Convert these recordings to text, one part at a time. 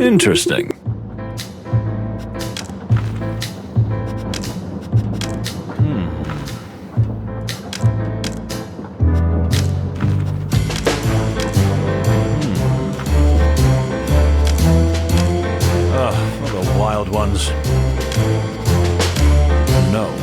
Interesting. The wild ones. No.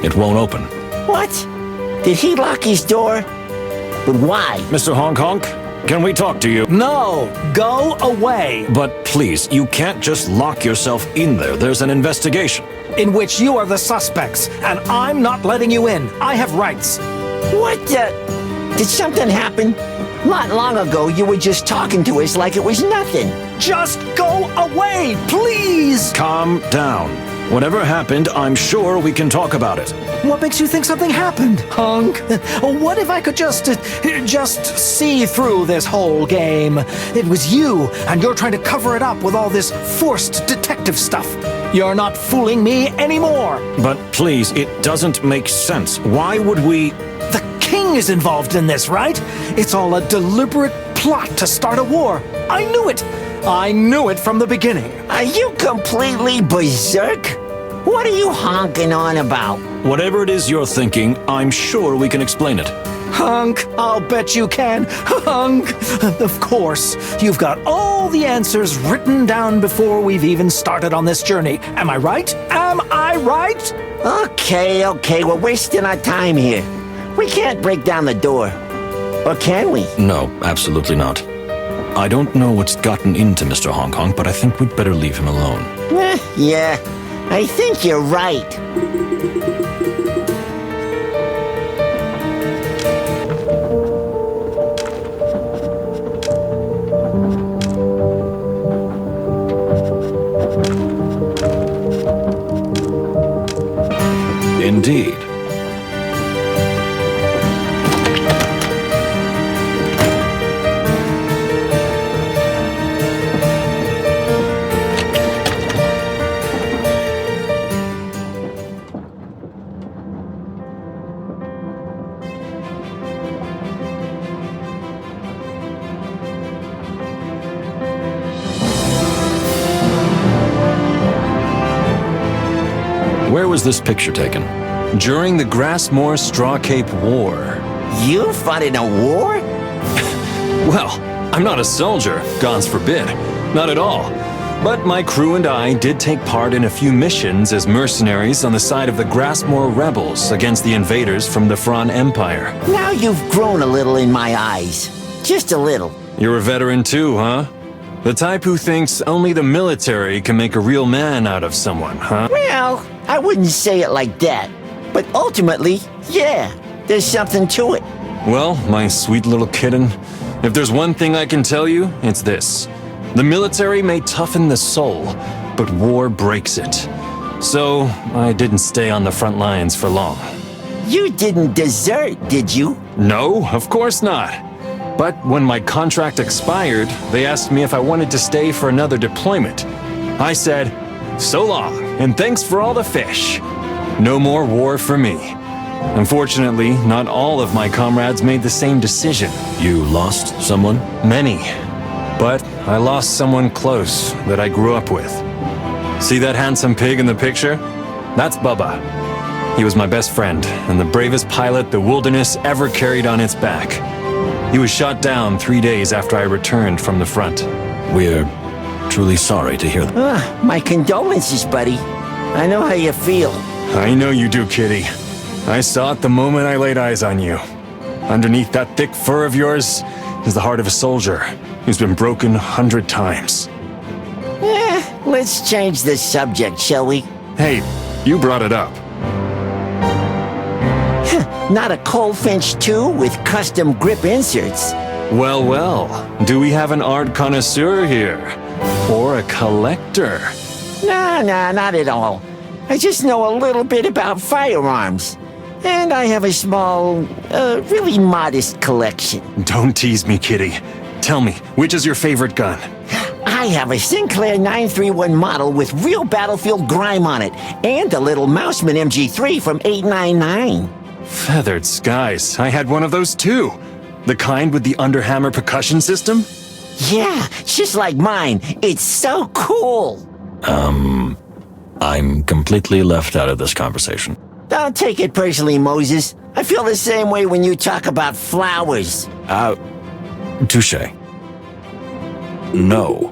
It won't open. What? Did he lock his door? But why? Mr. Honk Honk, can we talk to you? No! Go away! But please, you can't just lock yourself in there. There's an investigation. In which you are the suspects, and I'm not letting you in. I have rights. What the? Did something happen? Not long ago, you were just talking to us like it was nothing. Just go away, please! Calm down. Whatever happened, I'm sure we can talk about it. What makes you think something happened, Hunk? What if I could just see through this whole game? It was you, and you're trying to cover it up with all this forced detective stuff. You're not fooling me anymore. But please, it doesn't make sense. Why would we... The king is involved in this, right? It's all a deliberate plot to start a war. I knew it. I knew it from the beginning. Are you completely berserk? What are you honking on about? Whatever it is you're thinking, I'm sure we can explain it. Hunk, I'll bet you can. Hunk! Of course, you've got all the answers written down before we've even started on this journey. Am I right? Am I right? Okay, we're wasting our time here. We can't break down the door. Or can we? No, absolutely not. I don't know what's gotten into Mr. Honk Honk, but I think we'd better leave him alone. Yeah, I think you're right. Indeed. Where was this picture taken? During the Grassmoor Straw Cape War. You fought in a war? Well, I'm not a soldier, gods forbid. Not at all. But my crew and I did take part in a few missions as mercenaries on the side of the Grassmoor rebels against the invaders from the Fran Empire. Now you've grown a little in my eyes. Just a little. You're a veteran too, huh? The type who thinks only the military can make a real man out of someone, huh? Well, I wouldn't say it like that. But ultimately, yeah, there's something to it. Well, my sweet little kitten, if there's one thing I can tell you, it's this. The military may toughen the soul, but war breaks it. So, I didn't stay on the front lines for long. You didn't desert, did you? No, of course not. But when my contract expired, they asked me if I wanted to stay for another deployment. I said, so long, and thanks for all the fish. No more war for me. Unfortunately, not all of my comrades made the same decision. You lost someone? Many. But I lost someone close that I grew up with. See that handsome pig in the picture? That's Bubba. He was my best friend, and the bravest pilot the wilderness ever carried on its back. He was shot down 3 days after I returned from the front. We're truly sorry to hear that. My condolences, buddy. I know how you feel. I know you do, kitty. I saw it the moment I laid eyes on you. Underneath that thick fur of yours is the heart of a soldier who's been broken 100 times. Let's change the subject, shall we? Hey, you brought it up. Not a Goldfinch 2 with custom grip inserts. Well, well, do we have an art connoisseur here? Or a collector? Nah, not at all. I just know a little bit about firearms. And I have a small, really modest collection. Don't tease me, kitty. Tell me, which is your favorite gun? I have a Sinclair 931 model with real battlefield grime on it, and a little Mouseman MG3 from 899. Feathered skies. I had one of those too. The kind with the underhammer percussion system? Yeah, just like mine. It's so cool. I'm completely left out of this conversation. Don't take it personally, Moses. I feel the same way when you talk about flowers. Touche. No.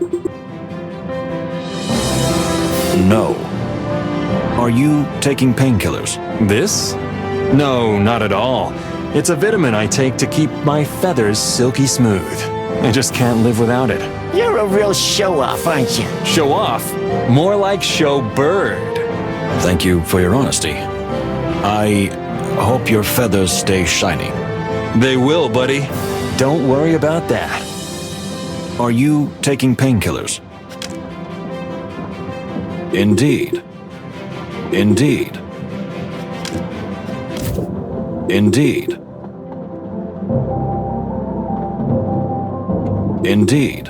No. Are you taking painkillers? This? No, not at all. It's a vitamin I take to keep my feathers silky smooth. I just can't live without it. You're a real show-off, aren't you? Show off? More like show bird. Thank you for your honesty. I hope your feathers stay shiny. They will, buddy. Don't worry about that. Are you taking painkillers? Indeed. Indeed. Indeed. Indeed.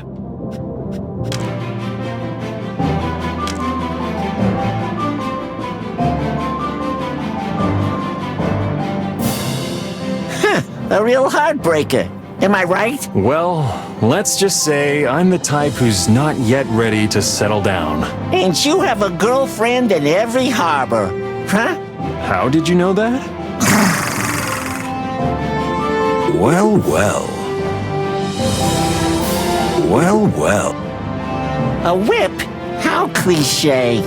A real heartbreaker. Am I right? Well, let's just say I'm the type who's not yet ready to settle down. And you have a girlfriend in every harbor. Huh? How did you know that? Well, well. Well, well. A whip? How cliche.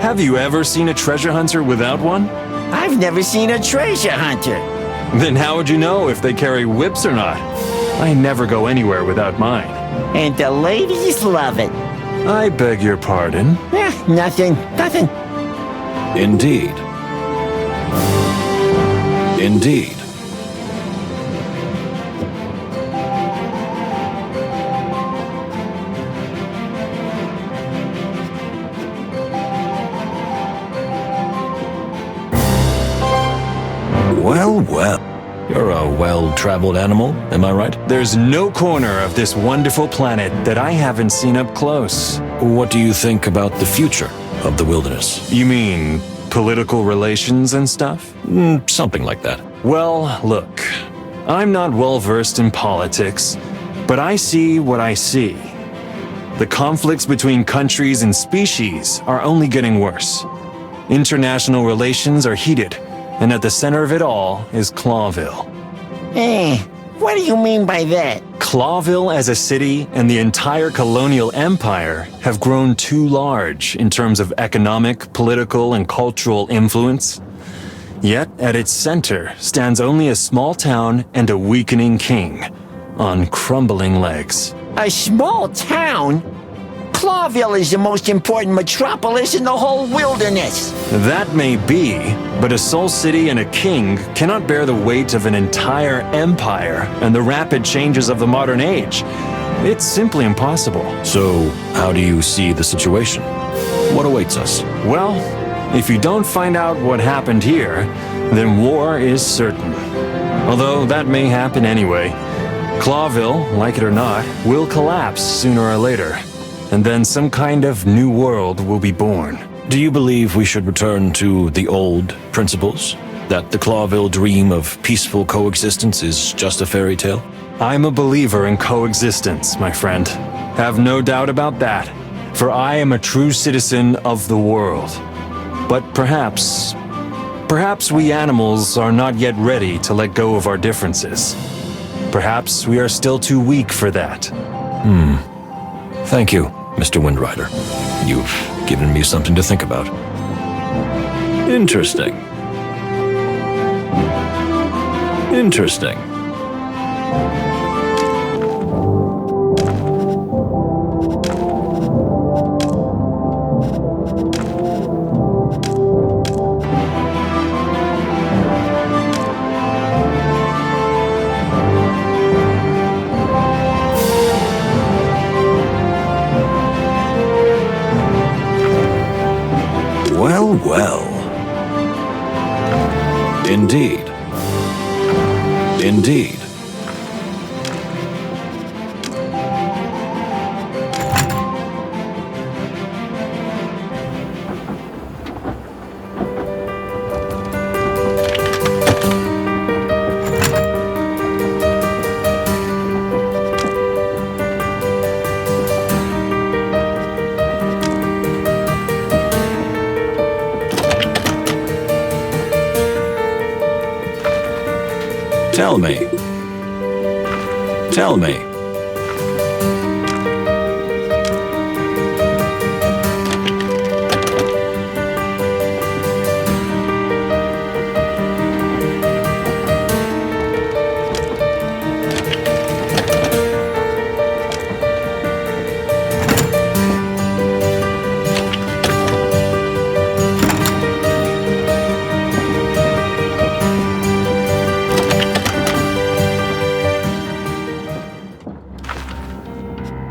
Have you ever seen a treasure hunter without one? I've never seen a treasure hunter. Then how would you know if they carry whips or not? I never go anywhere without mine. And the ladies love it. I beg your pardon. Nothing. Indeed. Indeed. Well, well. You're a well-traveled animal, am I right? There's no corner of this wonderful planet that I haven't seen up close. What do you think about the future of the wilderness? You mean political relations and stuff? Something like that. Well, look, I'm not well-versed in politics, but I see what I see. The conflicts between countries and species are only getting worse. International relations are heated, and at the center of it all is Clawville. What do you mean by that? Clawville as a city and the entire colonial empire have grown too large in terms of economic, political, and cultural influence. Yet, at its center stands only a small town and a weakening king, on crumbling legs. A small town? Clawville is the most important metropolis in the whole wilderness. That may be, but a Soul City and a king cannot bear the weight of an entire empire and the rapid changes of the modern age. It's simply impossible. So, how do you see the situation? What awaits us? Well, if you don't find out what happened here, then war is certain. Although that may happen anyway. Clawville, like it or not, will collapse sooner or later. And then some kind of new world will be born. Do you believe we should return to the old principles? That the Clawville dream of peaceful coexistence is just a fairy tale? I'm a believer in coexistence, my friend. Have no doubt about that, for I am a true citizen of the world. But perhaps we animals are not yet ready to let go of our differences. Perhaps we are still too weak for that. Thank you, Mr. Windrider. You've given me something to think about. Interesting. Interesting. Indeed. Indeed. Tell me. Tell me.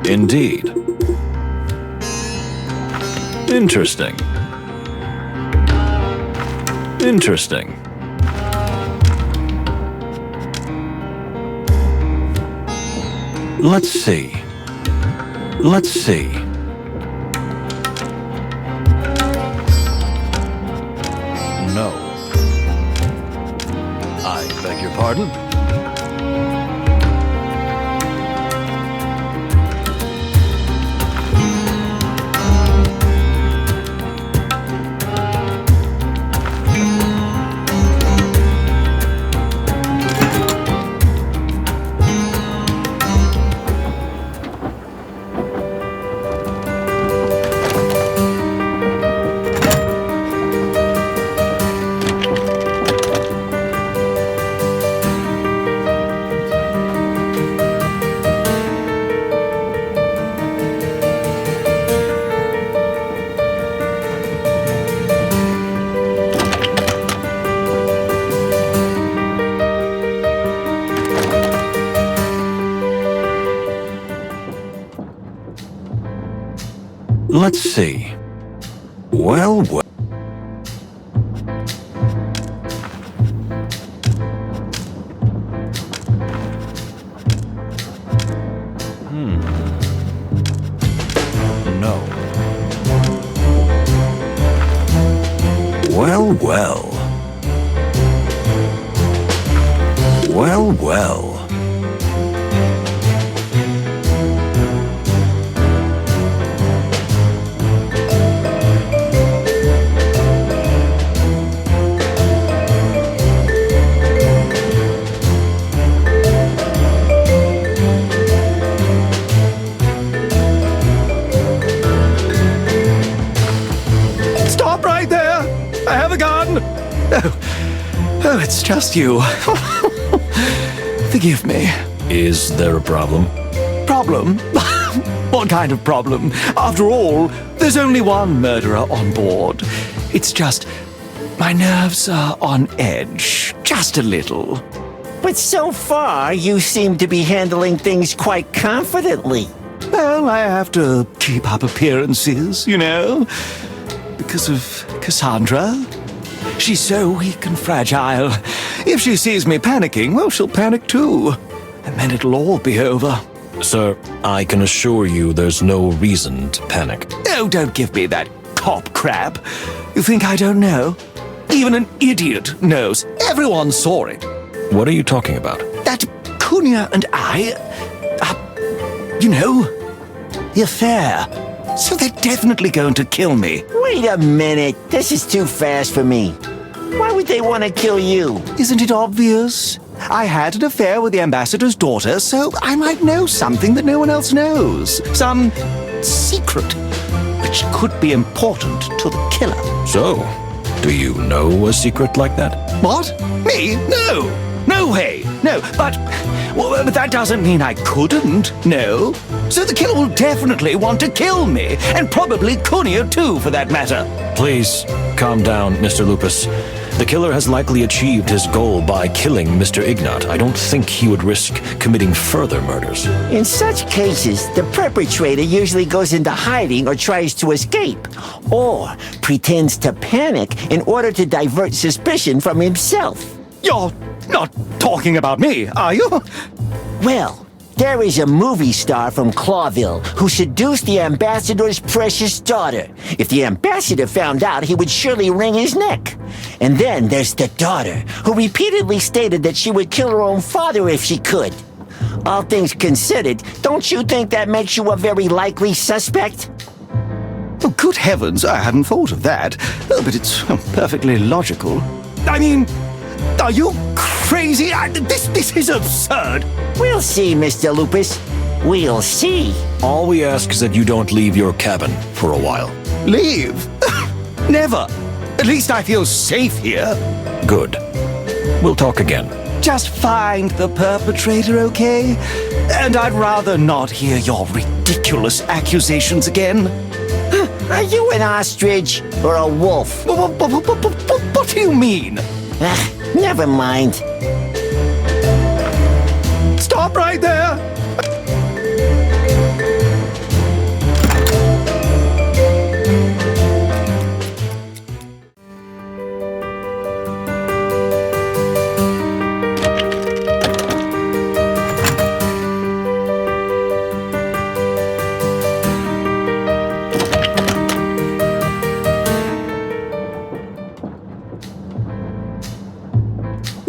Indeed. Interesting. Interesting. Let's see. Let's see. No. I beg your pardon? Let's see. Well, well. No. Well, well. Well, well. Oh, it's just you. Forgive me. Is there a problem? Problem? What kind of problem? After all, there's only one murderer on board. It's just my nerves are on edge. Just a little. But so far, you seem to be handling things quite confidently. Well, I have to keep up appearances, you know, because of Cassandra. She's so weak and fragile. If she sees me panicking, well, she'll panic too. And then it'll all be over. Sir, I can assure you there's no reason to panic. Oh, don't give me that cop crap. You think I don't know? Even an idiot knows. Everyone saw it. What are you talking about? That Cunha and I... you know, the affair. So they're definitely going to kill me. Wait a minute. This is too fast for me. Why would they want to kill you? Isn't it obvious? I had an affair with the ambassador's daughter, so I might know something that no one else knows. Some secret, which could be important to the killer. So, do you know a secret like that? What? Me? No! No way! No, but that doesn't mean I couldn't, no. So the killer will definitely want to kill me, and probably Cunha too, for that matter. Please, calm down, Mr. Lupus. The killer has likely achieved his goal by killing Mr. Ignat. I don't think he would risk committing further murders. In such cases, the perpetrator usually goes into hiding or tries to escape, or pretends to panic in order to divert suspicion from himself. You're not talking about me, are you? Well, there is a movie star from Clawville who seduced the ambassador's precious daughter. If the ambassador found out, he would surely wring his neck. And then there's the daughter, who repeatedly stated that she would kill her own father if she could. All things considered, don't you think that makes you a very likely suspect? Oh, good heavens, I hadn't thought of that. Oh, but it's perfectly logical. I mean, are you crazy? This is absurd. We'll see, Mr. Lupus. We'll see. All we ask is that you don't leave your cabin for a while. Leave? Never. At least I feel safe here. Good. We'll talk again. Just find the perpetrator, okay? And I'd rather not hear your ridiculous accusations again. Are you an ostrich or a wolf? What do you mean? Never mind. Stop right there!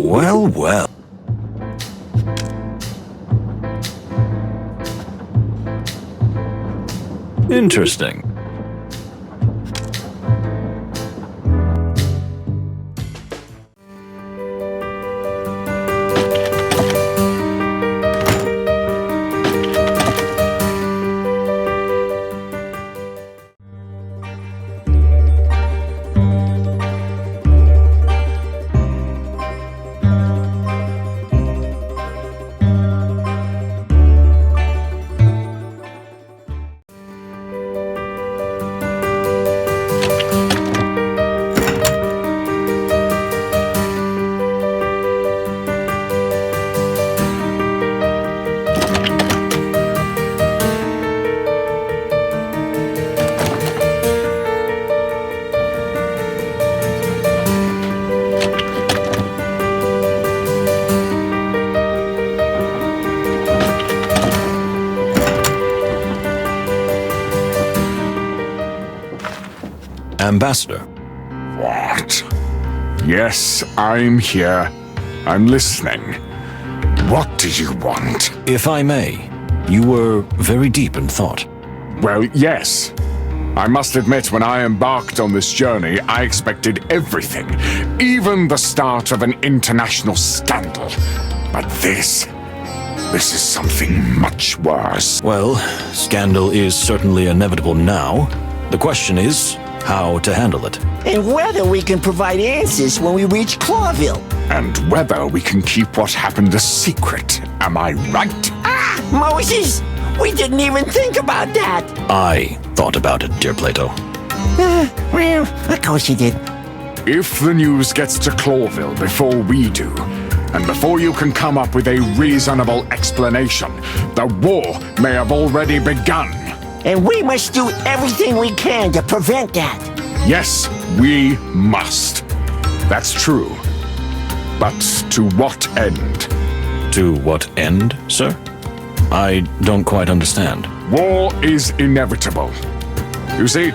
Well, well. Interesting. Ambassador. What? Yes, I'm here. I'm listening. What do you want? If I may, you were very deep in thought. Well, yes. I must admit, when I embarked on this journey, I expected everything, even the start of an international scandal. But this is something much worse. Well, scandal is certainly inevitable now. The question is how to handle it. And whether we can provide answers when we reach Clawville. And whether we can keep what happened a secret. Am I right? Moses! We didn't even think about that! I thought about it, dear Plato. Well, of course you did. If the news gets to Clawville before we do, and before you can come up with a reasonable explanation, the war may have already begun. And we must do everything we can to prevent that. Yes, we must. That's true. But to what end? To what end, sir? I don't quite understand. War is inevitable. You see,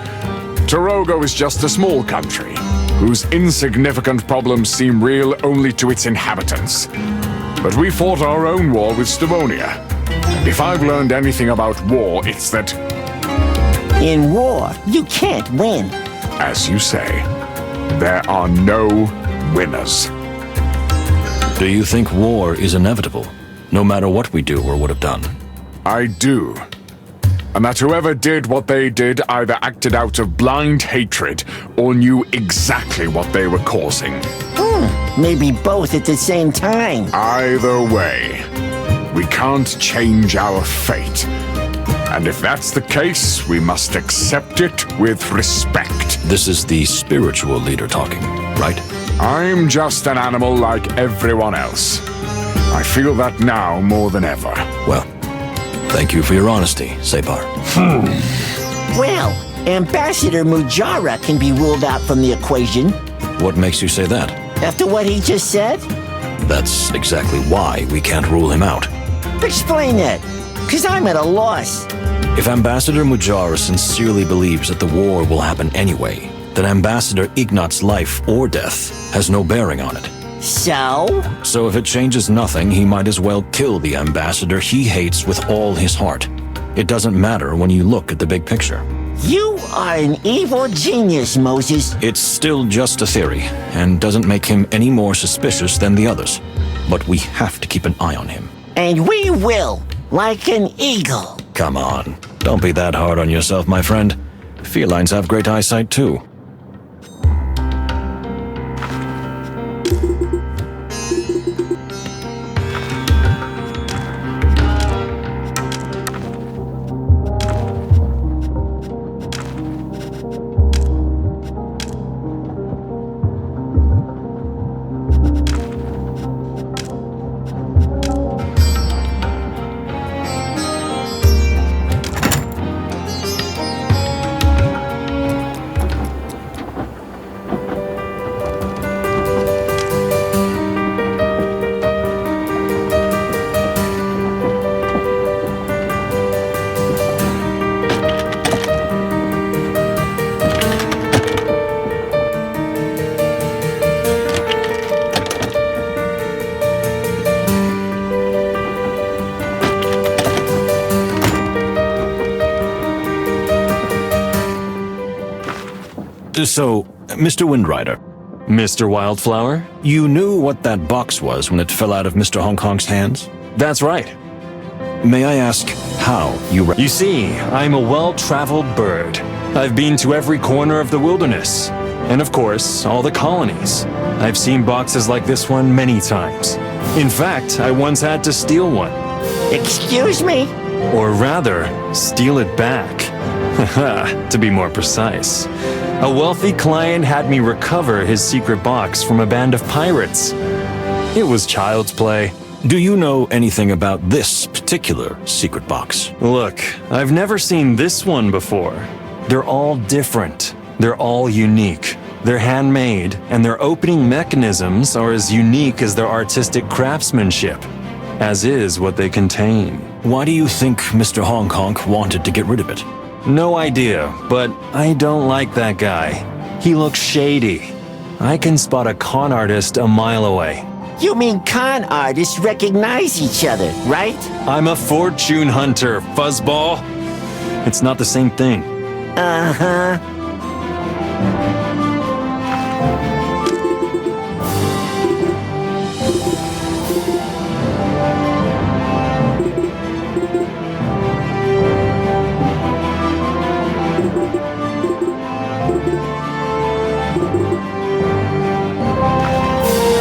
Torogo is just a small country, whose insignificant problems seem real only to its inhabitants. But we fought our own war with Stavonia. And if I've learned anything about war, it's that... In war, you can't win. As you say, there are no winners. Do you think war is inevitable, no matter what we do or would have done? I do. And that whoever did what they did either acted out of blind hatred or knew exactly what they were causing. Maybe both at the same time. Either way, we can't change our fate. And if that's the case, we must accept it with respect. This is the spiritual leader talking, right? I'm just an animal like everyone else. I feel that now more than ever. Well, thank you for your honesty, Separ. Well, Ambassador Mujara can be ruled out from the equation. What makes you say that? After what he just said? That's exactly why we can't rule him out. Explain that, because I'm at a loss. If Ambassador Mujara sincerely believes that the war will happen anyway, then Ambassador Ignat's life or death has no bearing on it. So if it changes nothing, he might as well kill the ambassador he hates with all his heart. It doesn't matter when you look at the big picture. You are an evil genius, Moses. It's still just a theory, and doesn't make him any more suspicious than the others. But we have to keep an eye on him. And we will, like an eagle. Come on, don't be that hard on yourself, my friend. Felines have great eyesight too. So, Mr. Windrider. Mr. Wildflower? You knew what that box was when it fell out of Mr. Hong Kong's hands? That's right. May I ask how you... You see, I'm a well-traveled bird. I've been to every corner of the wilderness. And of course, all the colonies. I've seen boxes like this one many times. In fact, I once had to steal one. Excuse me? Or rather, steal it back. To be more precise. A wealthy client had me recover his secret box from a band of pirates. It was child's play. Do you know anything about this particular secret box? Look, I've never seen this one before. They're all different. They're all unique. They're handmade, and their opening mechanisms are as unique as their artistic craftsmanship, as is what they contain. Why do you think Mr. Hong Kong wanted to get rid of it? No idea, but I don't like that guy. He looks shady. I can spot a con artist a mile away. You mean con artists recognize each other, right? I'm a fortune hunter, fuzzball. It's not the same thing. Uh-huh.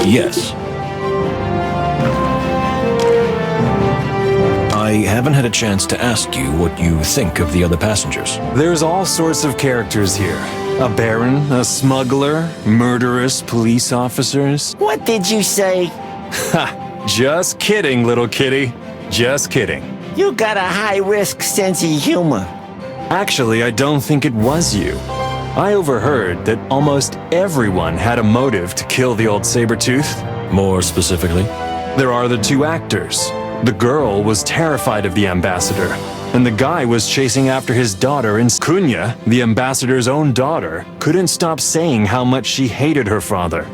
Yes. I haven't had a chance to ask you what you think of the other passengers. There's all sorts of characters here. A baron, a smuggler, murderous police officers. What did you say? Ha! Just kidding, little kitty. Just kidding. You got a high-risk sense of humor. Actually, I don't think it was you. I overheard that almost everyone had a motive to kill the old saber-tooth. More specifically? There are the two actors. The girl was terrified of the ambassador, and the guy was chasing after his daughter, and Kunya, the ambassador's own daughter, couldn't stop saying how much she hated her father.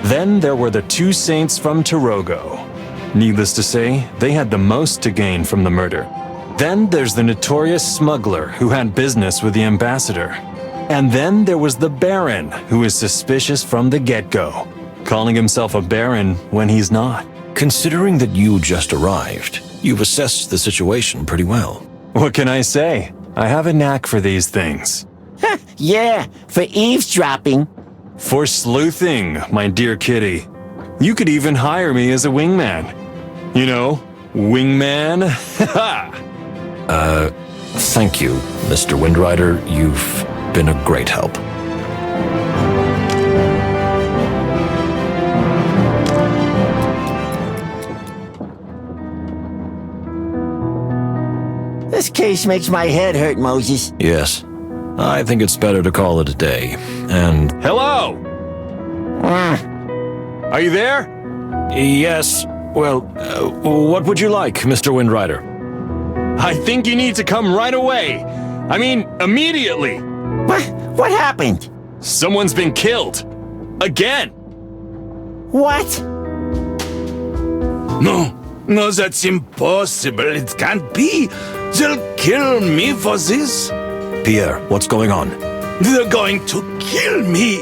Then there were the two saints from Tarogo. Needless to say, they had the most to gain from the murder. Then there's the notorious smuggler who had business with the ambassador. And then there was the Baron, who is suspicious from the get-go, calling himself a Baron when he's not. Considering that you just arrived, you've assessed the situation pretty well. What can I say? I have a knack for these things. Yeah, for eavesdropping. For sleuthing, my dear kitty. You could even hire me as a wingman. You know, wingman. Thank you, Mr. Windrider. You've been a great help. case makes my head hurt, Moses. Yes. I think it's better to call it a day. And Hello! Are you there? yes, well, what would you like, Mr. Windrider? I think you need to come right away. I mean, immediately. What happened? Someone's been killed. Again. What? No, that's impossible. It can't be. They'll kill me for this. Pierre, what's going on? They're going to kill me.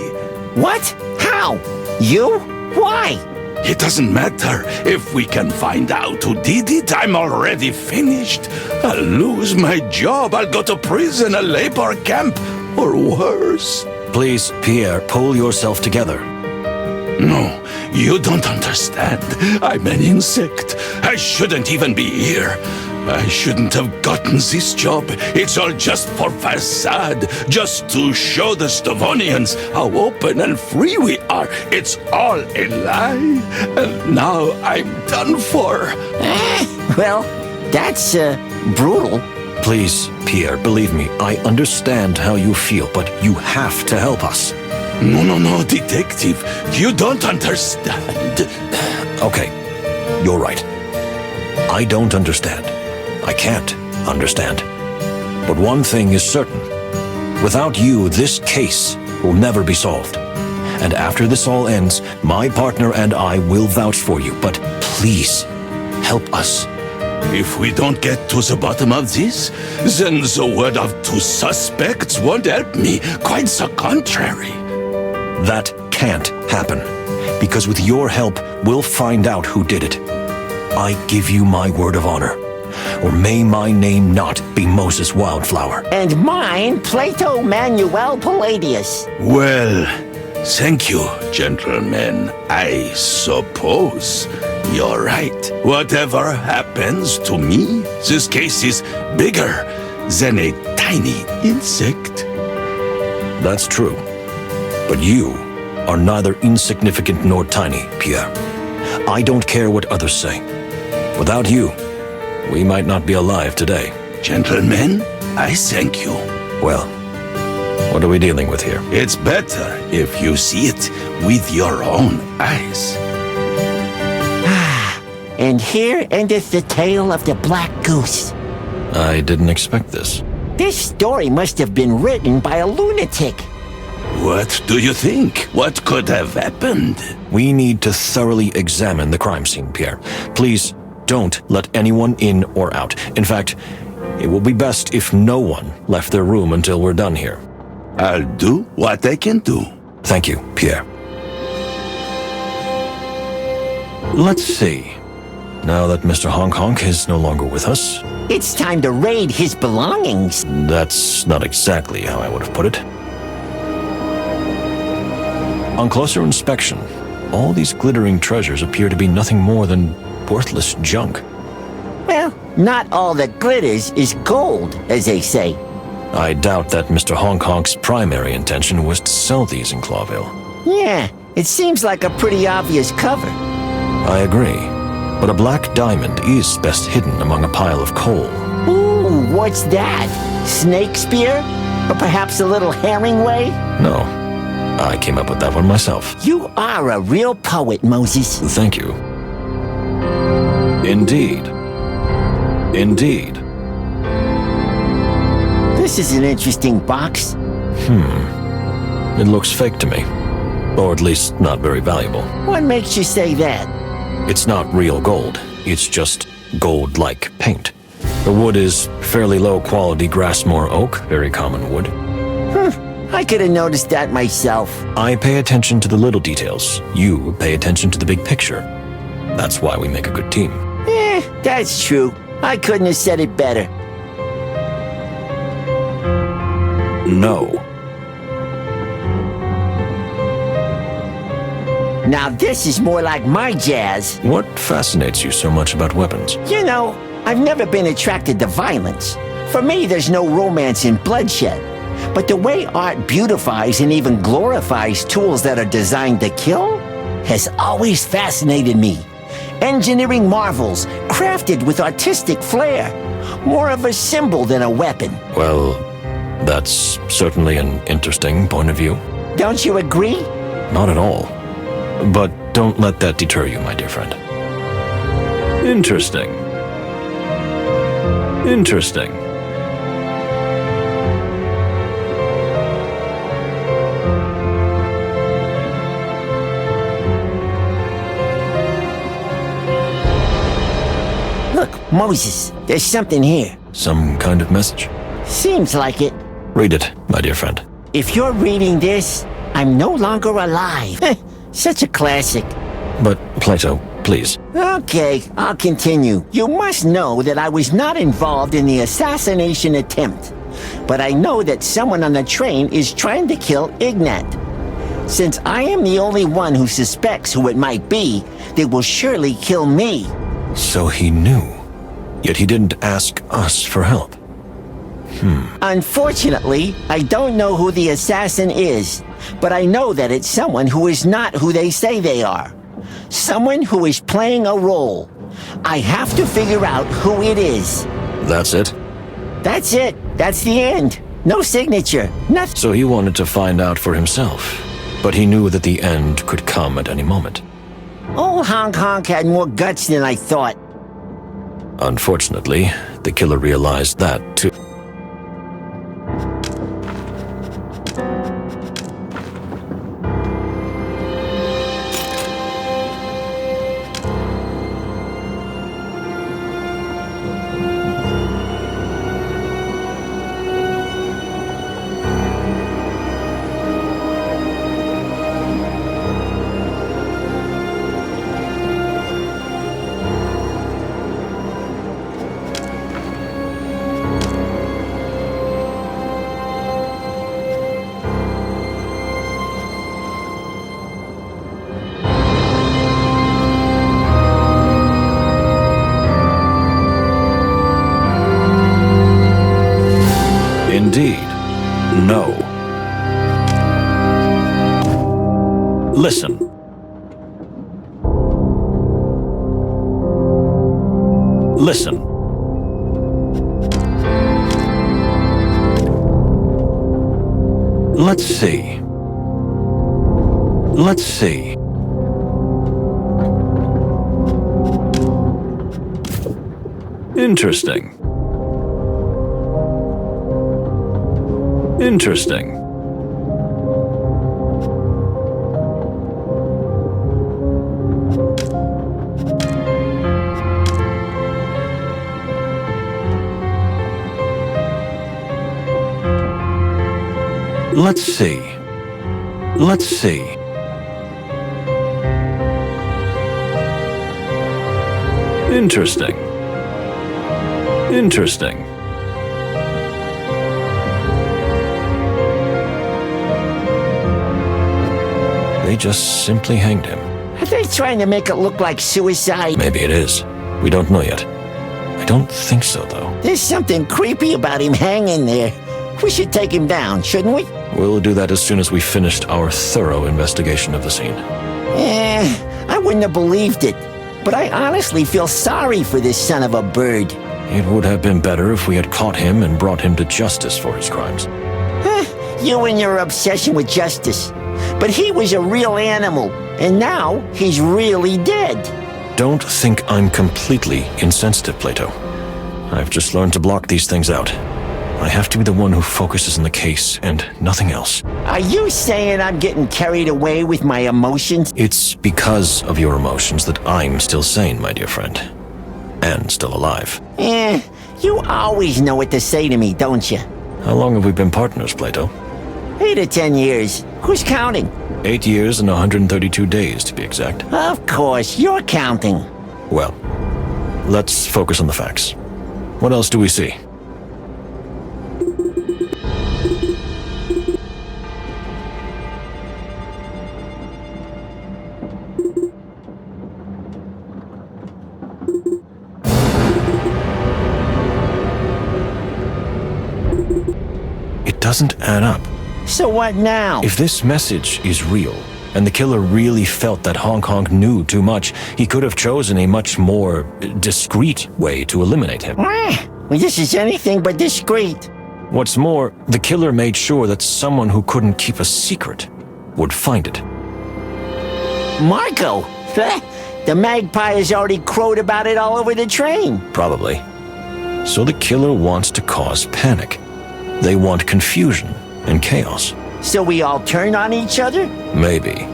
What? How? You? Why? It doesn't matter. If we can find out who did it, I'm already finished. I'll lose my job. I'll go to prison, a labor camp, or worse. Please, Pierre, pull yourself together. No, you don't understand. I'm an insect. I shouldn't even be here. I shouldn't have gotten this job. It's all just for facade, just to show the Stavonians how open and free we are. It's all a lie. And now I'm done for. Well, that's, brutal. Please, Pierre, believe me, I understand how you feel, but you have to help us. No, detective. You don't understand. Okay, you're right. I don't understand. I can't understand. But one thing is certain. Without you, this case will never be solved. And after this all ends, my partner and I will vouch for you. But please, help us. If we don't get to the bottom of this, then the word of two suspects won't help me. Quite the contrary. That can't happen. Because with your help, we'll find out who did it. I give you my word of honor. Or may my name not be Moses Wildflower. And mine, Plato Manuel Palladius. Well, thank you, gentlemen. I suppose you're right. Whatever happens to me, this case is bigger than a tiny insect. That's true. But you are neither insignificant nor tiny, Pierre. I don't care what others say. Without you, we might not be alive today. Gentlemen, I thank you. Well, what are we dealing with here? It's better if you see it with your own eyes. And here endeth the tale of the Black Goose. I didn't expect this. This story must have been written by a lunatic. What do you think? What could have happened? We need to thoroughly examine the crime scene, Pierre. Please, don't let anyone in or out. In fact, it will be best if no one left their room until we're done here. I'll do what I can do. Thank you, Pierre. Let's see. Now that Mr. Honk Honk is no longer with us, It's time to raid his belongings. that's not exactly how I would have put it. On closer inspection, all these glittering treasures appear to be nothing more than worthless junk. Well, not all that glitters is gold, as they say. I doubt that Mr. Honk Honk's primary intention was to sell these in Clawville. Yeah, it seems like a pretty obvious cover. I agree, but a black diamond is best hidden among a pile of coal. Ooh, what's that? Snake spear? Or perhaps a little herringway? No, I came up with that one myself. You are a real poet, Moses. Thank you. Indeed. Indeed. This is an interesting box. It looks fake to me. Or at least not very valuable. What makes you say that? It's not real gold. It's just gold-like paint. The wood is fairly low-quality Grassmore oak, very common wood. I could have noticed that myself. I pay attention to the little details. You pay attention to the big picture. That's why we make a good team. That's true. I couldn't have said it better. No. Now this is more like my jazz. What fascinates you so much about weapons? You know, I've never been attracted to violence. For me, there's no romance in bloodshed. But the way art beautifies and even glorifies tools that are designed to kill has always fascinated me. Engineering marvels, crafted with artistic flair, More of a symbol than a weapon. Well, that's certainly an interesting point of view. Don't you agree? Not at all. But don't let that deter you, my dear friend. Interesting. Interesting. Look, Moses, there's something here. Some kind of message? Seems like it. Read it, my dear friend. If you're reading this, I'm no longer alive. Such a classic. But, Plato, please. Okay, I'll continue. You must know that I was not involved in the assassination attempt. But I know that someone on the train is trying to kill Ignat. Since I am the only one who suspects who it might be, they will surely kill me. So he knew. Yet he didn't ask us for help. Unfortunately, I don't know who the assassin is, but I know that it's someone who is not who they say they are. Someone who is playing a role. I have to figure out who it is. That's it? That's it. That's the end. No signature. Nothing. So he wanted to find out for himself. But he knew that the end could come at any moment. Old Honk Honk had more guts than I thought. Unfortunately, the killer realized that too. Indeed. No. Listen. Listen. Let's see. Let's see. Interesting. Interesting. Let's see. Let's see. Interesting. Interesting. They just simply hanged him. Are they trying to make it look like suicide? Maybe it is. We don't know yet. I don't think so, though. There's something creepy about him hanging there. We should take him down, shouldn't we? We'll do that as soon as we've finished our thorough investigation of the scene. I wouldn't have believed it. But I honestly feel sorry for this son of a bird. It would have been better if we had caught him and brought him to justice for his crimes. You and your obsession with justice. But he was a real animal, and now he's really dead. Don't think I'm completely insensitive, Plato. I've just learned to block these things out. I have to be the one who focuses on the case and nothing else. Are you saying I'm getting carried away with my emotions? It's because of your emotions that I'm still sane, my dear friend. And still alive. You always know what to say to me, don't you? How long have we been partners, Plato? 8 or 10 years. Who's counting? 8 years and 132 days, to be exact. Of course, you're counting. Well, let's focus on the facts. What else do we see? It doesn't add up. So what now? If this message is real, and the killer really felt that Honk Honk knew too much, he could have chosen a much more discreet way to eliminate him. Well, this is anything but discreet. What's more, the killer made sure that someone who couldn't keep a secret would find it. Marco! The magpie has already crowed about it all over the train. Probably. So the killer wants to cause panic. They want confusion and chaos. So we all turn on each other? Maybe.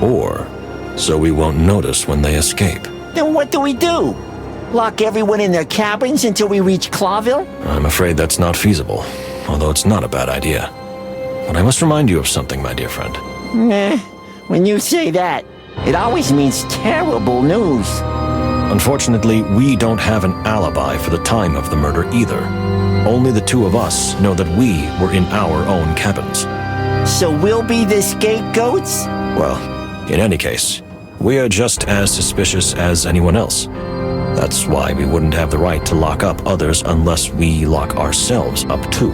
Or so we won't notice when they escape. Then what do we do? Lock everyone in their cabins until we reach Clawville? I'm afraid that's not feasible, although it's not a bad idea. But I must remind you of something, my dear friend. Nah, when you say that, it always means terrible news. Unfortunately, we don't have an alibi for the time of the murder either. Only the two of us know that we were in our own cabins. So we'll be the scapegoats? Well, in any case, we are just as suspicious as anyone else. That's why we wouldn't have the right to lock up others unless we lock ourselves up too.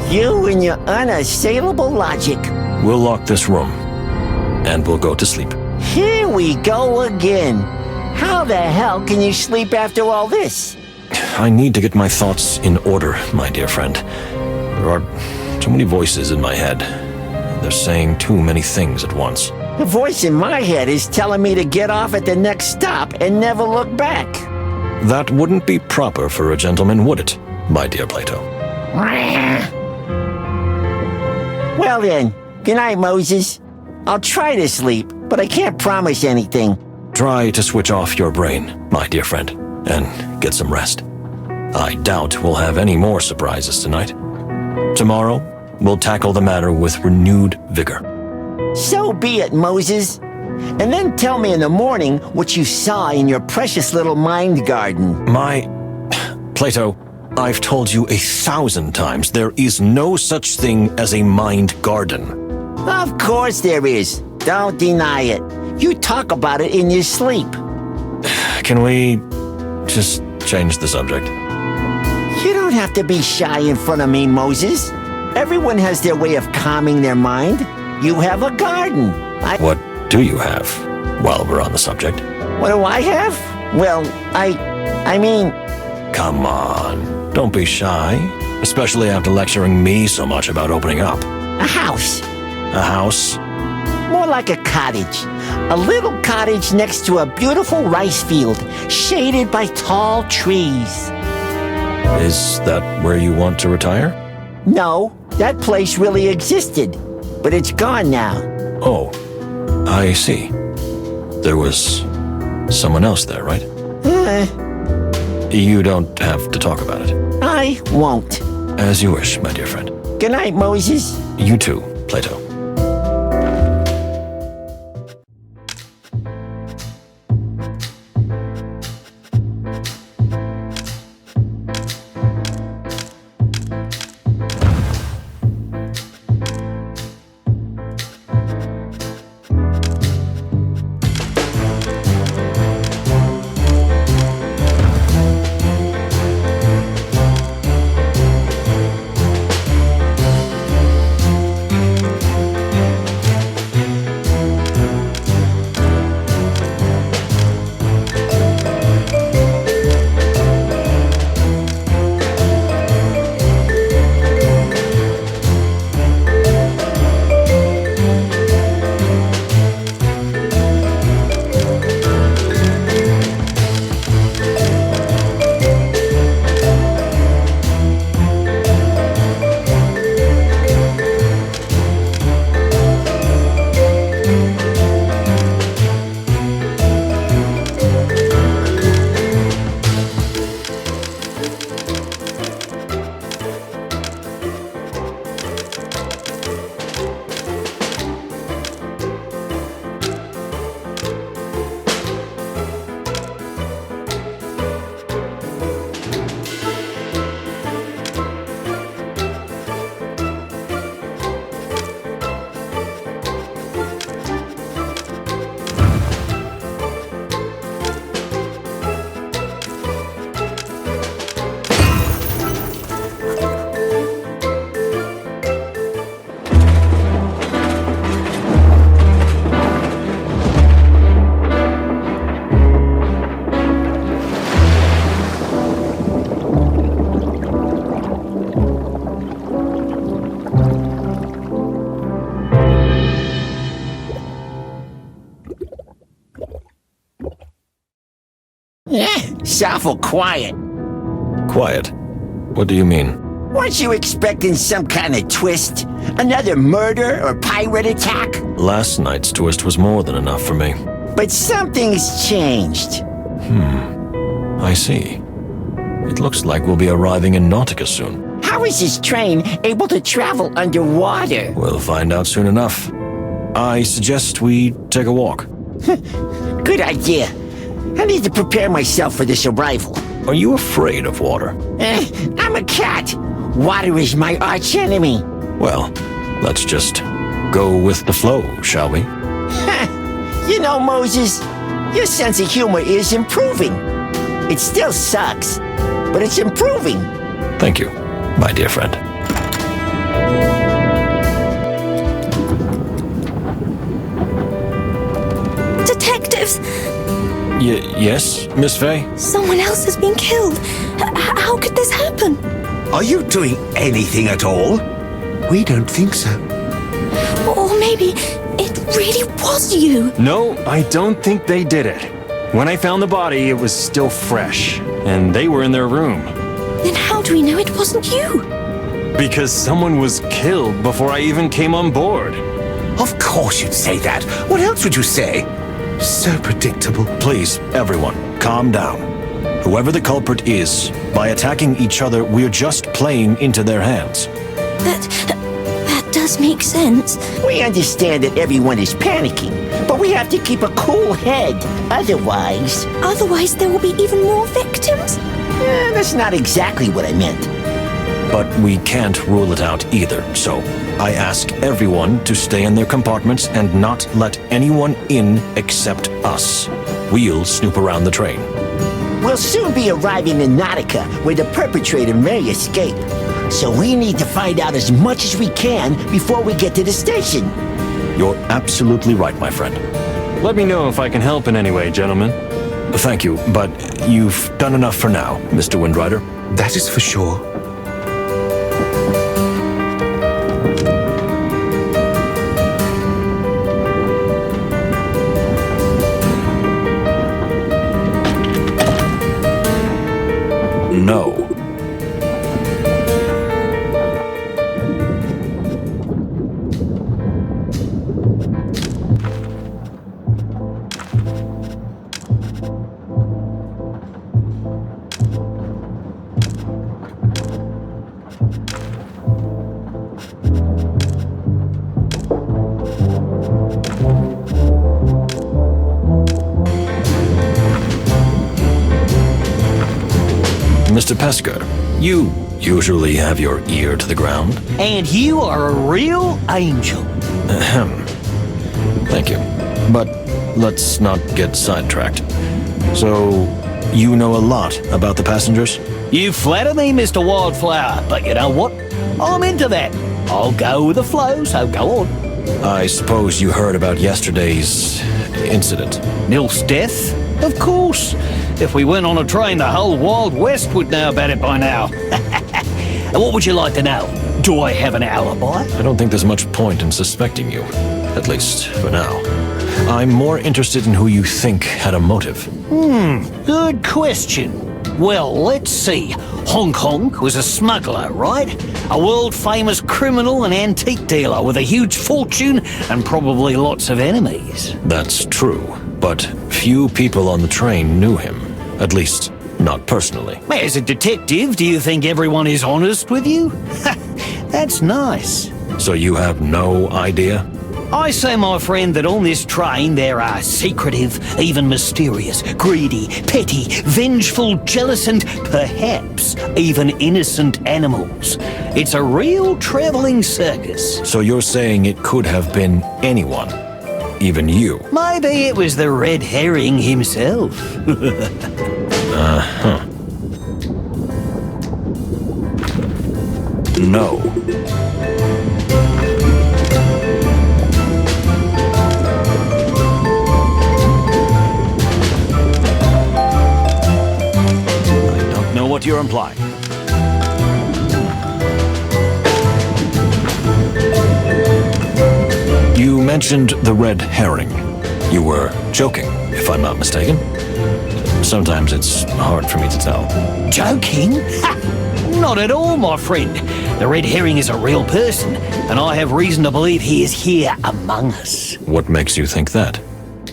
You and your unassailable logic. We'll lock this room, and we'll go to sleep. Here we go again. How the hell can you sleep after all this? I need to get my thoughts in order, my dear friend. There are too many voices in my head. They're saying too many things at once. The voice in my head is telling me to get off at the next stop and never look back. That wouldn't be proper for a gentleman, would it, my dear Plato? Well then, good night, Moses. I'll try to sleep, but I can't promise anything. Try to switch off your brain, my dear friend, and get some rest. I doubt we'll have any more surprises tonight. Tomorrow, we'll tackle the matter with renewed vigor. So be it, Moses. And then tell me in the morning what you saw in your precious little mind garden. Plato, I've told you 1,000 times there is no such thing as a mind garden. Of course there is. Don't deny it. You talk about it in your sleep. Can we just change the subject? You don't have to be shy in front of me, Moses. Everyone has their way of calming their mind. You have a garden. What do you have, while we're on the subject? What do I have? Well, I mean... Come on, don't be shy. Especially after lecturing me so much about opening up. A house. A house? More like a cottage. A little cottage next to a beautiful rice field, shaded by tall trees. Is that where you want to retire? No, that place really existed, but it's gone now. Oh, I see. There was someone else there, right? You don't have to talk about it. I won't. As you wish, my dear friend. Good night, Moses. You too, Plato. It's awful quiet. Quiet? What do you mean? Weren't you expecting some kind of twist? Another murder or pirate attack? Last night's twist was more than enough for me. But something's changed. I see. It looks like we'll be arriving in Nautica soon. How is this train able to travel underwater? We'll find out soon enough. I suggest we take a walk. Good idea. I need to prepare myself for this arrival. Are you afraid of water? I'm a cat. Water is my arch enemy. Well, let's just go with the flow, shall we? You know, Moses, your sense of humor is improving. It still sucks, but it's improving. Thank you, my dear friend. Detectives! Yes, Miss Faye? Someone else has been killed. How could this happen? Are you doing anything at all? We don't think so. Or maybe it really was you. No, I don't think they did it. When I found the body, it was still fresh, and they were in their room. Then how do we know it wasn't you? Because someone was killed before I even came on board. Of course you'd say that. What else would you say? So predictable. Please, everyone, calm down. Whoever the culprit is, by attacking each other, we're just playing into their hands. That does make sense. We understand that everyone is panicking, but we have to keep a cool head. Otherwise there will be even more victims? That's not exactly what I meant. But we can't rule it out either, so I ask everyone to stay in their compartments and not let anyone in except us. We'll snoop around the train. We'll soon be arriving in Nautica, where the perpetrator may escape. So we need to find out as much as we can before we get to the station. You're absolutely right, my friend. Let me know if I can help in any way, gentlemen. Thank you, but you've done enough for now, Mr. Windrider. That is for sure. No. Mr. Pesker, you usually have your ear to the ground. And you are a real angel. Ahem. Thank you. But let's not get sidetracked. So, you know a lot about the passengers? You flatter me, Mr. Wildflower, but you know what? I'm into that. I'll go with the flow, so go on. I suppose you heard about yesterday's incident. Nil's death? Of course. If we went on a train, the whole Wild West would know about it by now. And what would you like to know? Do I have an alibi? I don't think there's much point in suspecting you. At least, for now. I'm more interested in who you think had a motive. Good question. Well, let's see. Hong Kong was a smuggler, right? A world-famous criminal and antique dealer with a huge fortune and probably lots of enemies. That's true, but few people on the train knew him. At least, not personally. As a detective, do you think everyone is honest with you? That's nice. So you have no idea? I say, my friend, that on this train there are secretive, even mysterious, greedy, petty, vengeful, jealous, and perhaps even innocent animals. It's a real traveling circus. So you're saying it could have been anyone? Even you? Maybe it was the red herring himself. No. I don't know what you're implying. You mentioned the red herring. You were joking, if I'm not mistaken. Sometimes it's hard for me to tell. Joking? Ha! Not at all, my friend. The red herring is a real person, and I have reason to believe he is here among us. What makes you think that?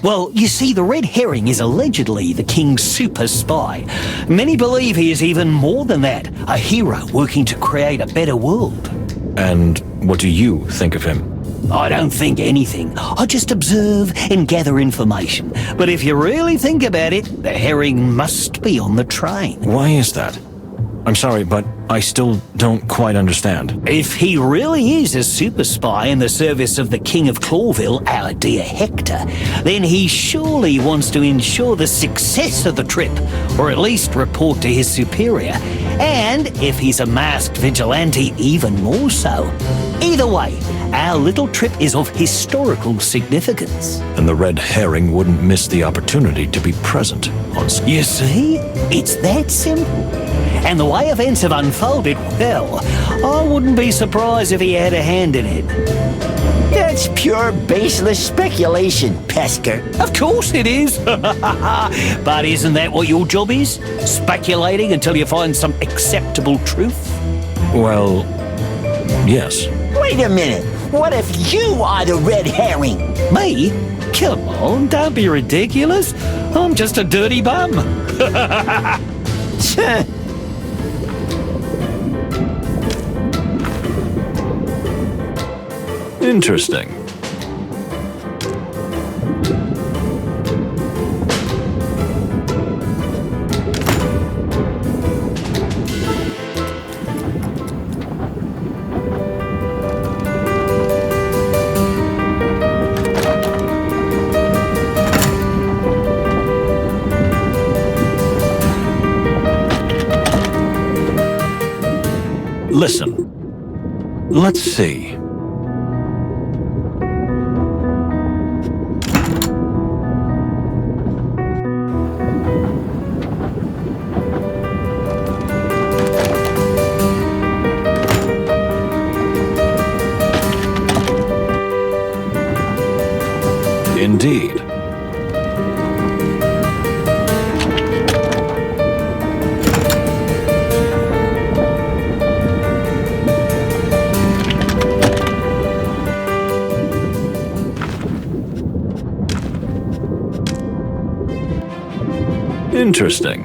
Well, you see, the red herring is allegedly the king's super spy. Many believe he is even more than that, a hero working to create a better world. And what do you think of him? I don't think anything. I just observe and gather information. But if you really think about it, the herring must be on the train. Why is that? I'm sorry, but I still don't quite understand. If he really is a super spy in the service of the King of Clawville, our dear Hector, then he surely wants to ensure the success of the trip, or at least report to his superior. And if he's a masked vigilante, even more so. Either way, our little trip is of historical significance. And the red herring wouldn't miss the opportunity to be present on screen. You see? It's that simple. And the way events have unfolded, well, I wouldn't be surprised if he had a hand in it. That's pure baseless speculation, Pesker. Of course it is. But isn't that what your job is? Speculating until you find some acceptable truth? Well, yes. Wait a minute. What if you are the red herring? Me? Come on, don't be ridiculous. I'm just a dirty bum. Interesting. Listen. Let's see. Indeed. Interesting.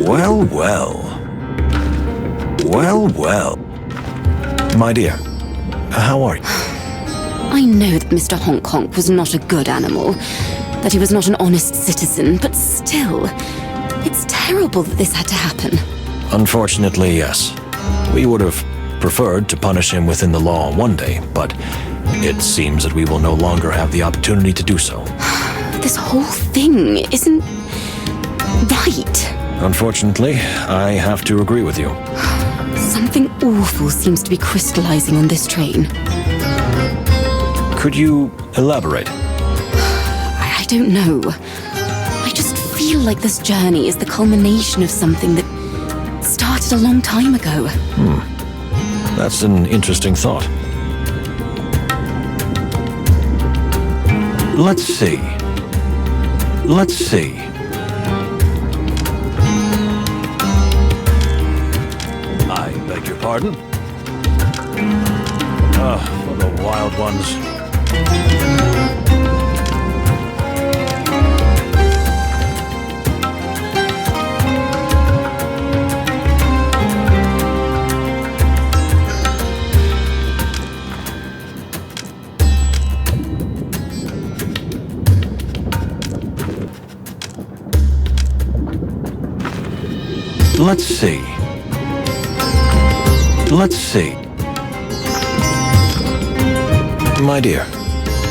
Well, well. Well, well. My dear, how are you? I know that Mr. Honk Honk was not a good animal, that he was not an honest citizen, but still, it's terrible that this had to happen. Unfortunately, yes. We would have preferred to punish him within the law one day, but it seems that we will no longer have the opportunity to do so. This whole thing isn't... Right. Unfortunately, I have to agree with you. Something awful seems to be crystallizing on this train. Could you elaborate? I don't know. I just feel like this journey is the culmination of something that started a long time ago. That's an interesting thought. Let's see. I beg your pardon? For the wild ones. Let's see. My dear,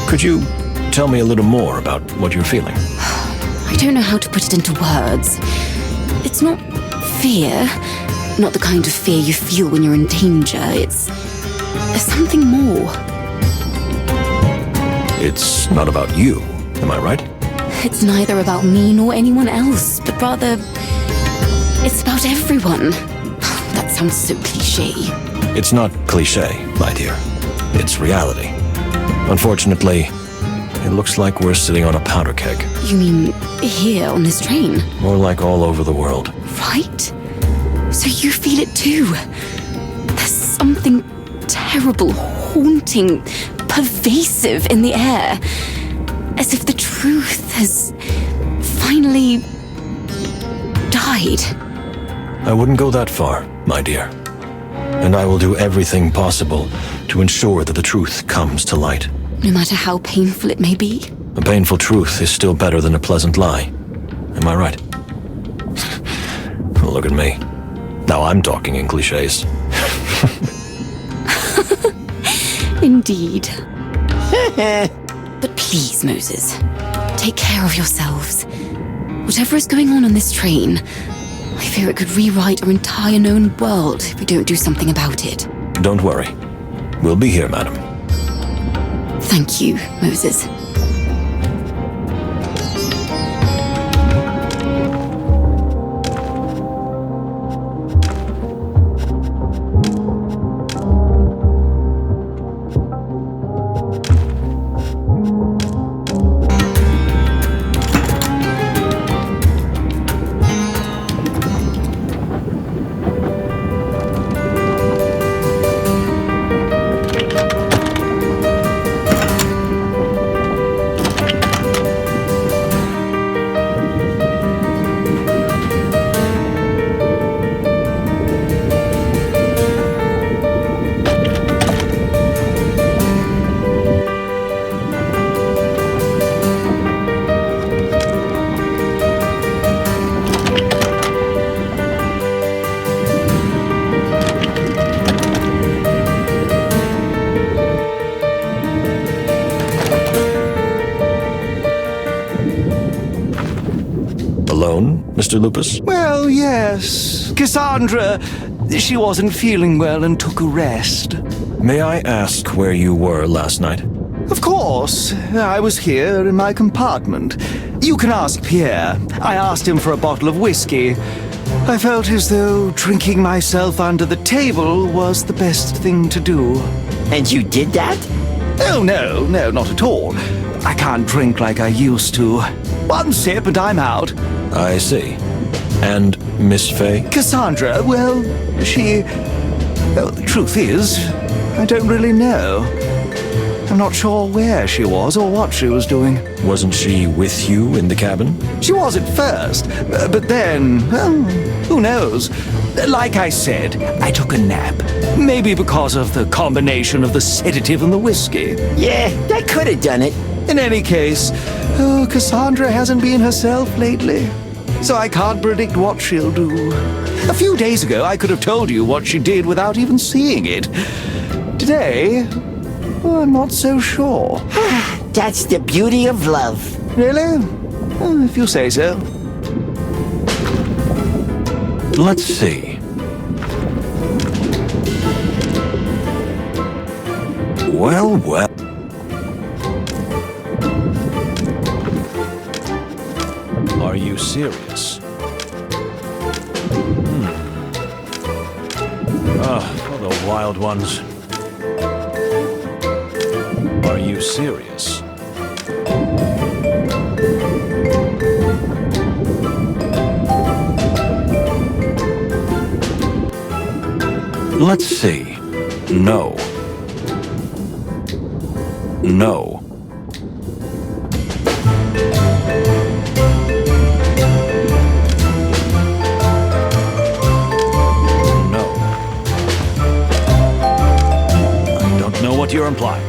could you tell me a little more about what you're feeling? I don't know how to put it into words. It's not fear. Not the kind of fear you feel when you're in danger. There's something more. It's not about you, am I right? It's neither about me nor anyone else, but rather, it's about everyone. That sounds so cliché. It's not cliché, my dear. It's reality. Unfortunately, it looks like we're sitting on a powder keg. You mean here on this train? More like all over the world. Right? So you feel it too? There's something terrible, haunting, pervasive in the air. As if the truth has finally died. I wouldn't go that far, my dear. And I will do everything possible to ensure that the truth comes to light. No matter how painful it may be? A painful truth is still better than a pleasant lie. Am I right? Look at me. Now I'm talking in cliches. Indeed. But please, Moses, take care of yourselves. Whatever is going on this train, I fear it could rewrite our entire known world if we don't do something about it. Don't worry. We'll be here, madam. Thank you, Moses. Alone, Mr. Lupus? Well, yes. Cassandra, she wasn't feeling well and took a rest. May I ask where you were last night? Of course. I was here in my compartment. You can ask Pierre. I asked him for a bottle of whiskey. I felt as though drinking myself under the table was the best thing to do. And you did that? Oh, no, not at all. I can't drink like I used to. One sip and I'm out. I see. And Miss Fay? Cassandra, well, the truth is, I don't really know. I'm not sure where she was or what she was doing. Wasn't she with you in the cabin? She was at first, but then, well, who knows? Like I said, I took a nap. Maybe because of the combination of the sedative and the whiskey. Yeah, that could have done it. In any case, Cassandra hasn't been herself lately, so I can't predict what she'll do. A few days ago, I could have told you what she did without even seeing it. Today, I'm not so sure. That's the beauty of love. Really? If you say so. Let's see. Well, well. Are you serious? For the wild ones. Are you serious? Let's see. No. No. Know what you're implying.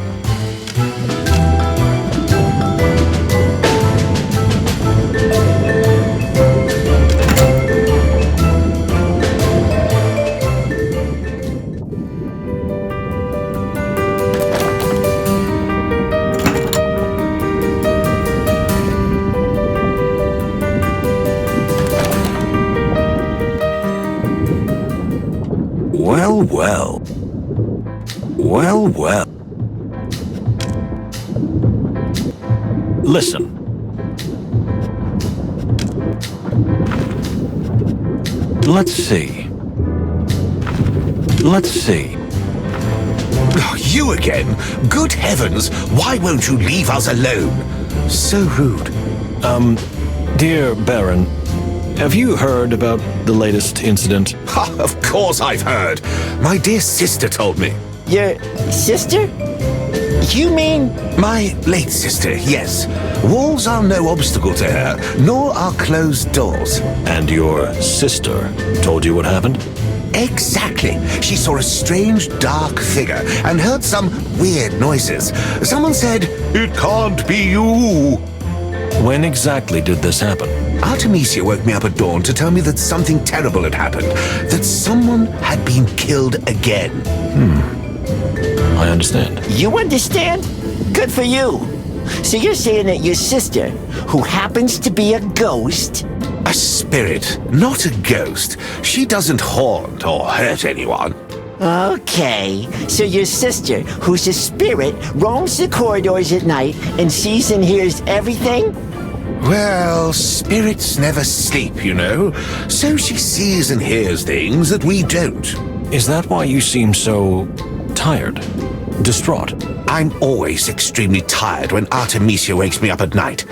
Well, well. Well, well. Listen. Let's see. Let's see. Oh, you again? Good heavens, why won't you leave us alone? So rude. Dear Baron, have you heard about the latest incident? Ha, of course I've heard. My dear sister told me. Your sister? You mean... My late sister, yes. Walls are no obstacle to her, nor are closed doors. And your sister told you what happened? Exactly. She saw a strange, dark figure and heard some weird noises. Someone said, "It can't be you." When exactly did this happen? Artemisia woke me up at dawn to tell me that something terrible had happened, that someone had been killed again. I understand. You understand? Good for you. So you're saying that your sister, who happens to be a ghost... A spirit, not a ghost. She doesn't haunt or hurt anyone. Okay, so your sister, who's a spirit, roams the corridors at night and sees and hears everything? Well, spirits never sleep, you know. So she sees and hears things that we don't. Is that why you seem so tired? Distraught? I'm always extremely tired when Artemisia wakes me up at night.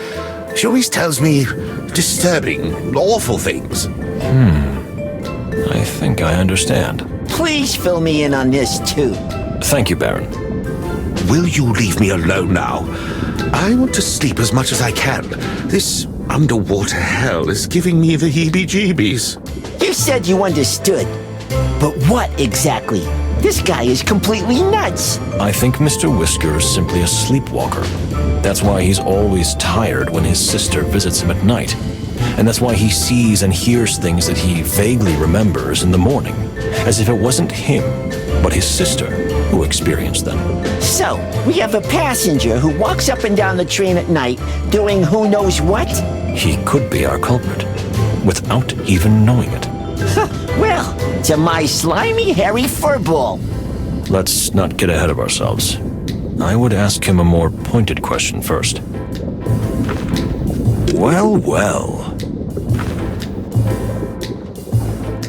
She always tells me disturbing, awful things. I think I understand. Please fill me in on this, too. Thank you, Baron. Will you leave me alone now? I want to sleep as much as I can. This underwater hell is giving me the heebie-jeebies. You said you understood. But what exactly? This guy is completely nuts. I think Mr. Whisker is simply a sleepwalker. That's why he's always tired when his sister visits him at night. And that's why he sees and hears things that he vaguely remembers in the morning, as if it wasn't him, but his sister who experienced them. So, we have a passenger who walks up and down the train at night doing who knows what? He could be our culprit, without even knowing it. Well, to my slimy, hairy furball. Let's not get ahead of ourselves. I would ask him a more pointed question first. Well, well.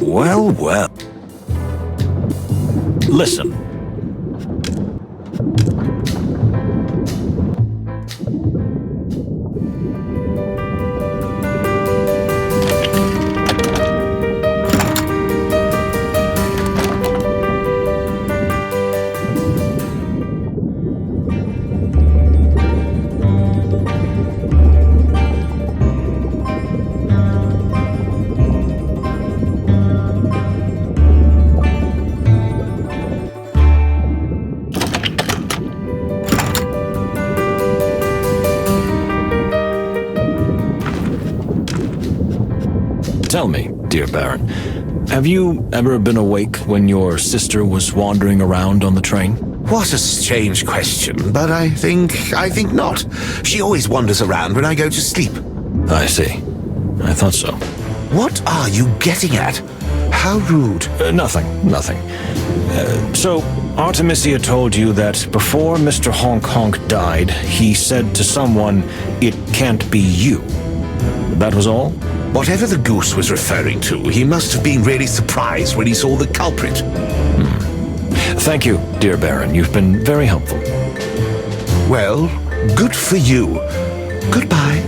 Well, well. Listen. Tell me, dear Baron, have you ever been awake when your sister was wandering around on the train? What a strange question, but I think not. She always wanders around when I go to sleep. I see. I thought so. What are you getting at? How rude. Nothing. So, Artemisia told you that before Mr. Honk Honk died, he said to someone, "It can't be you." That was all? Whatever the goose was referring to, he must have been really surprised when he saw the culprit. Thank you, dear Baron. You've been very helpful. Well, good for you. Goodbye.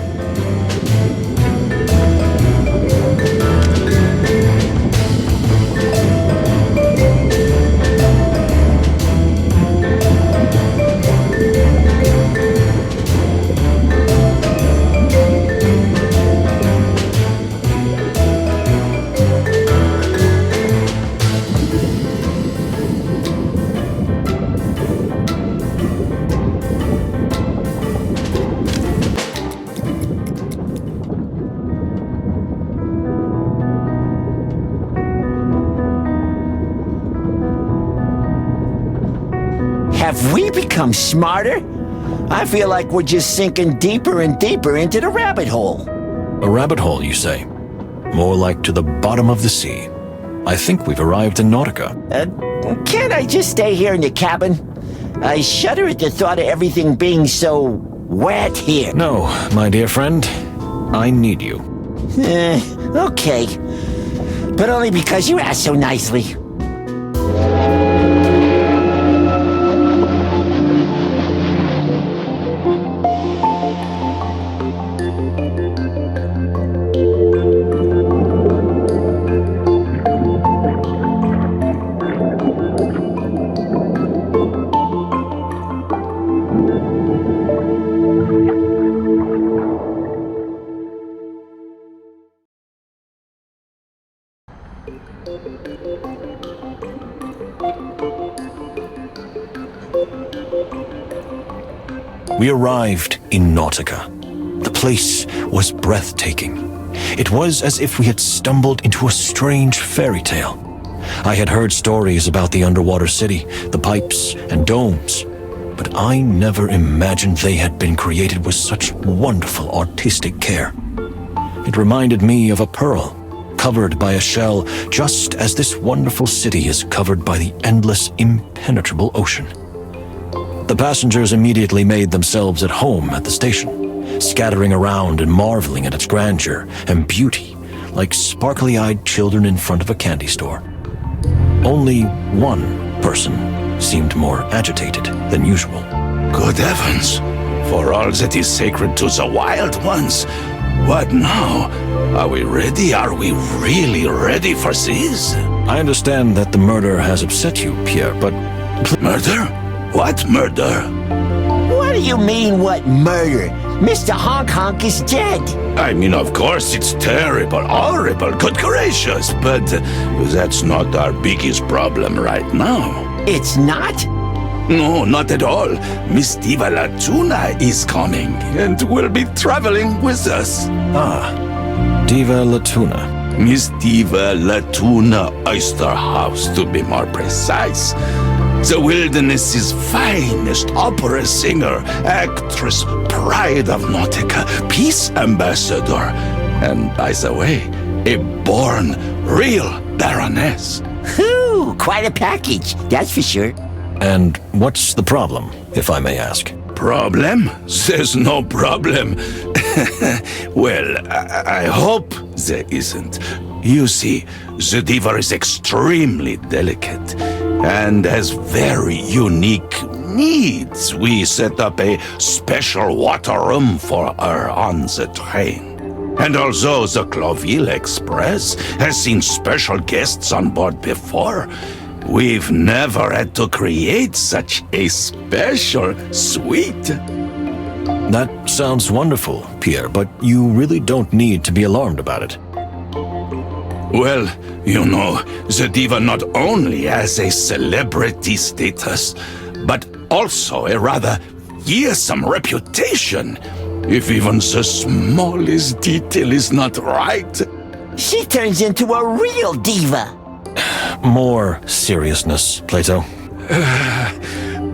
Have we become smarter? I feel like we're just sinking deeper and deeper into the rabbit hole. A rabbit hole, you say? More like to the bottom of the sea. I think we've arrived in Nautica. Can't I just stay here in the cabin? I shudder at the thought of everything being so wet here. No, my dear friend. I need you. Okay. But only because you asked so nicely. We arrived in Nautica. The place was breathtaking. It was as if we had stumbled into a strange fairy tale. I had heard stories about the underwater city, the pipes and domes, but I never imagined they had been created with such wonderful artistic care. It reminded me of a pearl, covered by a shell, just as this wonderful city is covered by the endless, impenetrable ocean. The passengers immediately made themselves at home at the station, scattering around and marveling at its grandeur and beauty, like sparkly-eyed children in front of a candy store. Only one person seemed more agitated than usual. Good heavens! For all that is sacred to the wild ones, what now? Are we ready? Are we really ready for this? I understand that the murder has upset you, Pierre, but... Murder? What murder? What do you mean, what murder? Mr. Honk Honk is dead. I mean, of course, it's terrible, horrible, good gracious, but that's not our biggest problem right now. It's not? No, not at all. Miss Diva Latuna is coming and will be traveling with us. Diva Latuna. Miss Diva Latuna Oysterhouse, to be more precise. The wilderness's finest opera singer, actress, pride of Nautica, peace ambassador, and, by the way, a born, real baroness. Whew, quite a package, that's for sure. And what's the problem, if I may ask? Problem? There's no problem. Well, I hope there isn't. You see, the diva is extremely delicate and has very unique needs. We set up a special water room for her on the train. And although the Clawville Express has seen special guests on board before, we've never had to create such a special suite. That sounds wonderful, Pierre, but you really don't need to be alarmed about it. Well, you know, the diva not only has a celebrity status, but also a rather fearsome reputation. If even the smallest detail is not right... She turns into a real diva. More seriousness, Plato.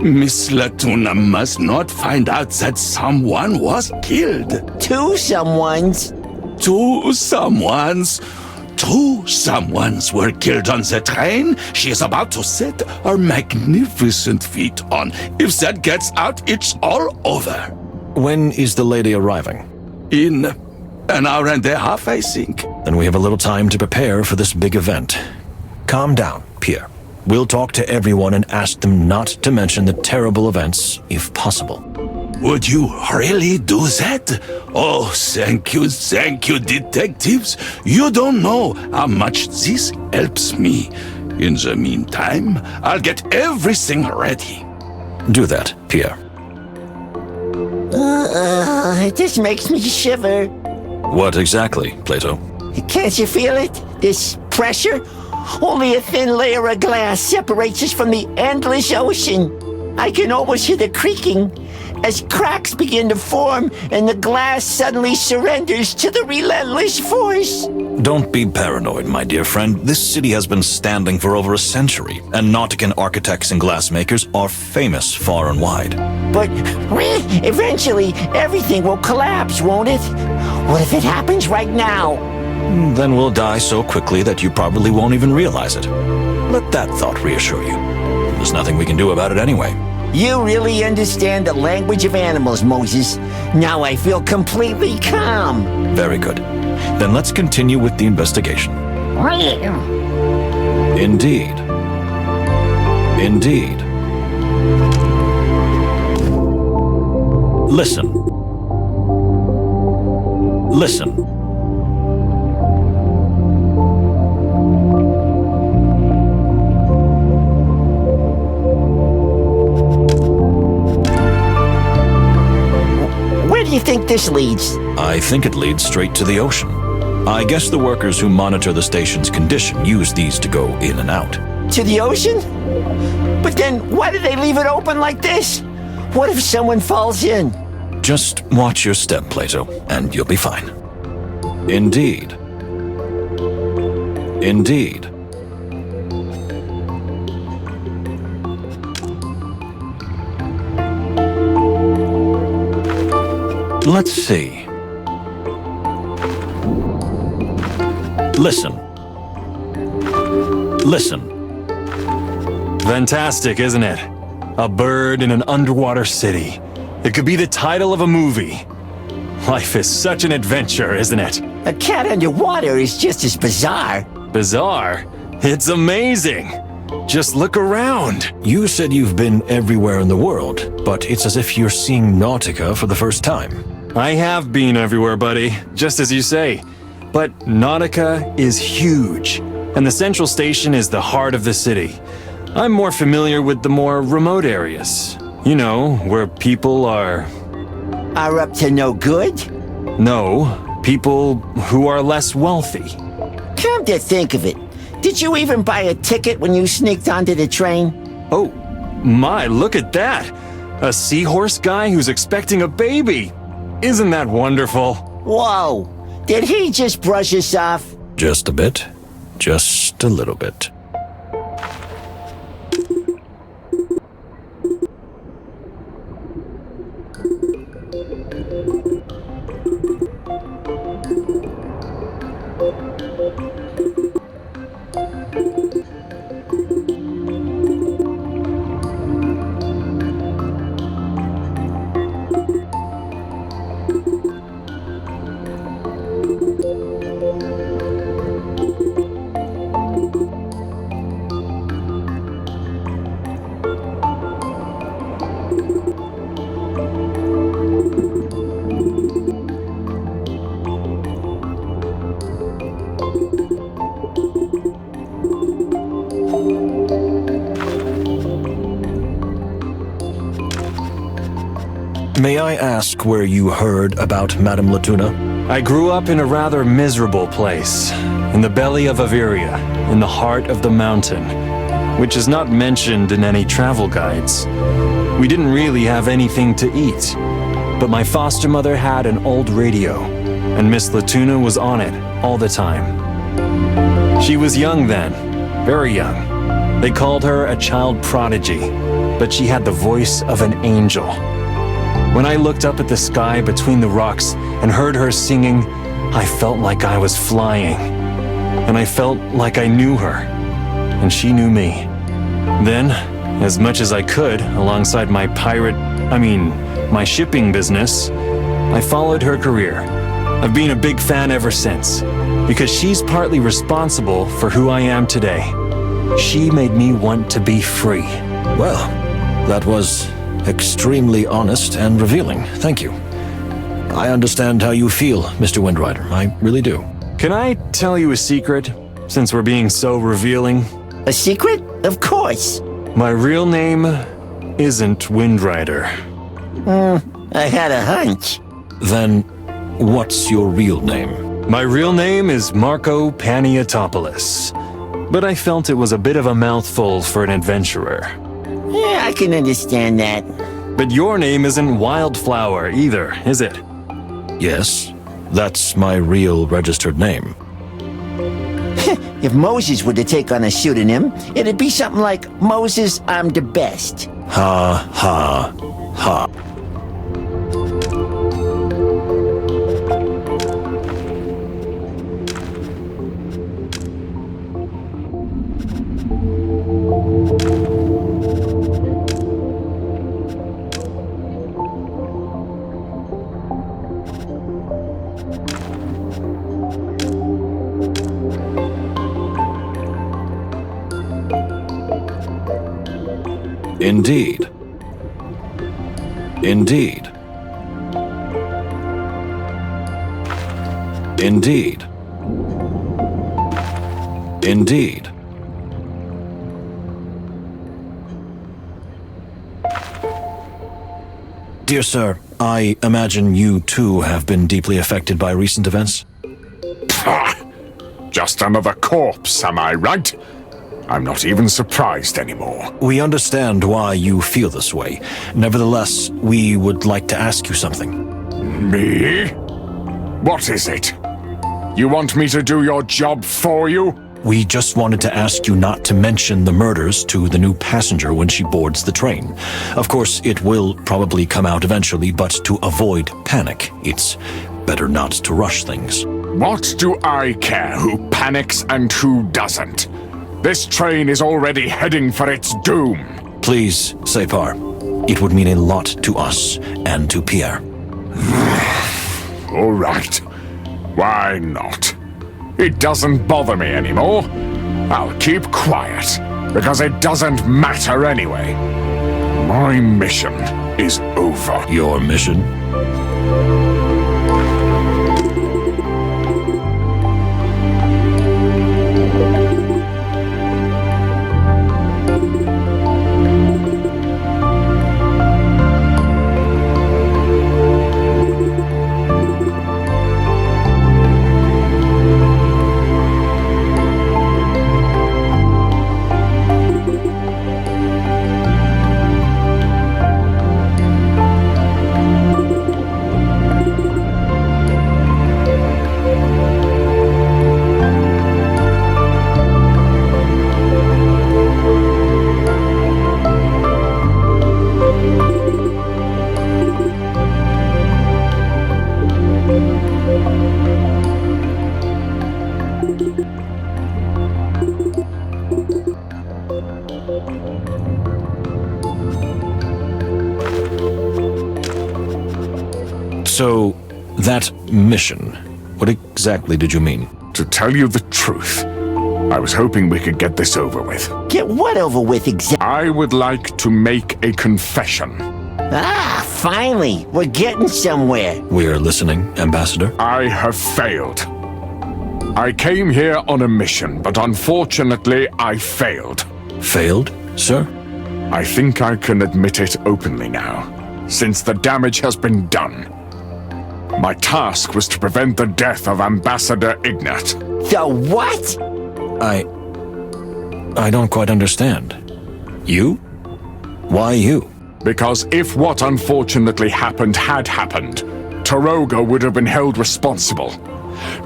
Miss Latuna must not find out that someone was killed. Two someones. Two someones. true. Some ones were killed on the train she is about to set her magnificent feet on. If that gets out, it's all over. When is the lady arriving? In an hour and a half, I think. Then we have a little time to prepare for this big event. Calm down, Pierre. We'll talk to everyone and ask them not to mention the terrible events, if possible. Would you really do that? Oh, thank you, detectives. You don't know how much this helps me. In the meantime, I'll get everything ready. Do that, Pierre. This makes me shiver. What exactly, Plato? Can't you feel it? This pressure? Only a thin layer of glass separates us from the endless ocean. I can almost hear the creaking as cracks begin to form and the glass suddenly surrenders to the relentless force. Don't be paranoid, my dear friend. This city has been standing for over a century, and Nautican architects and glassmakers are famous far and wide. But eventually everything will collapse, won't it? What if it happens right now? Then we'll die so quickly that you probably won't even realize it. Let that thought reassure you. There's nothing we can do about it anyway. You really understand the language of animals, Moses. Now I feel completely calm. Very good. Then let's continue with the investigation. Indeed. Indeed. Listen. Listen. Where do you think this leads? I think it leads straight to the ocean. I guess the workers who monitor the station's condition use these to go in and out. To the ocean? But then why do they leave it open like this? What if someone falls in? Just watch your step, Plato, and you'll be fine. Indeed. Indeed. Let's see. Listen. Listen. Fantastic, isn't it? A bird in an underwater city. It could be the title of a movie. Life is such an adventure, isn't it? A cat underwater is just as bizarre. Bizarre? It's amazing! Just look around. You said you've been everywhere in the world, but it's as if you're seeing Nautica for the first time. I have been everywhere, buddy, just as you say. But Nautica is huge, and the central station is the heart of the city. I'm more familiar with the more remote areas. You know, where people are up to no good? No, people who are less wealthy. Come to think of it, did you even buy a ticket when you sneaked onto the train? Oh, my, look at that! A seahorse guy who's expecting a baby! Isn't that wonderful? Whoa, did he just brush us off? Just a bit. Just a little bit. May I ask where you heard about Madame Latuna? I grew up in a rather miserable place, in the belly of Averia, in the heart of the mountain, which is not mentioned in any travel guides. We didn't really have anything to eat, but my foster mother had an old radio, and Miss Latuna was on it all the time. She was young then, very young. They called her a child prodigy, but she had the voice of an angel. When I looked up at the sky between the rocks and heard her singing, I felt like I was flying. and I felt like I knew her, and she knew me. Then, as much as I could, alongside my my shipping business, I followed her career. I've been a big fan ever since, because she's partly responsible for who I am today. She made me want to be free. Well, that was extremely honest and revealing. Thank you. I understand how you feel, Mr. Windrider. I really do. Can I tell you a secret, since we're being so revealing? A secret? Of course. My real name isn't Windrider. I had a hunch. Then, what's your real name? My real name is Marco Paniatopoulos, but I felt it was a bit of a mouthful for an adventurer. Yeah, I can understand that. But your name isn't Wildflower either, is it? Yes, that's my real registered name. If Moses were to take on a pseudonym, it'd be something like Moses, I'm the best. Ha, ha, ha. Indeed. Indeed. Indeed. Indeed. Dear sir, I imagine you too have been deeply affected by recent events? Just another corpse, am I right? I'm not even surprised anymore. We understand why you feel this way. Nevertheless, we would like to ask you something. Me? What is it? You want me to do your job for you? We just wanted to ask you not to mention the murders to the new passenger when she boards the train. Of course, it will probably come out eventually, but to avoid panic, it's better not to rush things. What do I care who panics and who doesn't? This train is already heading for its doom. Please, Separ. It would mean a lot to us and to Pierre. All right. Why not? It doesn't bother me anymore. I'll keep quiet, because it doesn't matter anyway. My mission is over. Your mission? So, that mission, what exactly did you mean? To tell you the truth, I was hoping we could get this over with. Get what over with exactly? I would like to make a confession. Ah, finally, we're getting somewhere. We're listening, Ambassador. I have failed. I came here on a mission, but unfortunately, I failed. Failed, sir? I think I can admit it openly now, since the damage has been done. My task was to prevent the death of Ambassador Ignat. The what? I don't quite understand. You? Why you? Because if what unfortunately happened had happened, Torogo would have been held responsible.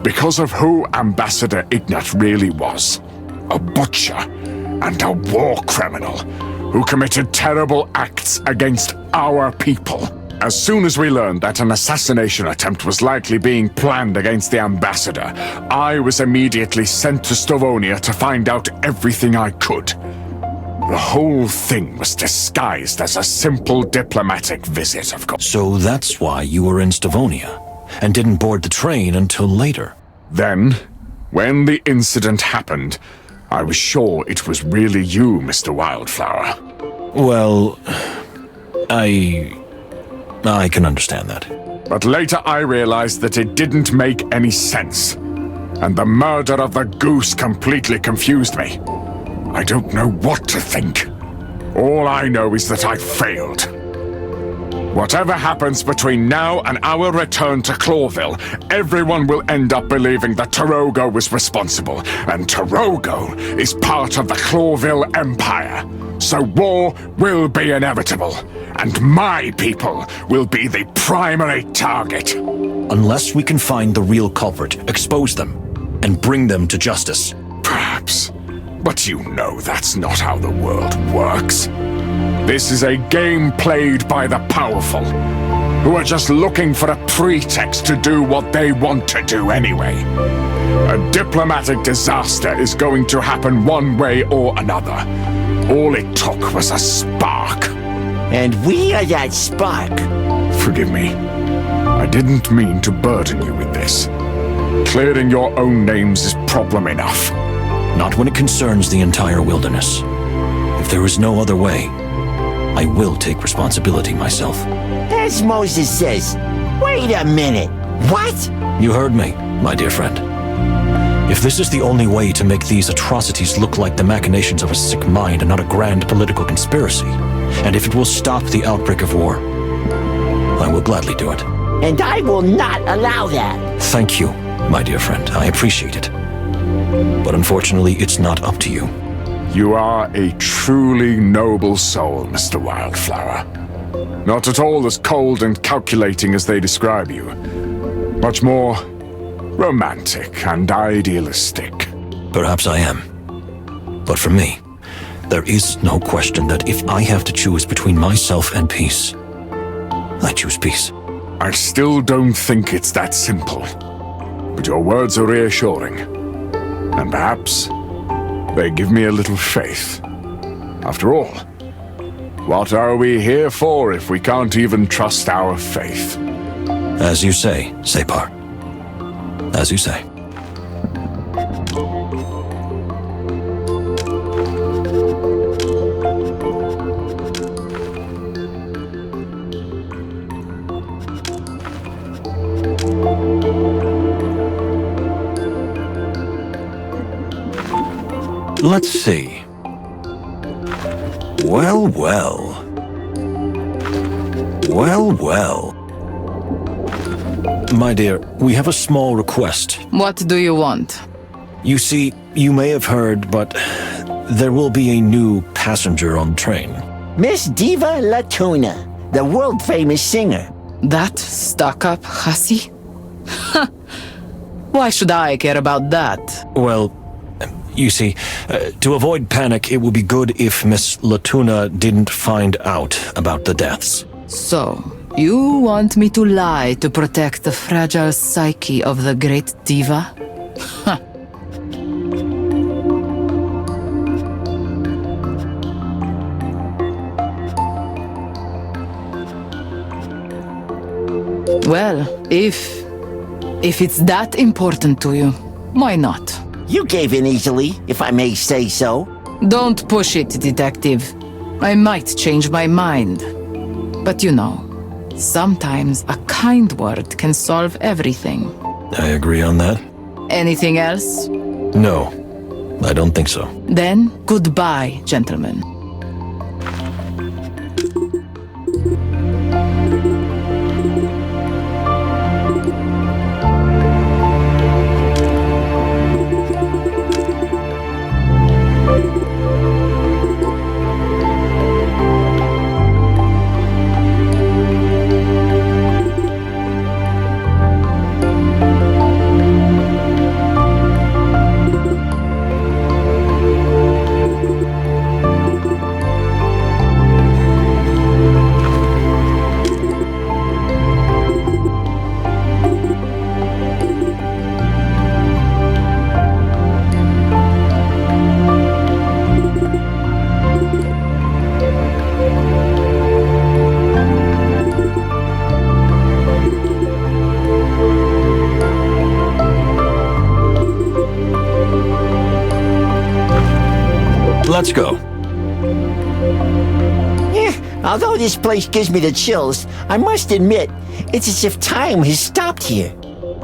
Because of who Ambassador Ignat really was. A butcher and a war criminal who committed terrible acts against our people. As soon as we learned that an assassination attempt was likely being planned against the ambassador, I was immediately sent to Stavonia to find out everything I could. The whole thing was disguised as a simple diplomatic visit, of course. So that's why you were in Stavonia, and didn't board the train until later. Then, when the incident happened, I was sure it was really you, Mr. Wildflower. Well, I can understand that. But later I realized that it didn't make any sense. And the murder of the goose completely confused me. I don't know what to think. All I know is that I failed. Whatever happens between now and our return to Clawville, everyone will end up believing that Tarogo was responsible, and Tarogo is part of the Clawville Empire. So war will be inevitable, and my people will be the primary target. Unless we can find the real culprit, expose them, and bring them to justice. Perhaps. But you know that's not how the world works. This is a game played by the powerful, who are just looking for a pretext to do what they want to do anyway. A diplomatic disaster is going to happen one way or another. All it took was a spark. And we are that spark. Forgive me. I didn't mean to burden you with this. Clearing your own names is problem enough. Not when it concerns the entire wilderness. If there is no other way, I will take responsibility myself. As Moses says, wait a minute. What? You heard me, my dear friend. If this is the only way to make these atrocities look like the machinations of a sick mind and not a grand political conspiracy, and if it will stop the outbreak of war, I will gladly do it. And I will not allow that. Thank you, my dear friend. I appreciate it. But unfortunately, it's not up to you. You are a truly noble soul, Mr. Wildflower. Not at all as cold and calculating as they describe you. Much more romantic and idealistic. Perhaps I am. But for me, there is no question that if I have to choose between myself and peace, I choose peace. I still don't think it's that simple. But your words are reassuring. And perhaps they give me a little faith. After all, what are we here for if we can't even trust our faith? As you say, Separ. As you say. Let's see. Well, well. Well, well. My dear, we have a small request. What do you want? You see, you may have heard, but there will be a new passenger on the train. Miss Diva Latuna, the world-famous singer. That stuck-up hussy? Why should I care about that? Well, you see, to avoid panic, it would be good if Miss Latuna didn't find out about the deaths. So, you want me to lie to protect the fragile psyche of the great diva? Well, if it's that important to you, why not? You gave in easily, if I may say so. Don't push it, detective. I might change my mind. But you know, sometimes a kind word can solve everything. I agree on that. Anything else? No, I don't think so. Then, goodbye, gentlemen. Let's go. Although this place gives me the chills, I must admit, it's as if time has stopped here.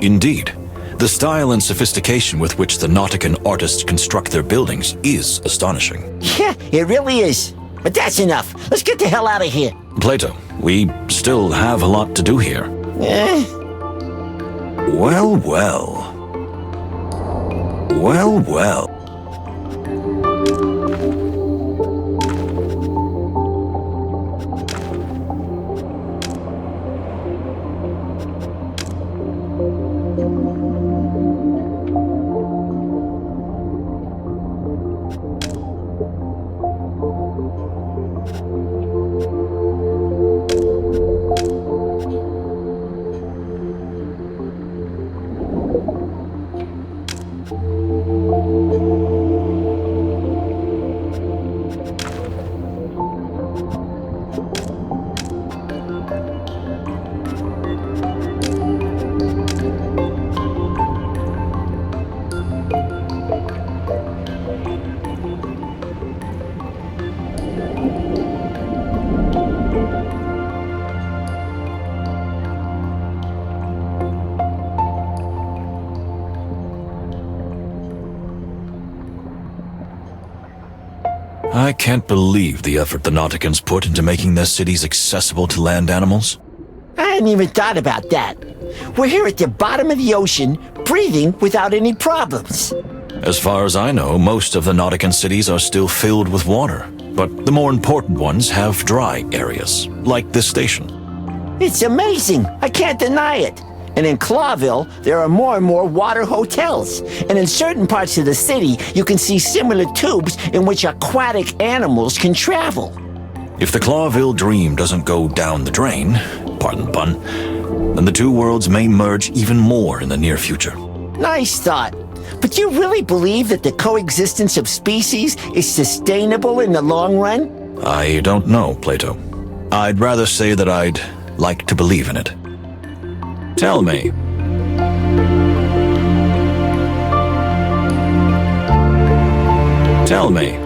Indeed. The style and sophistication with which the Nautican artists construct their buildings is astonishing. Yeah, it really is. But that's enough. Let's get the hell out of here. Plato, we still have a lot to do here. Well, well. Well, well. I can't believe the effort the Nauticans put into making their cities accessible to land animals. I hadn't even thought about that. We're here at the bottom of the ocean, breathing without any problems. As far as I know, most of the Nautican cities are still filled with water, but the more important ones have dry areas, like this station. It's amazing. I can't deny it. And in Clawville, there are more and more water hotels. And in certain parts of the city, you can see similar tubes in which aquatic animals can travel. If the Clawville dream doesn't go down the drain, pardon the pun, then the two worlds may merge even more in the near future. Nice thought. But you really believe that the coexistence of species is sustainable in the long run? I don't know, Plato. I'd rather say that I'd like to believe in it. Tell me. Tell me.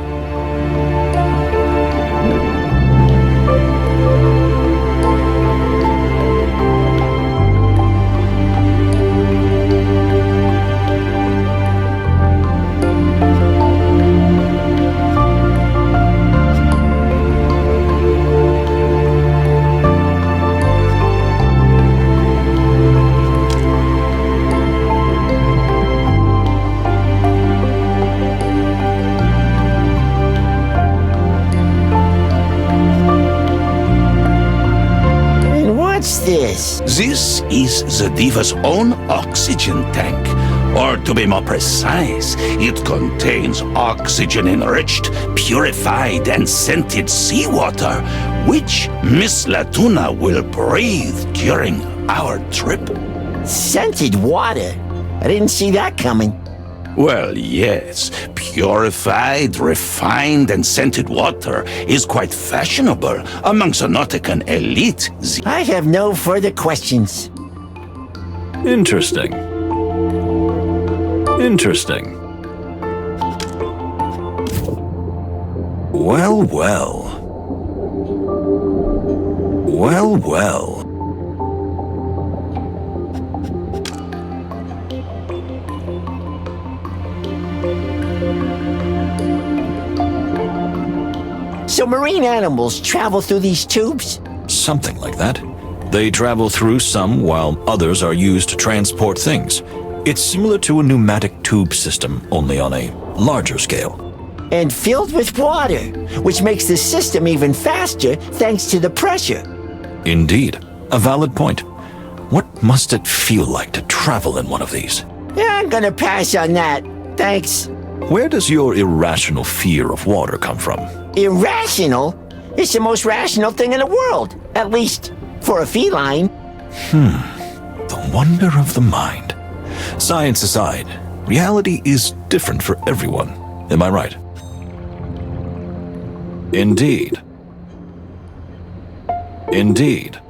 This is the Diva's own oxygen tank. Or to be more precise, it contains oxygen-enriched, purified, and scented seawater, which Miss Latuna will breathe during our trip. Scented water? I didn't see that coming. Well, yes. Purified, refined, and scented water is quite fashionable amongst the Nautican elite. I have no further questions. Interesting. Interesting. Well, well. Well, well. So marine animals travel through these tubes? Something like that. They travel through some while others are used to transport things. It's similar to a pneumatic tube system, only on a larger scale. And filled with water, which makes the system even faster thanks to the pressure. Indeed. A valid point. What must it feel like to travel in one of these? Yeah, I'm gonna pass on that. Thanks. Where does your irrational fear of water come from? Irrational? It's the most rational thing in the world. At least, for a feline. The wonder of the mind. Science aside, reality is different for everyone. Am I right? Indeed. Indeed.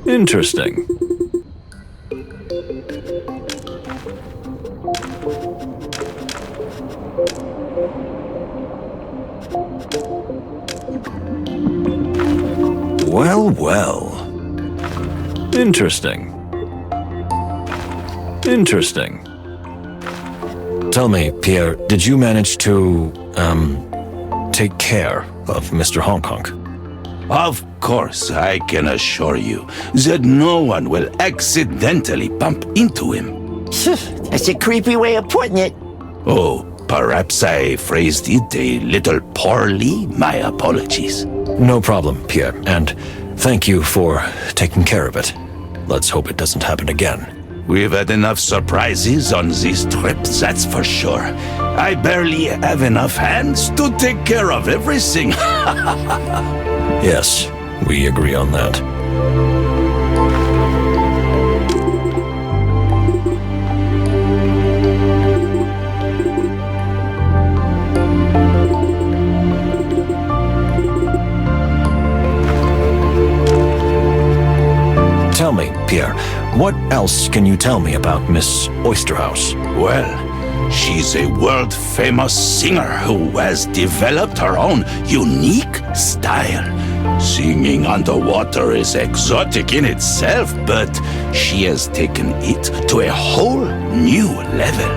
Interesting. well. Interesting. Interesting. Tell me, Pierre, did you manage to, take care of Mr. Honk Honk? Of course, I can assure you that no one will accidentally bump into him. That's a creepy way of putting it. Oh, perhaps I phrased it a little poorly. My apologies. No problem, Pierre, and thank you for taking care of it. Let's hope it doesn't happen again. We've had enough surprises on this trip, that's for sure. I barely have enough hands to take care of everything. Yes, we agree on that. Tell me, Pierre, what else can you tell me about Miss Oysterhouse? Well, she's a world-famous singer who has developed her own unique style. Singing underwater is exotic in itself, but she has taken it to a whole new level.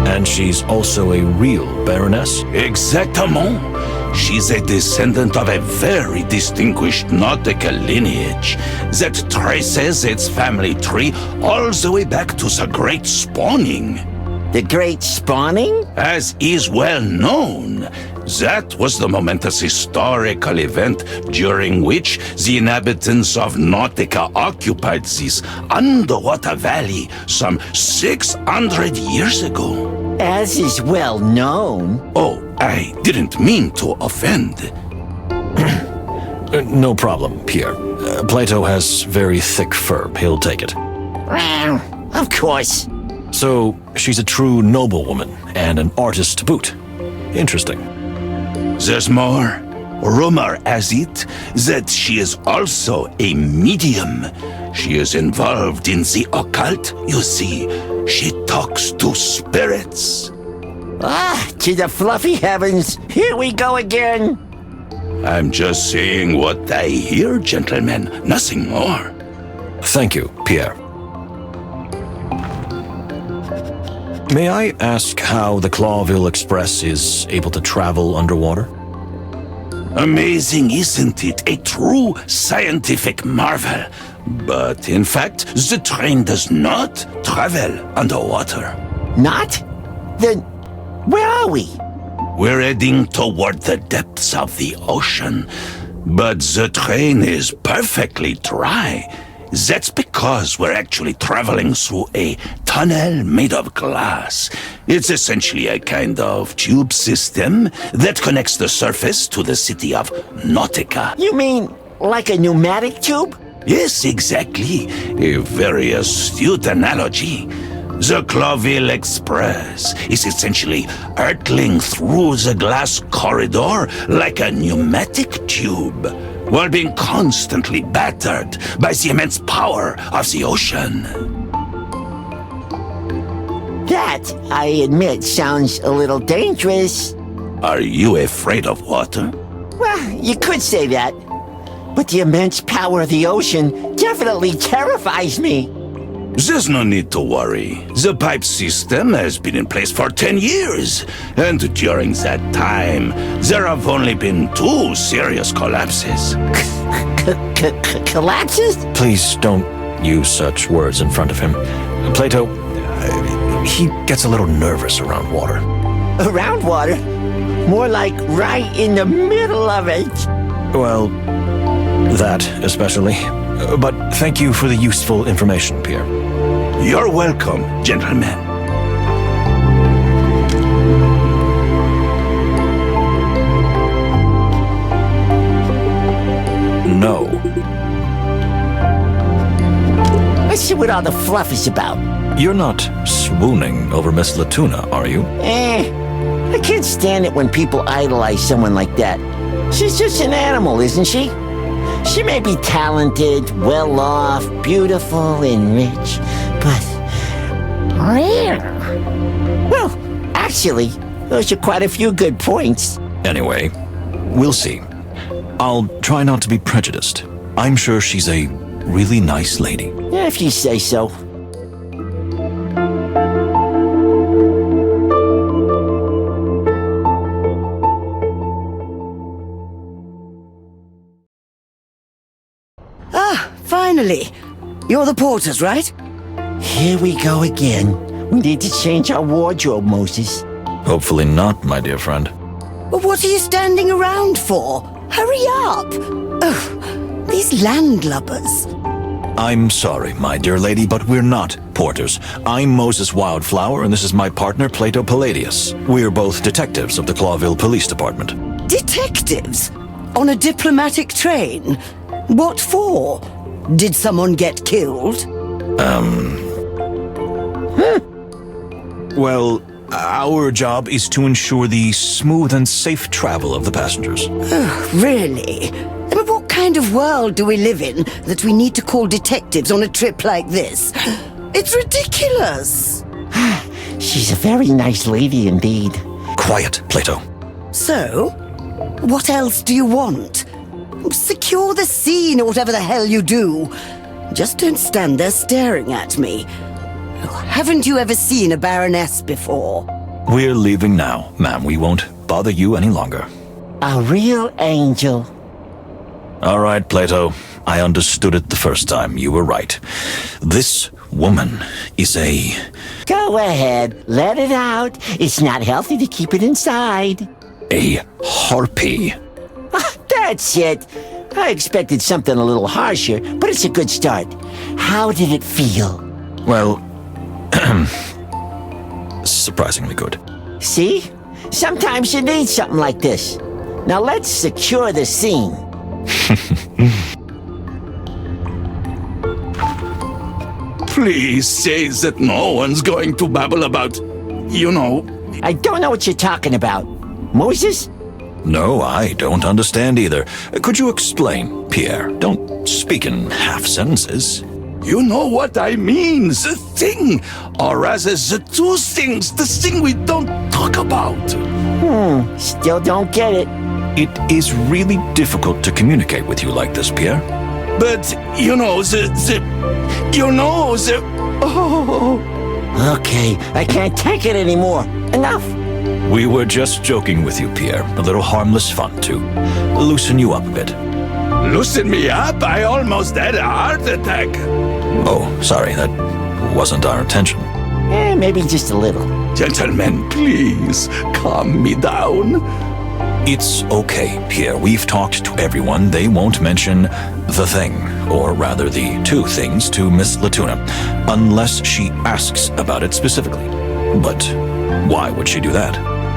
And she's also a real baroness? Exactement. She's a descendant of a very distinguished nautical lineage that traces its family tree all the way back to the Great Spawning. The Great Spawning? As is well known, that was the momentous historical event during which the inhabitants of Nautica occupied this underwater valley some 600 years ago. As is well known. Oh, I didn't mean to offend. No problem, Pierre. Plato has very thick fur. He'll take it. Of course. So, she's a true noblewoman and an artist to boot. Interesting. There's more. Rumor has it that she is also a medium. She is involved in the occult, you see. She talks to spirits. Ah, to the fluffy heavens. Here we go again. I'm just saying what I hear, gentlemen. Nothing more. Thank you, Pierre. May I ask how the Clawville Express is able to travel underwater? Amazing, isn't it? A true scientific marvel. But in fact, the train does not travel underwater. Not? Then where are we? We're heading toward the depths of the ocean, but the train is perfectly dry. That's because we're actually traveling through a tunnel made of glass. It's essentially a kind of tube system that connects the surface to the city of Nautica. You mean like a pneumatic tube? Yes, exactly. A very astute analogy. The Clawville Express is essentially hurtling through the glass corridor like a pneumatic tube, while being constantly battered by the immense power of the ocean. That, I admit, sounds a little dangerous. Are you afraid of water? Well, you could say that. But the immense power of the ocean definitely terrifies me. There's no need to worry. The pipe system has been in place for 10 years, and during that time, there have only been 2 serious collapses. Collapses? Please don't use such words in front of him. Plato, he gets a little nervous around water. Around water? More like right in the middle of it. Well, that especially. But thank you for the useful information, Pierre. You're welcome, gentlemen. No. Let's see what all the fluff is about. You're not swooning over Miss Latuna, are you? I can't stand it when people idolize someone like that. She's just an animal, isn't she? She may be talented, well-off, beautiful, and rich, but... Well, actually, those are quite a few good points. Anyway, we'll see. I'll try not to be prejudiced. I'm sure she's a really nice lady. If you say so. Finally! You're the porters, right? Here we go again. We need to change our wardrobe, Moses. Hopefully not, my dear friend. Well, what are you standing around for? Hurry up! Ugh, these landlubbers. I'm sorry, my dear lady, but we're not porters. I'm Moses Wildflower, and this is my partner, Plato Palladius. We're both detectives of the Clawville Police Department. Detectives? On a diplomatic train? What for? Did someone get killed? Well, our job is to ensure the smooth and safe travel of the passengers. Really? I mean, what kind of world do we live in that we need to call detectives on a trip like this? It's ridiculous! She's a very nice lady indeed. Quiet, Plato. So, what else do you want? Secure the scene or whatever the hell you do. Just don't stand there staring at me. Haven't you ever seen a baroness before? We're leaving now, ma'am. We won't bother you any longer. A real angel. All right, Plato. I understood it the first time. You were right. This woman is a... Go ahead, let it out. It's not healthy to keep it inside. a harpy. That's it. I expected something a little harsher, but it's a good start. How did it feel? Well, surprisingly good. See? Sometimes you need something like this. Now let's secure the scene. Please say that no one's going to babble about, you know. I don't know what you're talking about. Moses? No, I don't understand either. Could you explain, Pierre? Don't speak in half sentences. You know what I mean, the thing, or rather the two things, the thing we don't talk about. Still don't get it. It is really difficult to communicate with you like this, Pierre. But, you know, oh. Okay, I can't take it anymore. Enough. We were just joking with you, Pierre. A little harmless fun to loosen you up a bit. Loosen me up? I almost had a heart attack. Oh, sorry, that wasn't our intention. Maybe just a little. Gentlemen, please, calm me down. It's okay, Pierre. We've talked to everyone. They won't mention the thing, or rather the two things, to Miss Latuna, unless she asks about it specifically. But why would she do that?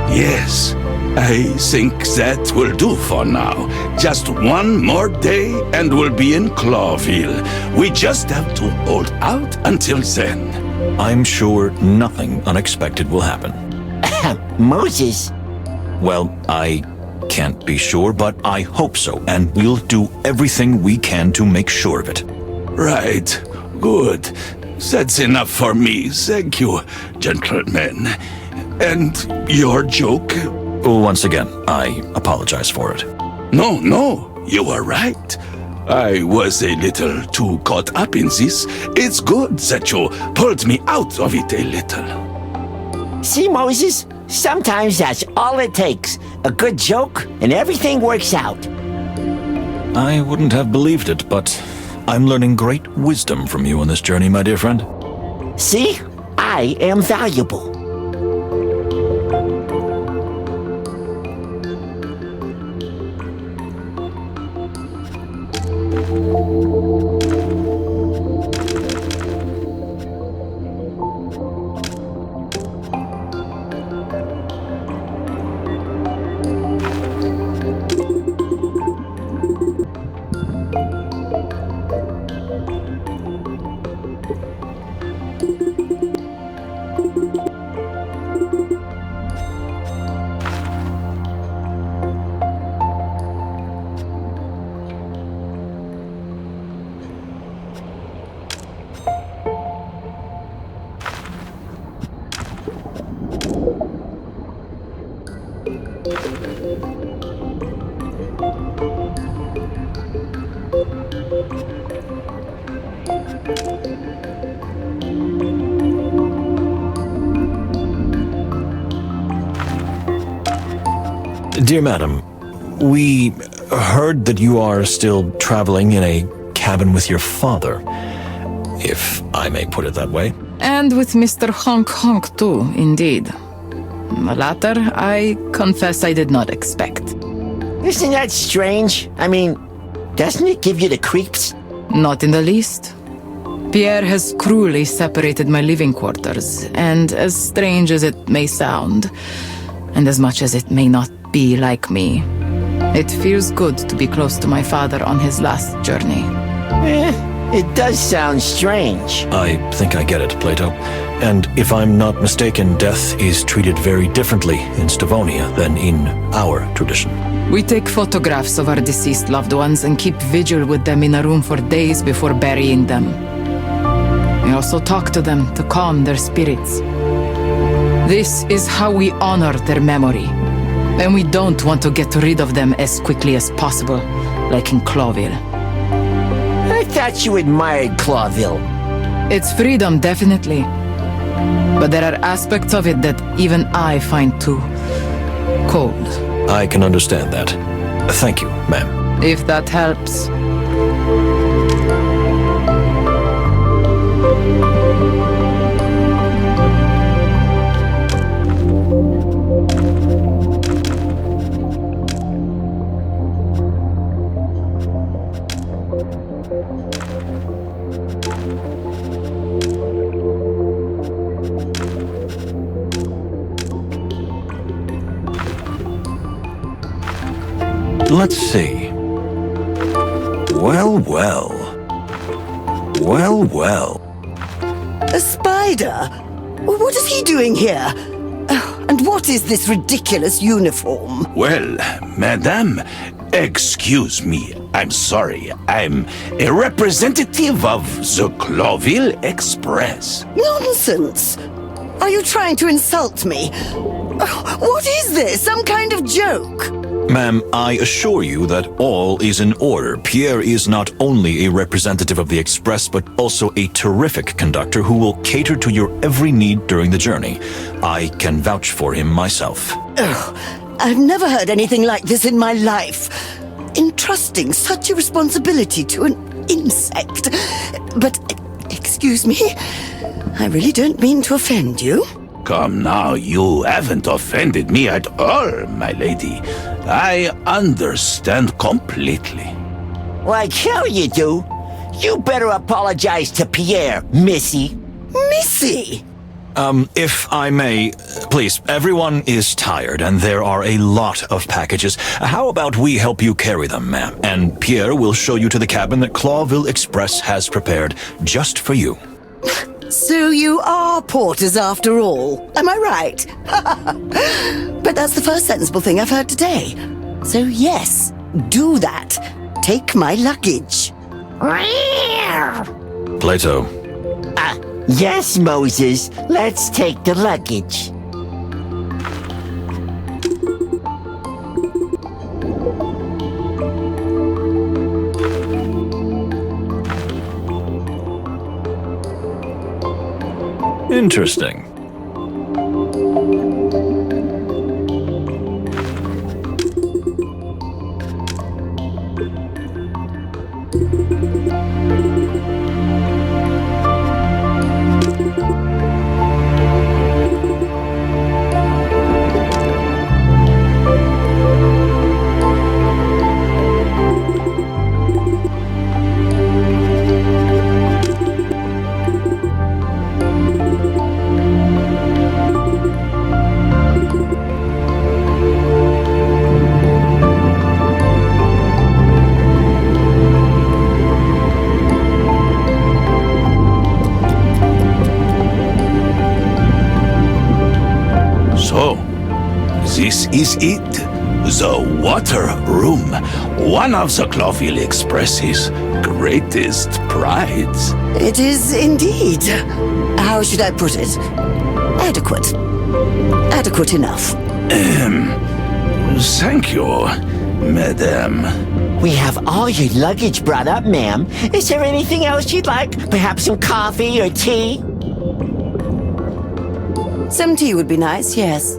Yes, I think that will do for now. Just one more day and we'll be in Clawville. We just have to hold out until then. I'm sure nothing unexpected will happen. Moses? Well, I can't be sure, but I hope so, and we'll do everything we can to make sure of it. Right. Good. That's enough for me. Thank you, gentlemen. And your joke? Once again, I apologize for it. No, you are right. I was a little too caught up in this. It's good that you pulled me out of it a little. See, Moses? Sometimes that's all it takes. A good joke, and everything works out. I wouldn't have believed it, but I'm learning great wisdom from you on this journey, my dear friend. See? I am valuable. Dear madam, we heard that you are still traveling in a cabin with your father, if I may put it that way. And with Mr. Honk Honk too, indeed. The latter, I confess I did not expect. Isn't that strange? I mean, doesn't it give you the creeps? Not in the least. Pierre has cruelly separated my living quarters, and as strange as it may sound, and as much as it may not be like me, it feels good to be close to my father on his last journey. It does sound strange. I think I get it, Plato. And if I'm not mistaken, death is treated very differently in Stavonia than in our tradition. We take photographs of our deceased loved ones and keep vigil with them in a room for days before burying them. We also talk to them to calm their spirits. This is how we honor their memory. And we don't want to get rid of them as quickly as possible, like in Clawville. I thought you admired Clawville. It's freedom, definitely. But there are aspects of it that even I find too cold. I can understand that. Thank you, ma'am. If that helps. Let's see. Well, well. Well, well. A spider? What is he doing here? Oh, and what is this ridiculous uniform? Well, madame, excuse me. I'm sorry. I'm a representative of the Clawville Express. Nonsense! Are you trying to insult me? Oh, what is this? Some kind of joke? Ma'am, I assure you that all is in order. Pierre is not only a representative of the Express, but also a terrific conductor who will cater to your every need during the journey. I can vouch for him myself. Oh, I've never heard anything like this in my life. Entrusting such a responsibility to an insect. But, excuse me, I really don't mean to offend you. Come now, you haven't offended me at all, my lady. I understand completely. Like hell you do. You better apologize to Pierre, Missy. Missy? If I may, please, everyone is tired and there are a lot of packages. How about we help you carry them, ma'am? And Pierre will show you to the cabin that Clawville Express has prepared just for you. So you are porters after all, am I right? But that's the first sensible thing I've heard today. So yes, do that. Take my luggage. Plato. Yes, Moses. Let's take the luggage. Interesting. This is it. The water room. One of the Clawville Express's greatest prides. It is indeed. How should I put it? Adequate. Adequate enough. Thank you, madame. We have all your luggage brought up, ma'am. Is there anything else you'd like? Perhaps some coffee or tea? Some tea would be nice, yes.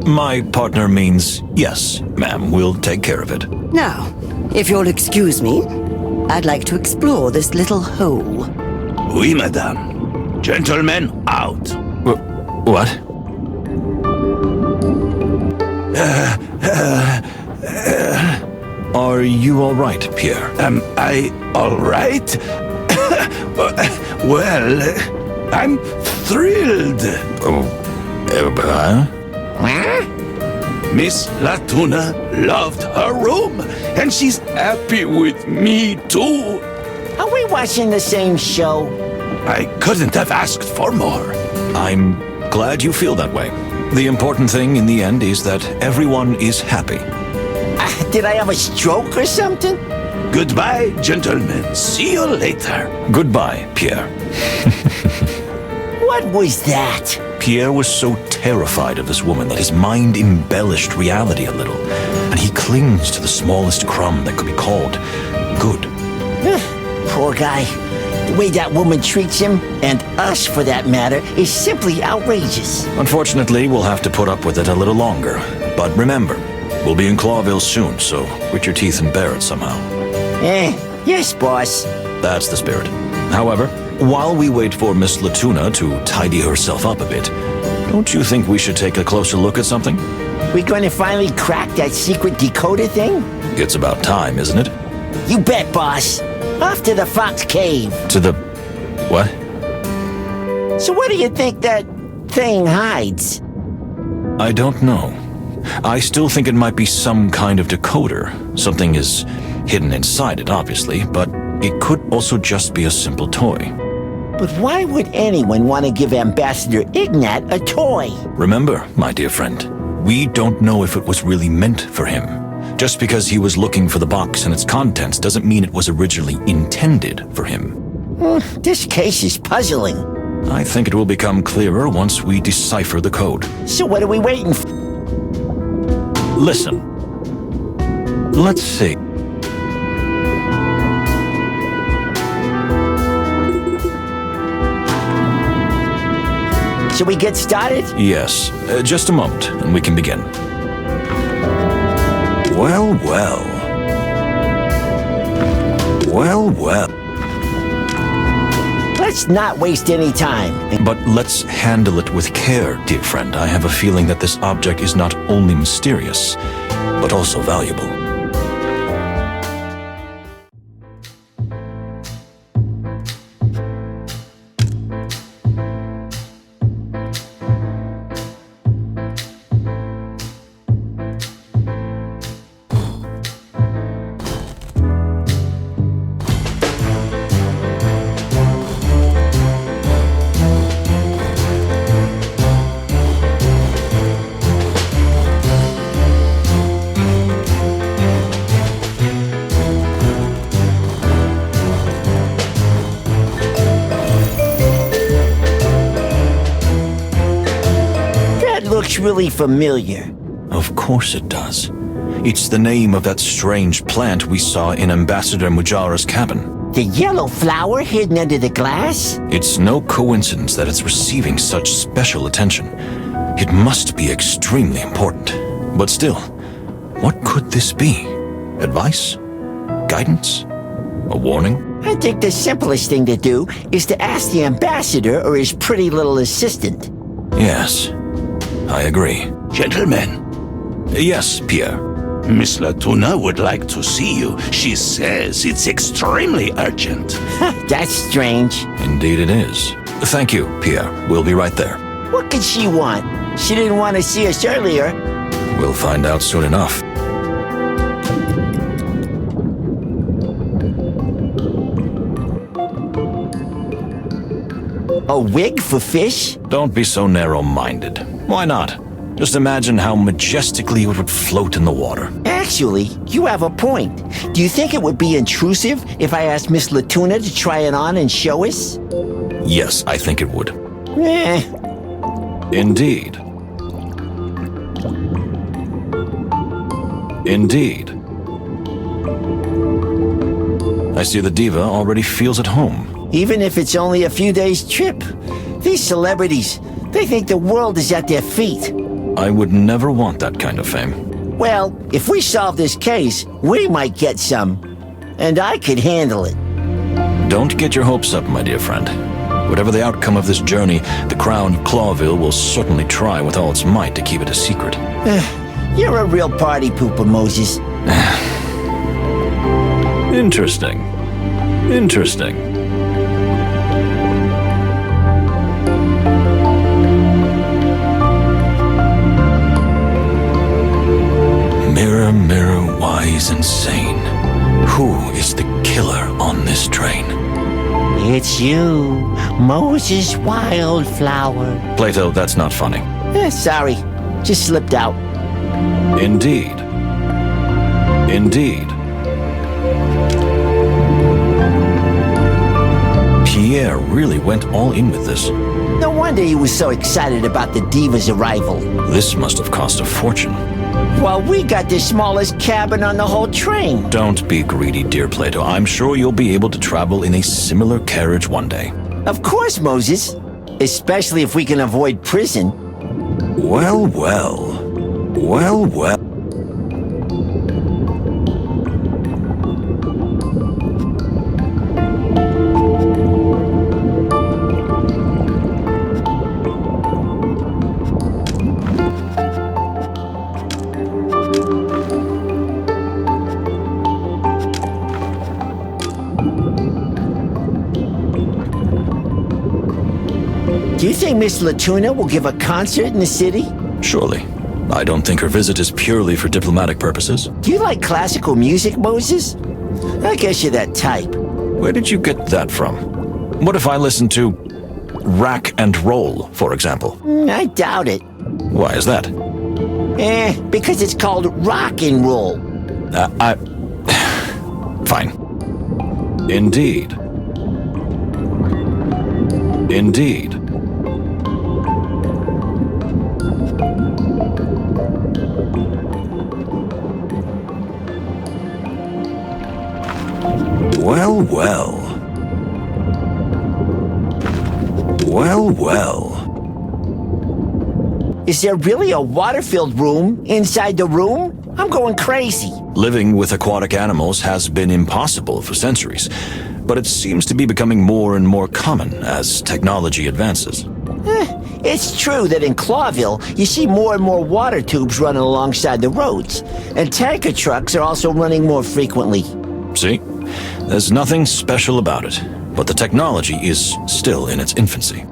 My partner means yes, ma'am, we'll take care of it. Now, if you'll excuse me, I'd like to explore this little hole. Oui, madame. Gentlemen, out. What? Are you all right, Pierre? Am I all right? Well, I'm thrilled. Miss Latuna loved her room, and she's happy with me too. Are we watching the same show? I couldn't have asked for more. I'm glad you feel that way. The important thing in the end is that everyone is happy. Did I have a stroke or something? Goodbye, gentlemen. See you later. Goodbye, Pierre. What was that? Pierre was so terrified of this woman that his mind embellished reality a little, and he clings to the smallest crumb that could be called good. Poor guy. The way that woman treats him, and us for that matter, is simply outrageous. Unfortunately, we'll have to put up with it a little longer. But remember, we'll be in Clawville soon, so grit your teeth and bear it somehow. Yes, boss. That's the spirit. However, while we wait for Miss Latuna to tidy herself up a bit, don't you think we should take a closer look at something? We going to finally crack that secret decoder thing? It's about time, isn't it? You bet, boss. Off to the Fox Cave. To the... what? So what do you think that thing hides? I don't know. I still think it might be some kind of decoder. Something is hidden inside it, obviously, but it could also just be a simple toy. But why would anyone want to give Ambassador Ignat a toy? Remember, my dear friend, we don't know if it was really meant for him. Just because he was looking for the box and its contents doesn't mean it was originally intended for him. This case is puzzling. I think it will become clearer once we decipher the code. So what are we waiting for? Listen. Let's see. Shall we get started? Yes. Just a moment, and we can begin. Well, well. Well, well. Let's not waste any time. But let's handle it with care, dear friend. I have a feeling that this object is not only mysterious, but also valuable. Looks really familiar. Of course it does. It's the name of that strange plant we saw in Ambassador Mujara's cabin. The yellow flower hidden under the glass? It's no coincidence that it's receiving such special attention. It must be extremely important. But still, what could this be? Advice? Guidance? A warning? I think the simplest thing to do is to ask the ambassador or his pretty little assistant. Yes, I agree. Gentlemen. Yes, Pierre. Miss Latuna would like to see you. She says it's extremely urgent. That's strange. Indeed it is. Thank you, Pierre. We'll be right there. What could she want? She didn't want to see us earlier. We'll find out soon enough. A wig for fish? Don't be so narrow-minded. Why not? Just imagine how majestically it would float in the water. Actually, you have a point. Do you think it would be intrusive if I asked Miss Latuna to try it on and show us? Yes, I think it would. Indeed. Indeed. I see the diva already feels at home. Even if it's only a few days' trip. These celebrities, they think the world is at their feet. I would never want that kind of fame. Well, if we solve this case, we might get some. And I could handle it. Don't get your hopes up, my dear friend. Whatever the outcome of this journey, the Crown of Clawville will certainly try with all its might to keep it a secret. You're a real party pooper, Moses. Interesting. Interesting. Mirror, mirror, wise and sane. Who is the killer on this train? It's you, Moses Wildflower. Plato, that's not funny. Sorry, just slipped out. Indeed. Indeed. Pierre really went all in with this. No wonder he was so excited about the diva's arrival. This must have cost a fortune. Well, we got the smallest cabin on the whole train. Don't be greedy, dear Plato. I'm sure you'll be able to travel in a similar carriage one day. Of course, Moses. Especially if we can avoid prison. Well, well. Well, well. Do you think Miss Latuna will give a concert in the city? Surely. I don't think her visit is purely for diplomatic purposes. Do you like classical music, Moses? I guess you're that type. Where did you get that from? What if I listen to Rack and Roll, for example? I doubt it. Why is that? Because it's called rock and roll. Fine. Indeed. Indeed. Well, well. Well, well. Is there really a water-filled room inside the room? I'm going crazy. Living with aquatic animals has been impossible for centuries, but it seems to be becoming more and more common as technology advances. It's true that in Clawville, you see more and more water tubes running alongside the roads, and tanker trucks are also running more frequently. See? There's nothing special about it, but the technology is still in its infancy.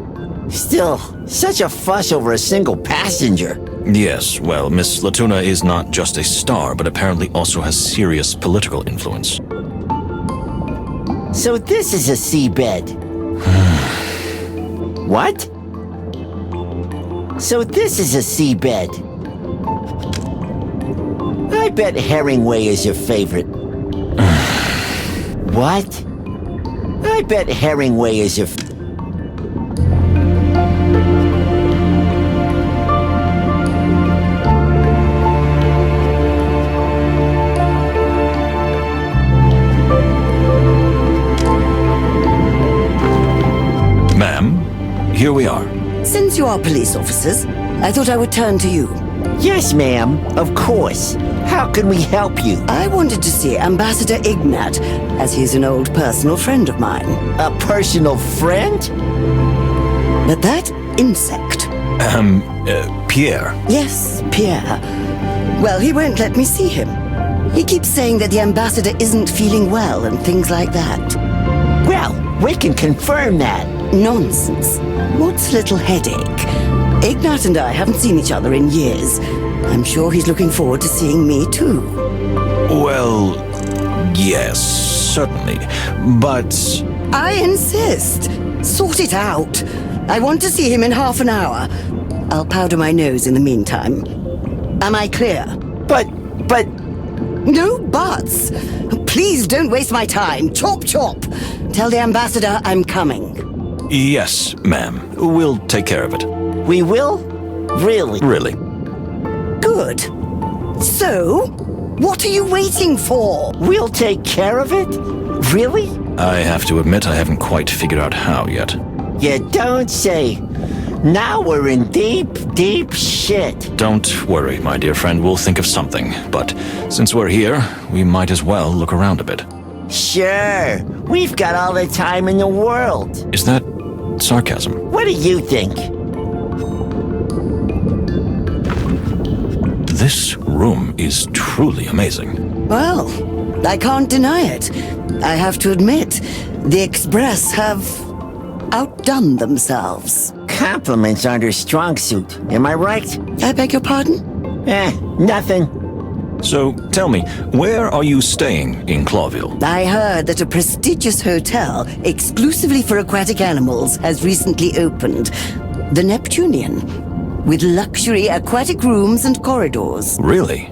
Still, such a fuss over a single passenger. Yes, well, Miss Latuna is not just a star, but apparently also has serious political influence. So this is a seabed. What? So this is a seabed. I bet Herringway is your favorite. What? I bet Herringway is your Ma'am, here we are. Since you are police officers, I thought I would turn to you. Yes, ma'am, of course. How can we help you? I wanted to see Ambassador Ignat, as he's an old personal friend of mine. A personal friend? But that insect. Pierre. Yes, Pierre. Well, he won't let me see him. He keeps saying that the ambassador isn't feeling well and things like that. Well, we can confirm that. Nonsense. What's a little headache? Ignat and I haven't seen each other in years. I'm sure he's looking forward to seeing me too. Well, yes, certainly, but... I insist. Sort it out. I want to see him in half an hour. I'll powder my nose in the meantime. Am I clear? But... No buts. Please don't waste my time. Chop, chop. Tell the ambassador I'm coming. Yes, ma'am. We'll take care of it. We will? Really? Really. Good. So, what are you waiting for? We'll take care of it? Really? I have to admit I haven't quite figured out how yet. You don't say. Now we're in deep, deep shit. Don't worry, my dear friend. We'll think of something. But since we're here, we might as well look around a bit. Sure, we've got all the time in the world. Is that sarcasm? What do you think? This room is truly amazing. Well, I can't deny it. I have to admit, the Express have outdone themselves. Compliments aren't her strong suit, am I right? I beg your pardon? Nothing. So, tell me, where are you staying in Clawville? I heard that a prestigious hotel exclusively for aquatic animals has recently opened. The Neptunian, with luxury aquatic rooms and corridors. Really?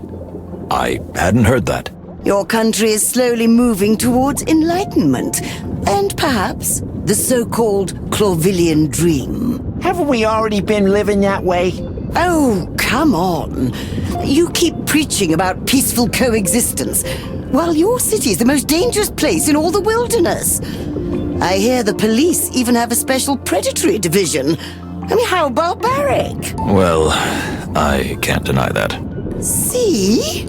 I hadn't heard that. Your country is slowly moving towards enlightenment, and perhaps the so-called Clawvillian dream. Haven't we already been living that way? Oh, come on. You keep preaching about peaceful coexistence, while your city is the most dangerous place in all the wilderness. I hear the police even have a special predatory division. I mean, how barbaric. Well, I can't deny that. See?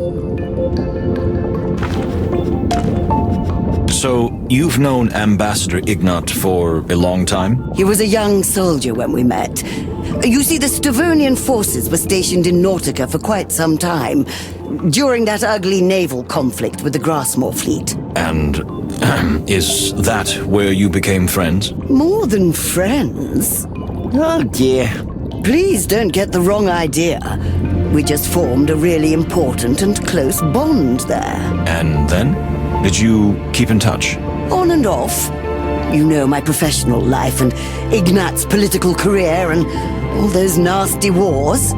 So, you've known Ambassador Ignat for a long time? He was a young soldier when we met. You see, the Stavonian forces were stationed in Nautica for quite some time, during that ugly naval conflict with the Grassmore fleet. And is that where you became friends? More than friends. Oh dear. Please don't get the wrong idea. We just formed a really important and close bond there. And then? Did you keep in touch? On and off. You know my professional life and Ignat's political career and all those nasty wars.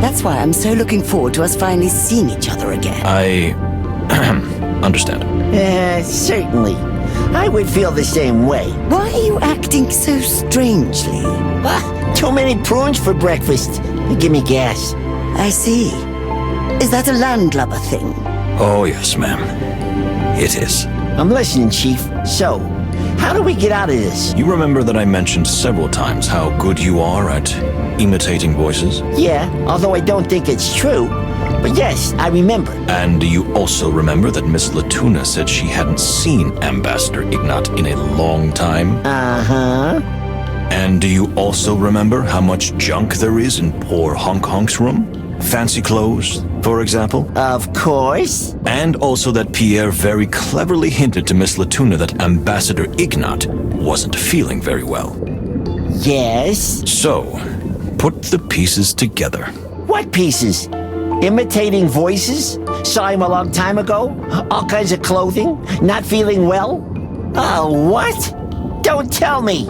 That's why I'm so looking forward to us finally seeing each other again. I understand. Certainly. I would feel the same way. Why are you acting so strangely? Too many prunes for breakfast. Give me gas. I see. Is that a landlubber thing? Oh, yes, ma'am. It is. I'm listening, Chief. So, how do we get out of this? You remember that I mentioned several times how good you are at imitating voices? Yeah, although I don't think it's true. But yes, I remember. And do you also remember that Miss Latuna said she hadn't seen Ambassador Ignat in a long time? Uh-huh. And do you also remember how much junk there is in poor Honk Honk's room? Fancy clothes, for example? Of course. And also that Pierre very cleverly hinted to Miss Latuna that Ambassador Ignat wasn't feeling very well. Yes. So, put the pieces together. What pieces? Imitating voices? Saw him a long time ago? All kinds of clothing? Not feeling well? Oh, what? Don't tell me.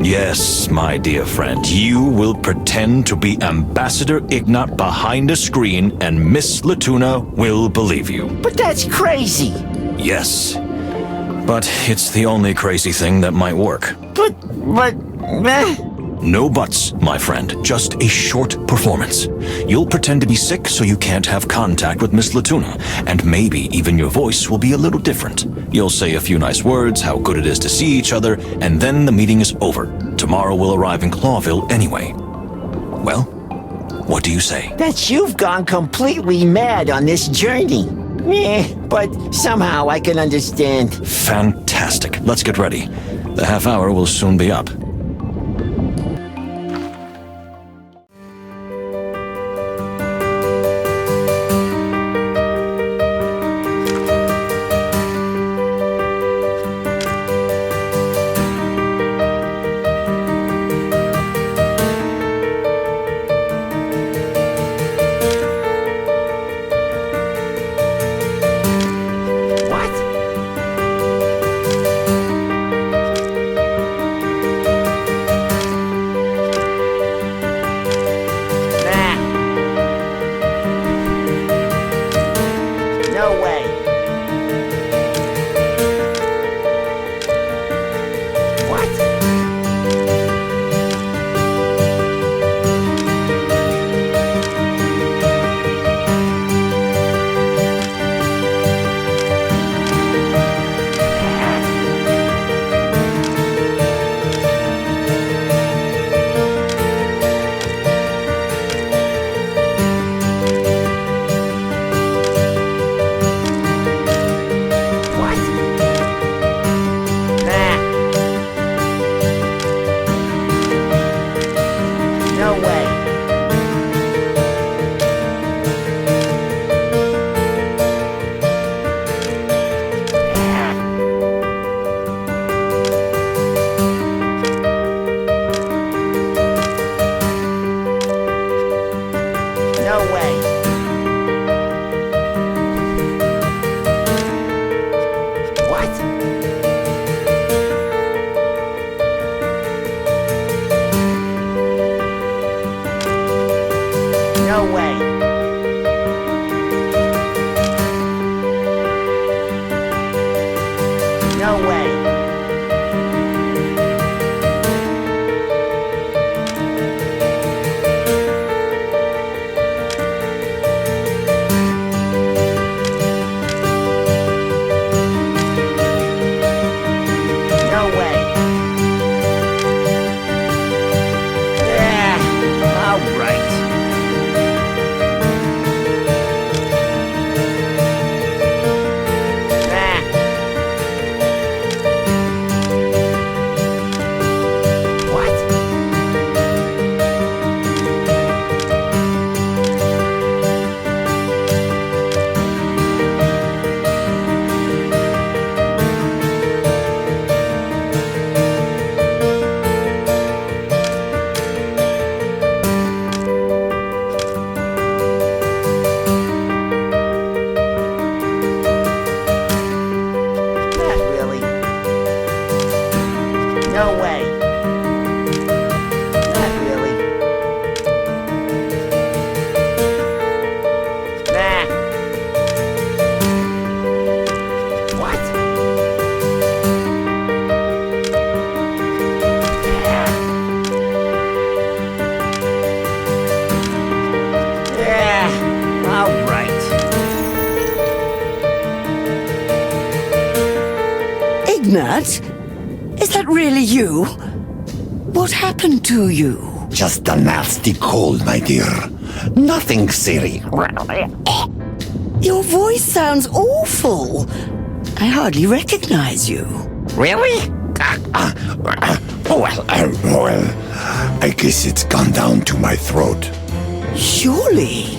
Yes, my dear friend, you will pretend to be Ambassador Ignat behind a screen and Miss Latuna will believe you. But that's crazy. Yes, but it's the only crazy thing that might work. But... No buts, my friend. Just a short performance. You'll pretend to be sick so you can't have contact with Miss Latuna, and maybe even your voice will be a little different. You'll say a few nice words, how good it is to see each other, and then the meeting is over. Tomorrow we'll arrive in Clawville anyway. Well, what do you say? That you've gone completely mad on this journey. But somehow I can understand. Fantastic. Let's get ready. The half hour will soon be up. No way. No way. No way. Yeah, all right. What? Not really. No way. Not really. Nah. What? Yeah, all right. Ignat? Is that really you? What happened to you? Just a nasty cold, my dear. Nothing serious. Your voice sounds awful. I hardly recognize you. Really? Well, I guess it's gone down to my throat. Surely.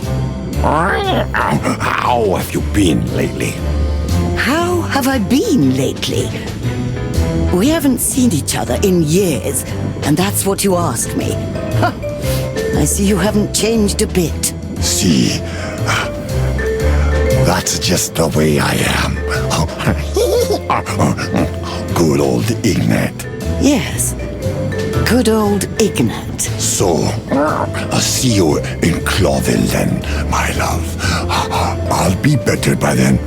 How have you been lately? How have I been lately? We haven't seen each other in years, and that's what you asked me. Huh. I see you haven't changed a bit. See, that's just the way I am. Good old Ignat. Yes, good old Ignat. So, I'll see you in Clawville then, my love. I'll be better by then.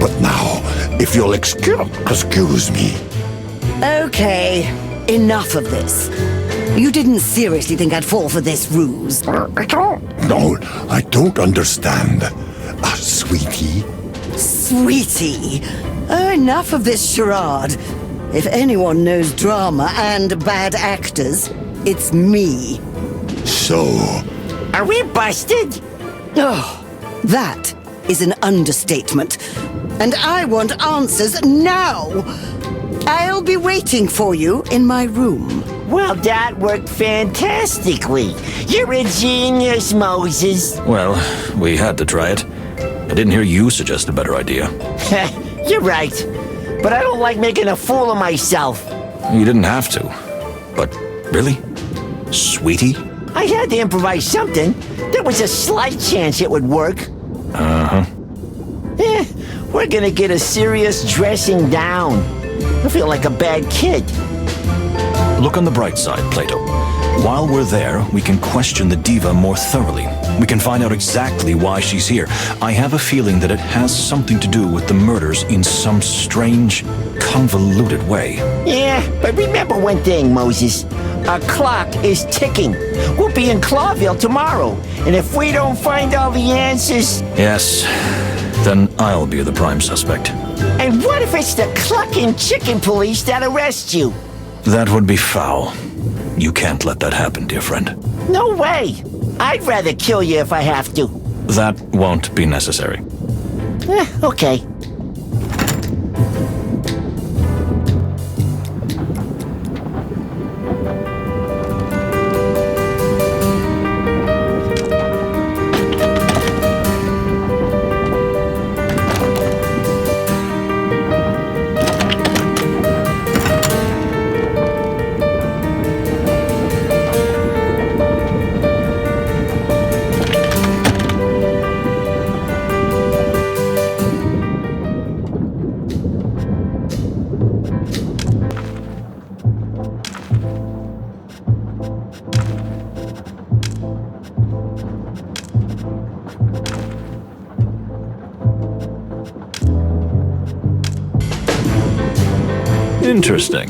But now, if you'll excuse me. Okay, enough of this. You didn't seriously think I'd fall for this ruse. No, I don't understand. Sweetie. Sweetie. Enough of this charade. If anyone knows drama and bad actors, it's me. So, Are we busted? Oh, that is an understatement. And I want answers now. I'll be waiting for you in my room. Well, that worked fantastically. You're a genius, Moses. Well, we had to try it. I didn't hear you suggest a better idea. You're right. But I don't like making a fool of myself. You didn't have to. But really? Sweetie? I had to improvise something. There was a slight chance it would work. Uh-huh. We're gonna get a serious dressing down. I feel like a bad kid. Look on the bright side, Plato. While we're there, we can question the diva more thoroughly. We can find out exactly why she's here. I have a feeling that it has something to do with the murders in some strange, convoluted way. Yeah, but remember one thing, Moses. Our clock is ticking. We'll be in Clawville tomorrow. And if we don't find all the answers... Yes, then I'll be the prime suspect. And what if it's the clucking chicken police that arrest you? That would be foul. You can't let that happen, dear friend. No way. I'd rather kill you if I have to. That won't be necessary. Okay. Interesting.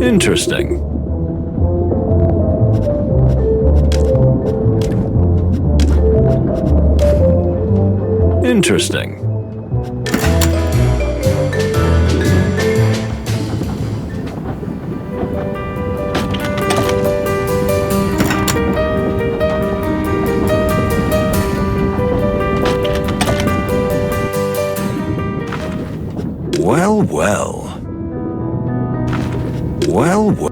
Interesting. Interesting. Well, well. Well, well.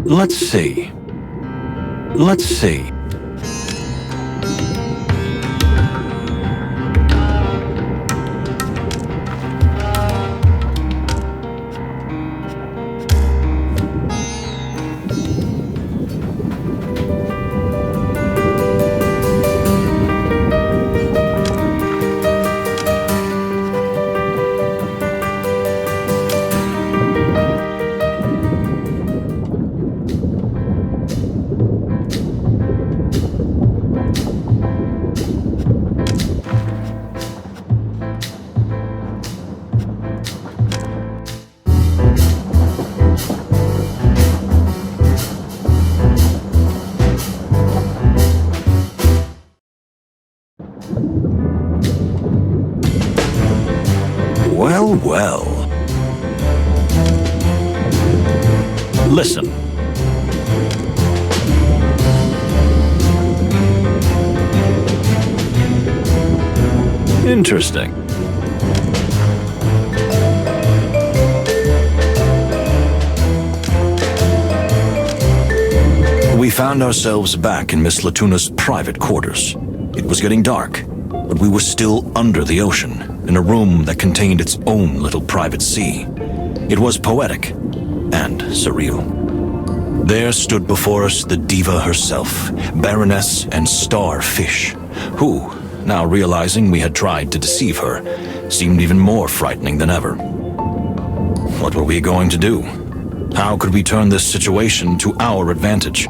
Let's see. Let's see. Well, well. Listen. Interesting. We found ourselves back in Miss Latuna's private quarters. It was getting dark, but we were still under the ocean, in a room that contained its own little private sea. It was poetic and surreal. There stood before us the diva herself, Baroness and Starfish, who, now realizing we had tried to deceive her, seemed even more frightening than ever. What were we going to do? How could we turn this situation to our advantage?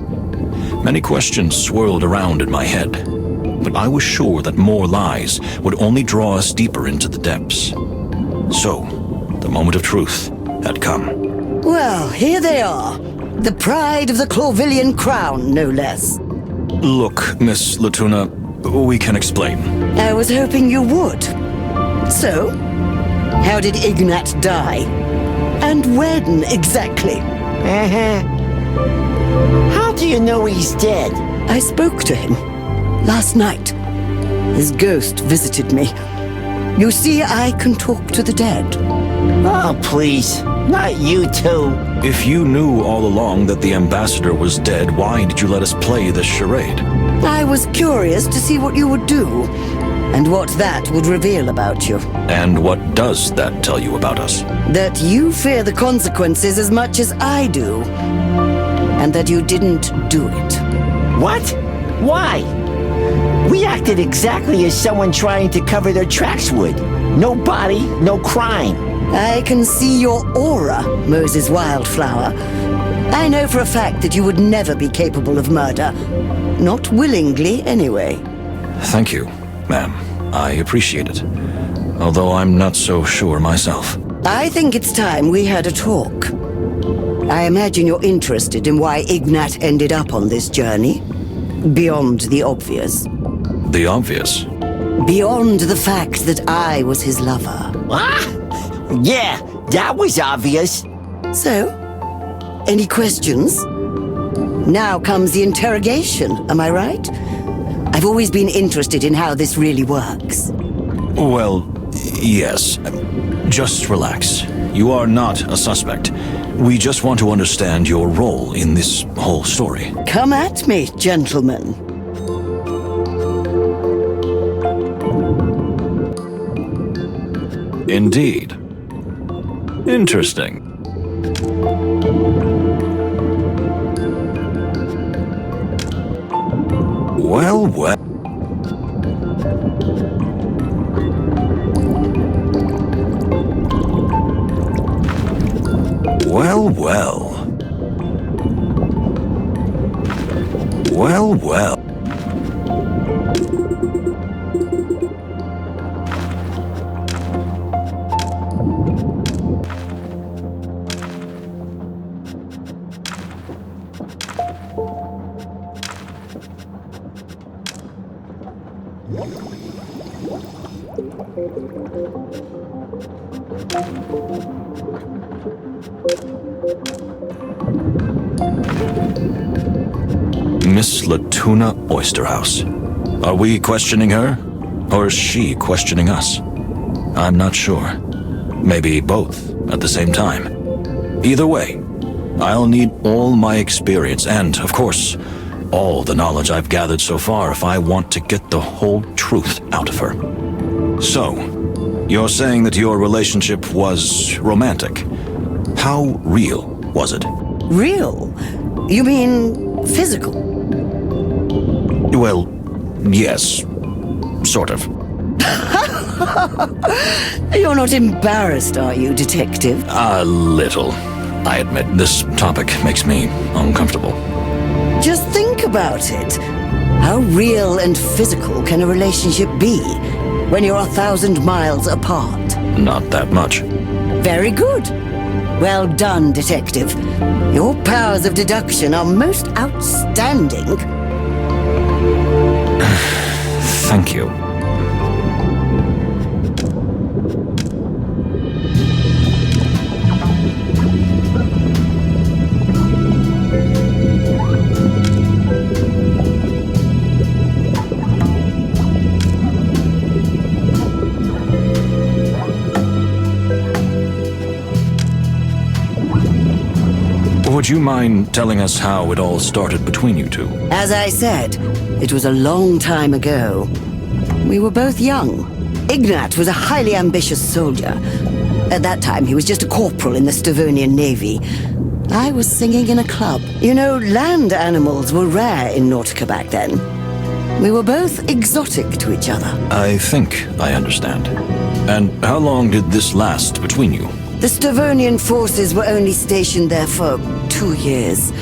Many questions swirled around in my head, but I was sure that more lies would only draw us deeper into the depths. So, the moment of truth had come. Well, here they are. The pride of the Clawvillian crown, no less. Look, Miss Latuna, we can explain. I was hoping you would. So, how did Ignat die? And when exactly? How do you know he's dead? I spoke to him last night. His ghost visited me. You see, I can talk to the dead. Oh, please. Not you too. If you knew all along that the ambassador was dead, why did you let us play this charade? I was curious to see what you would do, and what that would reveal about you. And what does that tell you about us? That you fear the consequences as much as I do, and that you didn't do it. What? Why? We acted exactly as someone trying to cover their tracks would. No body, no crime. I can see your aura, Moses Wildflower. I know for a fact that you would never be capable of murder. Not willingly, anyway. Thank you, ma'am. I appreciate it. Although I'm not so sure myself. I think it's time we had a talk. I imagine you're interested in why Ignat ended up on this journey. Beyond the obvious. The obvious? Beyond the fact that I was his lover. Ah! Yeah, that was obvious. So, any questions? Now comes the interrogation, am I right? I've always been interested in how this really works. Well, Yes. Just relax. You are not a suspect. We just want to understand your role in this whole story. Come at me, gentlemen. Indeed. Interesting. Well, well. Well, well. Well, well. Miss Latuna Oysterhouse. Are we questioning her? Or is she questioning us? I'm not sure. Maybe both at the same time. Either way, I'll need all my experience and, of course, all the knowledge I've gathered so far if I want to get the whole truth out of her. So, you're saying that your relationship was romantic. How real was it? Real? You mean physical? Well, yes. Sort of. You're not embarrassed, are you, detective? A little. I admit, this topic makes me uncomfortable. Just think about it. How real and physical can a relationship be when you're 1,000 miles apart? Not that much. Very good. Well done, detective. Your powers of deduction are most outstanding. Thank you. Would you mind telling us how it all started between you two? As I said, it was a long time ago. We were both young. Ignat was a highly ambitious soldier. At that time, he was just a corporal in the Stavonian Navy. I was singing in a club. You know, land animals were rare in Nautica back then. We were both exotic to each other. I think I understand. And how long did this last between you? The Stavonian forces were only stationed there for 2 years.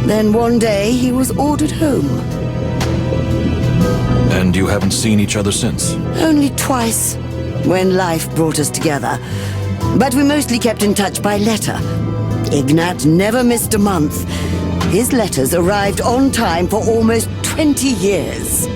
Then one day, he was ordered home. And you haven't seen each other since? Only twice, when life brought us together. But we mostly kept in touch by letter. Ignat never missed a month. His letters arrived on time for almost 20 years.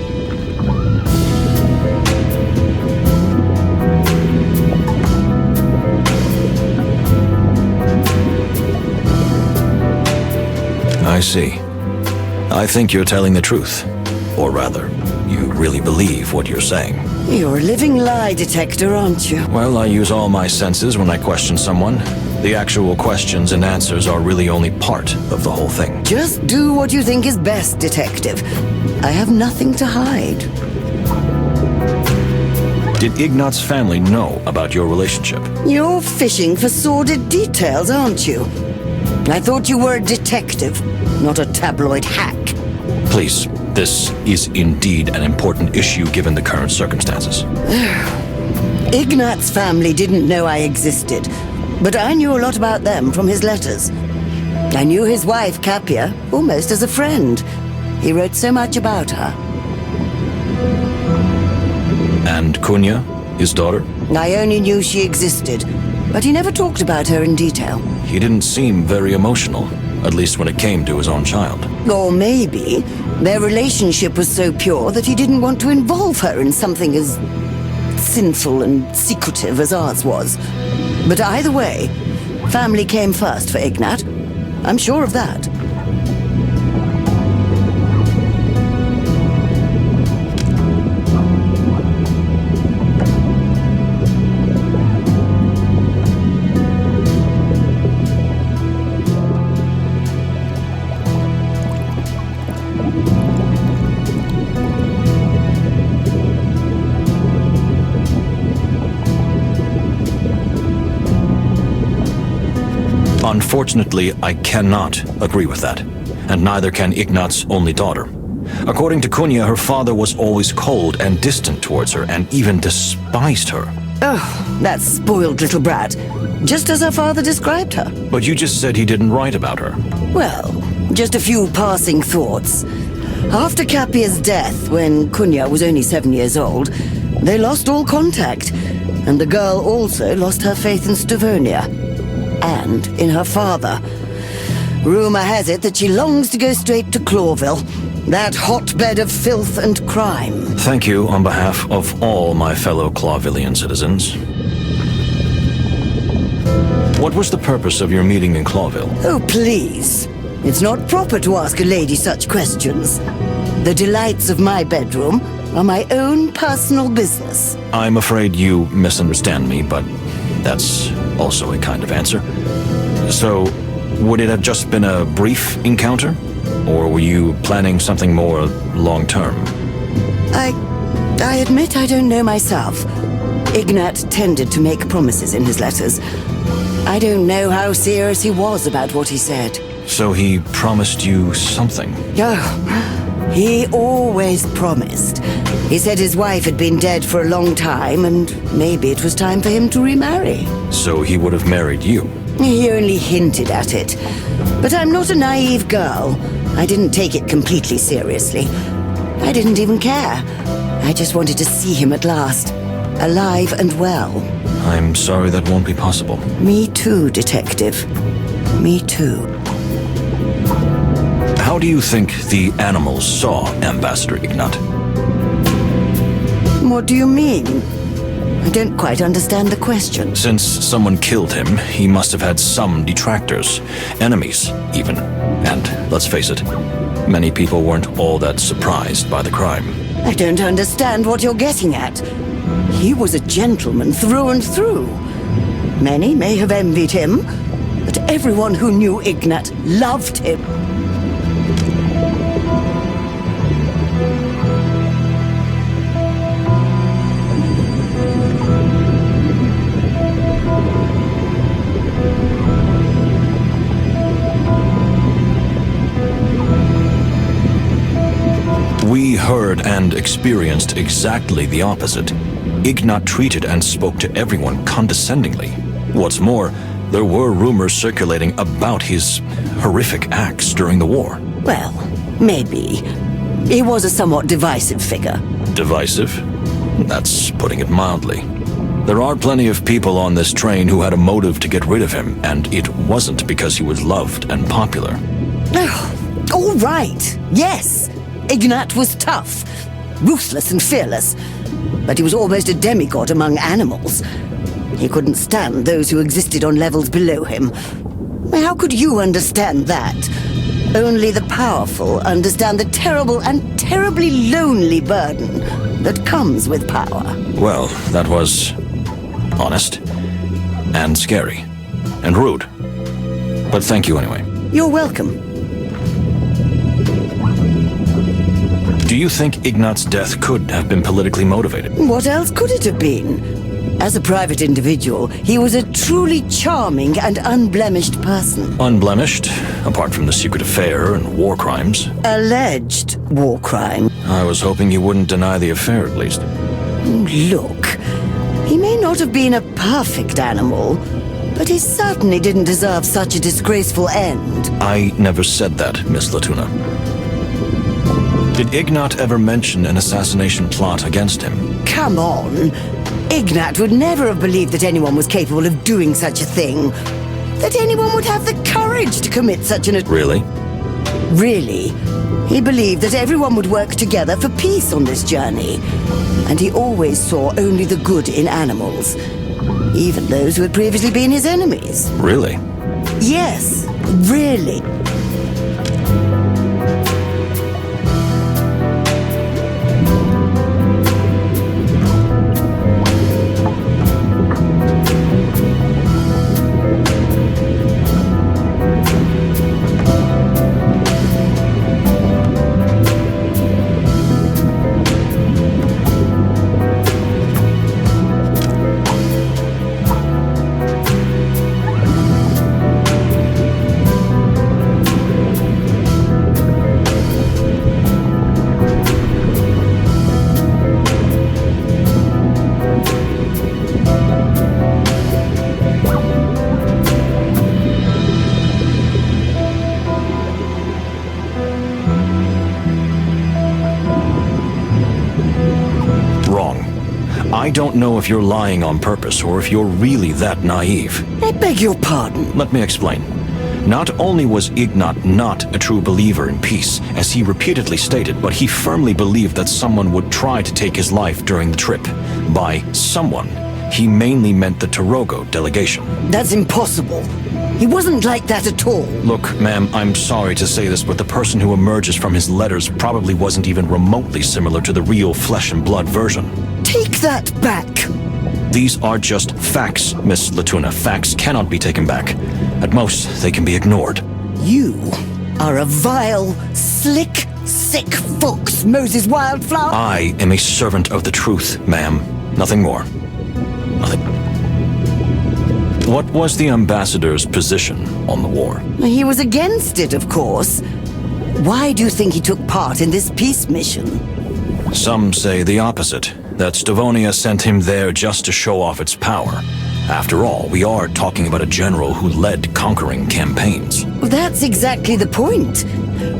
I see. I think you're telling the truth. Or rather, you really believe what you're saying. You're a living lie detector, aren't you? Well, I use all my senses when I question someone. The actual questions and answers are really only part of the whole thing. Just do what you think is best, detective. I have nothing to hide. Did Ignat's family know about your relationship? You're fishing for sordid details, aren't you? I thought you were a detective, not a tabloid hack. Please, this is indeed an important issue given the current circumstances. Ignat's family didn't know I existed, but I knew a lot about them from his letters. I knew his wife, Capia, almost as a friend. He wrote so much about her. And Kunya, his daughter? I only knew she existed, but he never talked about her in detail. He didn't seem very emotional, at least when it came to his own child. Or maybe their relationship was so pure that he didn't want to involve her in something as sinful and secretive as ours was. But either way, family came first for Ignat. I'm sure of that. Unfortunately, I cannot agree with that, and neither can Ignat's only daughter. According to Kunya, her father was always cold and distant towards her, and even despised her. Oh, that spoiled little brat. Just as her father described her. But you just said he didn't write about her. Well, just a few passing thoughts. After Capia's death, when Kunya was only 7 years old, they lost all contact, and the girl also lost her faith in Stavonia, and in her father. Rumor has it that she longs to go straight to Clawville, that hotbed of filth and crime. Thank you on behalf of all my fellow Clawvillian citizens. What was the purpose of your meeting in Clawville? Oh, please. It's not proper to ask a lady such questions. The delights of my bedroom are my own personal business. I'm afraid you misunderstand me, but that's also a kind of answer. So, would it have just been a brief encounter? Or were you planning something more long-term? I admit I don't know myself. Ignat tended to make promises in his letters. I don't know how serious he was about what he said. So he promised you something? Oh, he always promised. He said his wife had been dead for a long time, and maybe it was time for him to remarry. So he would have married you? He only hinted at it. But I'm not a naive girl. I didn't take it completely seriously. I didn't even care. I just wanted to see him at last, alive and well. I'm sorry that won't be possible. Me too, Detective. Me too. How do you think the animals saw Ambassador Ignat? What do you mean? I don't quite understand the question. Since someone killed him, he must have had some detractors, enemies even. And let's face it, many people weren't all that surprised by the crime. I don't understand what you're getting at. He was a gentleman through and through. Many may have envied him, but everyone who knew Ignat loved him. We heard and experienced exactly the opposite. Ignat treated and spoke to everyone condescendingly. What's more, there were rumors circulating about his horrific acts during the war. Well, maybe. He was a somewhat divisive figure. Divisive? That's putting it mildly. There are plenty of people on this train who had a motive to get rid of him, and it wasn't because he was loved and popular. Oh, all right. Yes. Ignat was tough, ruthless and fearless, but he was almost a demigod among animals. He couldn't stand those who existed on levels below him. How could you understand that? Only the powerful understand the terrible and terribly lonely burden that comes with power. Well, that was honest and scary and rude. But thank you anyway. You're welcome. Do you think Ignat's death could have been politically motivated? What else could it have been? As a private individual, he was a truly charming and unblemished person. Unblemished, apart from the secret affair and war crimes. Alleged war crime. I was hoping you wouldn't deny the affair, at least. Look, he may not have been a perfect animal, but he certainly didn't deserve such a disgraceful end. I never said that, Miss Latuna. Did Ignat ever mention an assassination plot against him? Come on. Ignat would never have believed that anyone was capable of doing such a thing. That anyone would have the courage to commit such an... Really? Really. He believed that everyone would work together for peace on this journey. And he always saw only the good in animals. Even those who had previously been his enemies. Really? Yes, really. I don't know if you're lying on purpose or if you're really that naive. I beg your pardon. Let me explain. Not only was Ignat not a true believer in peace, as he repeatedly stated, but he firmly believed that someone would try to take his life during the trip. By someone, he mainly meant the Tarogo delegation. That's impossible. He wasn't like that at all. Look, ma'am, I'm sorry to say this, but the person who emerges from his letters probably wasn't even remotely similar to the real flesh and blood version. Take that back. These are just facts, Miss Latuna. Facts cannot be taken back. At most, they can be ignored. You are a vile, slick, sick fox, Moses Wildflower. I am a servant of the truth, ma'am. Nothing more. Nothing. What was the ambassador's position on the war? He was against it, of course. Why do you think he took part in this peace mission? Some say the opposite, that Stavonia sent him there just to show off its power. After all, we are talking about a general who led conquering campaigns. That's exactly the point.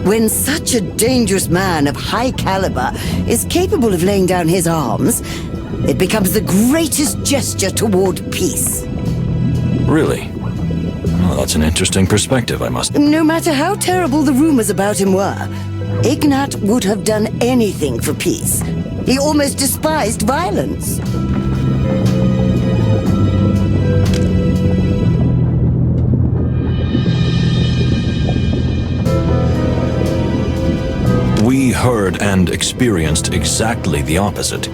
When such a dangerous man of high caliber is capable of laying down his arms, it becomes the greatest gesture toward peace. Really? Well, that's an interesting perspective, I must... No matter how terrible the rumors about him were, Ignat would have done anything for peace. He almost despised violence. We heard and experienced exactly the opposite.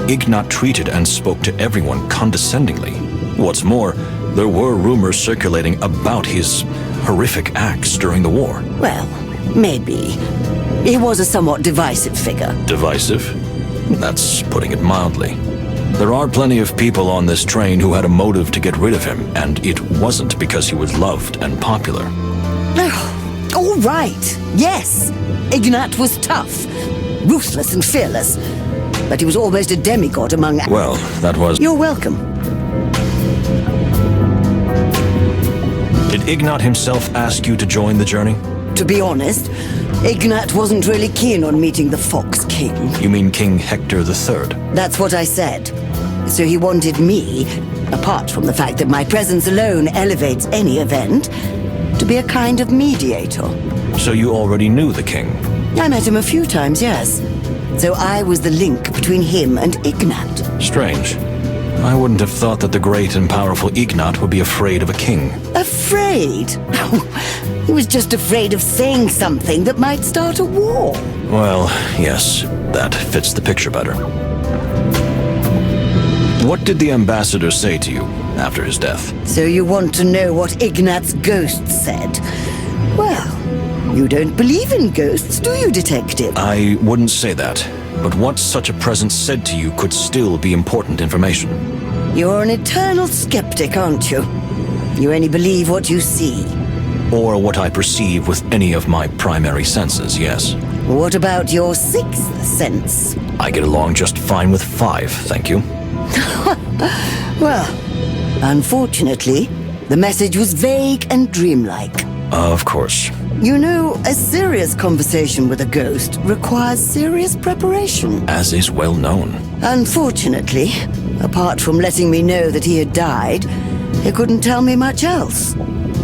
Ignat treated and spoke to everyone condescendingly. What's more, there were rumors circulating about his horrific acts during the war. Well, maybe. He was a somewhat divisive figure. Divisive? That's putting it mildly. There are plenty of people on this train who had a motive to get rid of him, and it wasn't because he was loved and popular. All right, yes. Ignat was tough, ruthless and fearless, but he was almost a demigod among... Well, that was... You're welcome. Did Ignat himself ask you to join the journey? To be honest, Ignat wasn't really keen on meeting the Fox King. You mean King Hector III? That's what I said. So he wanted me, apart from the fact that my presence alone elevates any event, to be a kind of mediator. So you already knew the king? I met him a few times, yes. So I was the link between him and Ignat. Strange. I wouldn't have thought that the great and powerful Ignat would be afraid of a king. Afraid? He was just afraid of saying something that might start a war. Well, yes, that fits the picture better. What did the ambassador say to you after his death? So you want to know what Ignat's ghost said? Well, you don't believe in ghosts, do you, detective? I wouldn't say that. But what such a presence said to you could still be important information. You're an eternal skeptic, aren't you? You only believe what you see. Or what I perceive with any of my primary senses, yes. What about your sixth sense? I get along just fine with 5, thank you. Well, unfortunately, the message was vague and dreamlike. Of course. You know, a serious conversation with a ghost requires serious preparation. As is well known. Unfortunately, apart from letting me know that he had died, he couldn't tell me much else.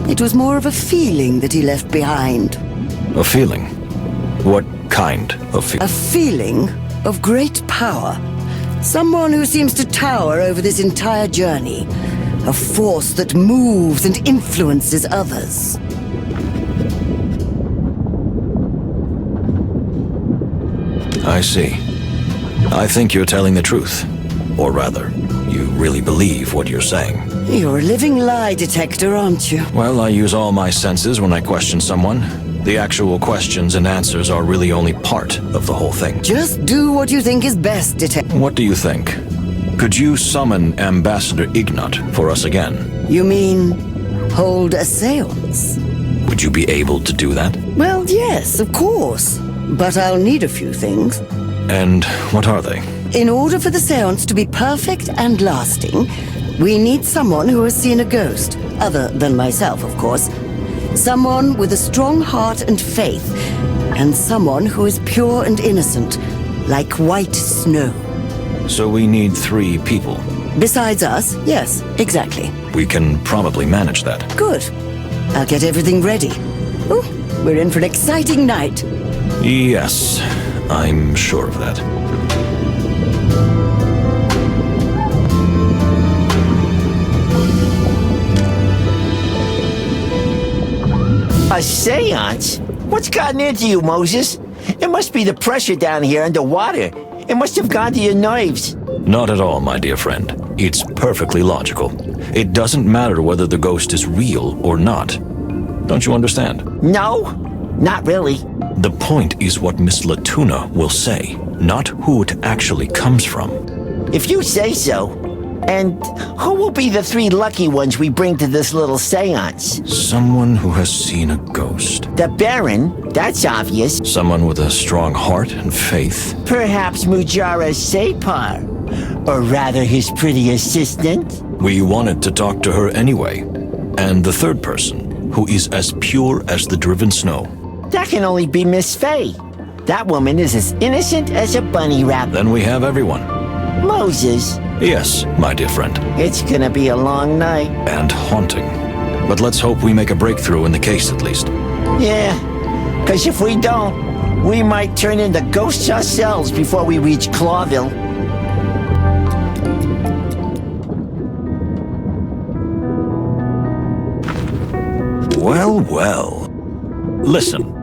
It was more of a feeling that he left behind. A feeling? What kind of feeling? A feeling of great power. Someone who seems to tower over this entire journey. A force that moves and influences others. I see. I think you're telling the truth. Or rather, you really believe what you're saying. You're a living lie detector, aren't you? Well, I use all my senses when I question someone. The actual questions and answers are really only part of the whole thing. Just do what you think is best, detective. What do you think? Could you summon Ambassador Ignat for us again? You mean hold a seance? Would you be able to do that? Well, yes, of course. But I'll need a few things. And what are they? In order for the seance to be perfect and lasting, we need someone who has seen a ghost, other than myself, of course. Someone with a strong heart and faith, and someone who is pure and innocent, like white snow. So we need 3 people. Besides us, yes, exactly. We can probably manage that. Good. I'll get everything ready. Ooh, we're in for an exciting night. Yes, I'm sure of that. A seance? What's gotten into you, Moses? It must be the pressure down here underwater. It must have gone to your nerves. Not at all, my dear friend. It's perfectly logical. It doesn't matter whether the ghost is real or not. Don't you understand? No, not really. The point is what Miss Latuna will say, not who it actually comes from. If you say so. And who will be the 3 lucky ones we bring to this little seance? Someone who has seen a ghost. The Baron, that's obvious. Someone with a strong heart and faith. Perhaps Mujara Separ. Or rather his pretty assistant. We wanted to talk to her anyway. And the 3rd person, who is as pure as the driven snow. That can only be Miss Faye. That woman is as innocent as a bunny rabbit. Then we have everyone. Moses. Yes, my dear friend. It's gonna be a long night. And haunting. But let's hope we make a breakthrough in the case at least. Yeah, because if we don't, we might turn into ghosts ourselves before we reach Clawville. Well, well. Listen.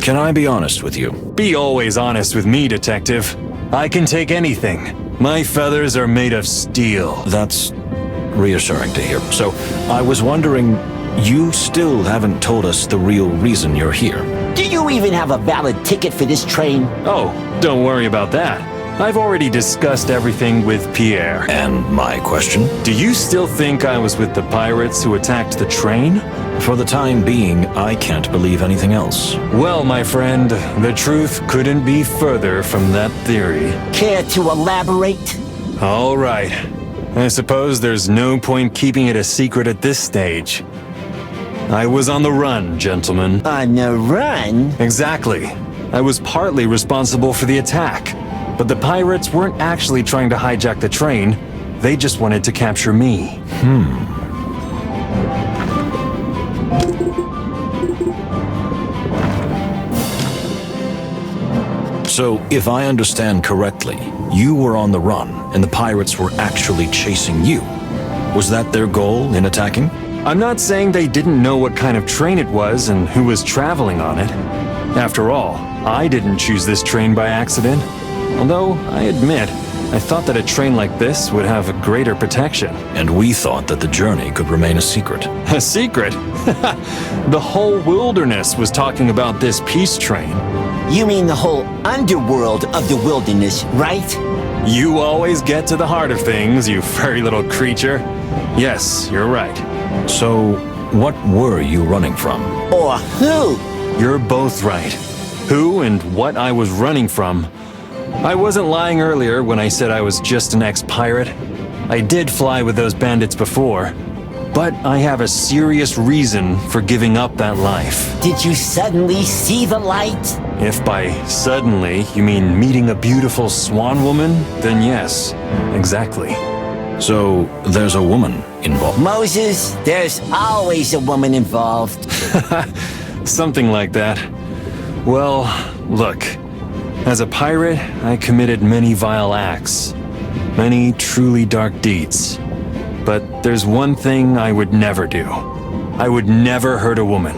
Can I be honest with you? Be always honest with me, Detective. I can take anything. My feathers are made of steel. That's reassuring to hear. So, I was wondering, you still haven't told us the real reason you're here. Do you even have a valid ticket for this train? Oh, don't worry about that. I've already discussed everything with Pierre. And my question? Do you still think I was with the pirates who attacked the train? For the time being, I can't believe anything else. Well, my friend, the truth couldn't be further from that theory. Care to elaborate? All right. I suppose there's no point keeping it a secret at this stage. I was on the run, gentlemen. On the run? Exactly. I was partly responsible for the attack. But the pirates weren't actually trying to hijack the train. They just wanted to capture me. So, if I understand correctly, you were on the run, and the pirates were actually chasing you. Was that their goal in attacking? I'm not saying they didn't know what kind of train it was and who was traveling on it. After all, I didn't choose this train by accident. Although, I admit, I thought that a train like this would have a greater protection. And we thought that the journey could remain a secret. A secret? The whole wilderness was talking about this peace train. You mean the whole underworld of the wilderness, right? You always get to the heart of things, you furry little creature. Yes, you're right. So, what were you running from? Or who? You're both right. Who and what I was running from. I wasn't lying earlier when I said I was just an ex-pirate. I did fly with those bandits before, but I have a serious reason for giving up that life. Did you suddenly see the light? If by suddenly you mean meeting a beautiful swan woman, then yes, exactly. So, there's a woman involved? Moses, there's always a woman involved. Something like that. Well, look. As a pirate, I committed many vile acts. Many truly dark deeds. But there's one thing I would never do. I would never hurt a woman.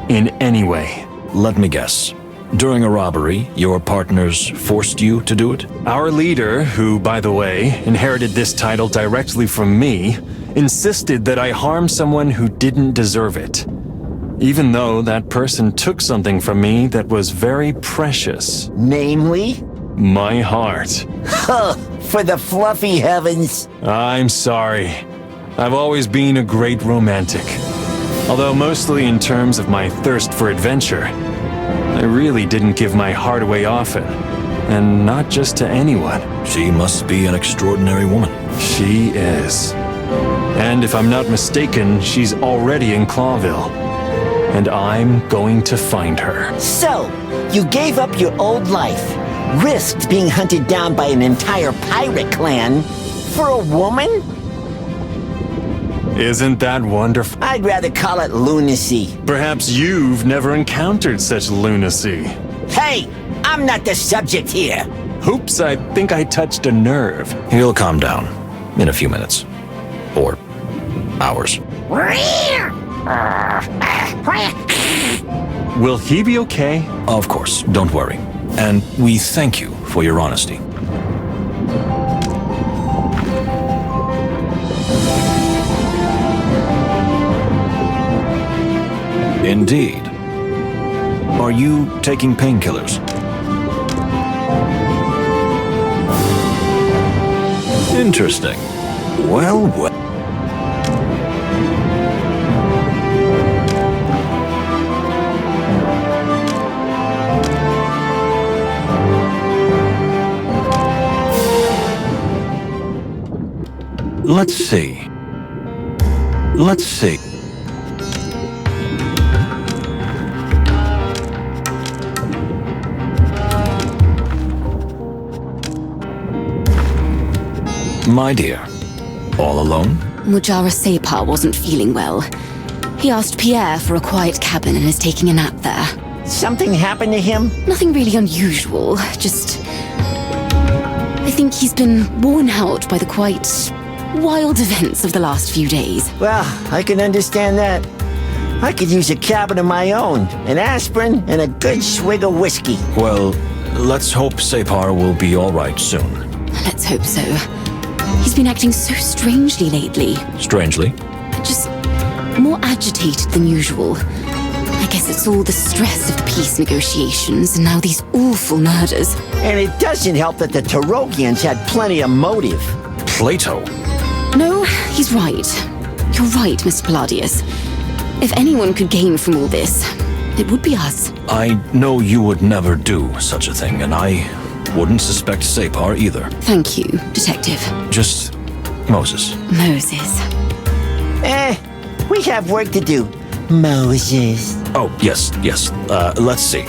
In any way. Let me guess. During a robbery, your partners forced you to do it? Our leader, who, by the way, inherited this title directly from me, insisted that I harm someone who didn't deserve it. Even though that person took something from me that was very precious. Namely? My heart. Huh, for the fluffy heavens. I'm sorry. I've always been a great romantic. Although mostly in terms of my thirst for adventure. I really didn't give my heart away often. And not just to anyone. She must be an extraordinary woman. She is. And if I'm not mistaken, she's already in Clawville. And I'm going to find her. So, you gave up your old life, risked being hunted down by an entire pirate clan, for a woman? Isn't that wonderful? I'd rather call it lunacy. Perhaps you've never encountered such lunacy. Hey, I'm not the subject here. Oops, I think I touched a nerve. He'll calm down in a few minutes. Or hours. Will he be okay? Of course, don't worry. And we thank you for your honesty. Indeed. Are you taking painkillers? Interesting. Well, well. Let's see. Let's see. My dear, all alone? Mujara Separ wasn't feeling well. He asked Pierre for a quiet cabin and is taking a nap there. Something happened to him? Nothing really unusual, just... I think he's been worn out by the quite wild events of the last few days. Well, I can understand that. I could use a cabin of my own, an aspirin, and a good swig of whiskey. Well, let's hope Separ will be all right soon. Let's hope so. He's been acting so strangely lately. Strangely? Just more agitated than usual. I guess it's all the stress of the peace negotiations and now these awful murders. And it doesn't help that the Tarogians had plenty of motive. Plato? No, he's right. You're right, Mr. Palladius. If anyone could gain from all this, it would be us. I know you would never do such a thing, and I wouldn't suspect Separ either. Thank you, Detective. Just Moses. Moses. We have work to do. Moses. Oh, yes. Let's see.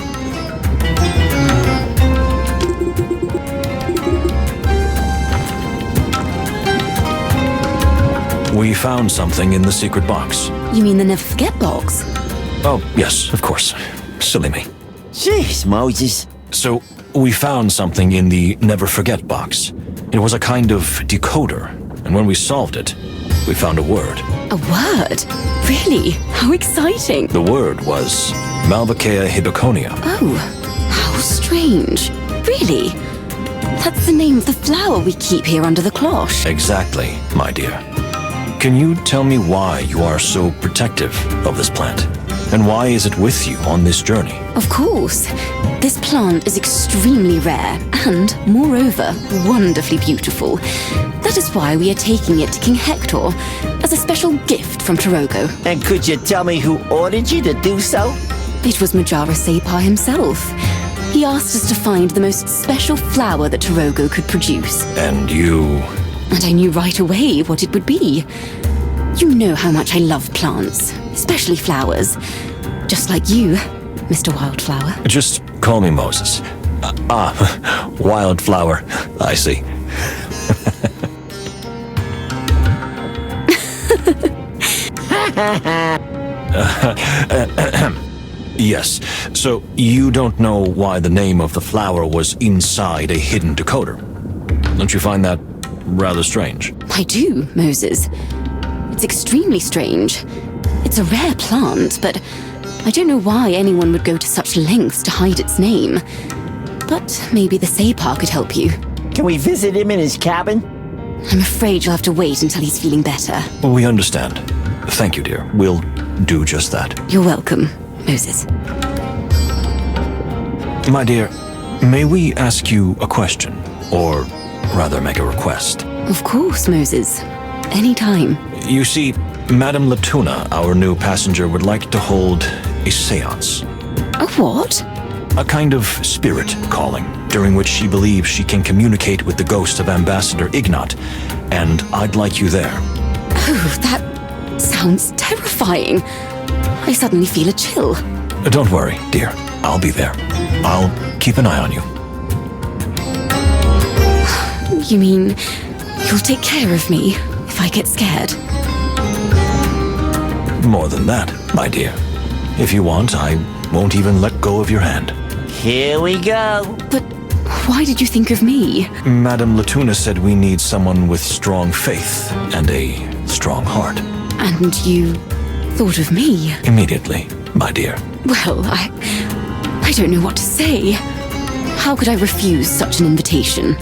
We found something in the secret box. You mean the Never Forget box? Oh, yes, of course. Silly me. Jeez, Moses. So, we found something in the Never Forget box. It was a kind of decoder, and when we solved it, we found a word. A word? Really? How exciting! The word was Malvaceae hibiconia. Oh, how strange. Really? That's the name of the flower we keep here under the cloche. Exactly, my dear. Can you tell me why you are so protective of this plant? And why is it with you on this journey? Of course. This plant is extremely rare and, moreover, wonderfully beautiful. That is why we are taking it to King Hector as a special gift from Tarogo. And could you tell me who ordered you to do so? It was Mujara Separ himself. He asked us to find the most special flower that Tarogo could produce. And you... And I knew right away what it would be. You know how much I love plants, especially flowers. Just like you, Mr. Wildflower. Just call me Moses. Wildflower. I see. Yes, so you don't know why the name of the flower was inside a hidden decoder. Don't you find that rather strange? I do, Moses. It's extremely strange. It's a rare plant, but I don't know why anyone would go to such lengths to hide its name. But maybe the Separ could help you. Can we visit him in his cabin? I'm afraid you'll have to wait until he's feeling better. Well, we understand. Thank you, dear. We'll do just that. You're welcome, Moses. My dear, may we ask you a question? Or rather make a request? Of course, Moses. Anytime. You see, Madame Latuna, our new passenger, would like to hold a seance. A what? A kind of spirit calling, during which she believes she can communicate with the ghost of Ambassador Ignat, and I'd like you there. Oh, that sounds terrifying. I suddenly feel a chill. Don't worry, dear. I'll be there. I'll keep an eye on you. You mean you'll take care of me if I get scared? More than that, my dear. If you want, I won't even let go of your hand. Here we go. But why did you think of me? Madame Latuna said we need someone with strong faith and a strong heart. And you thought of me? Immediately, my dear. Well, I don't know what to say. How could I refuse such an invitation?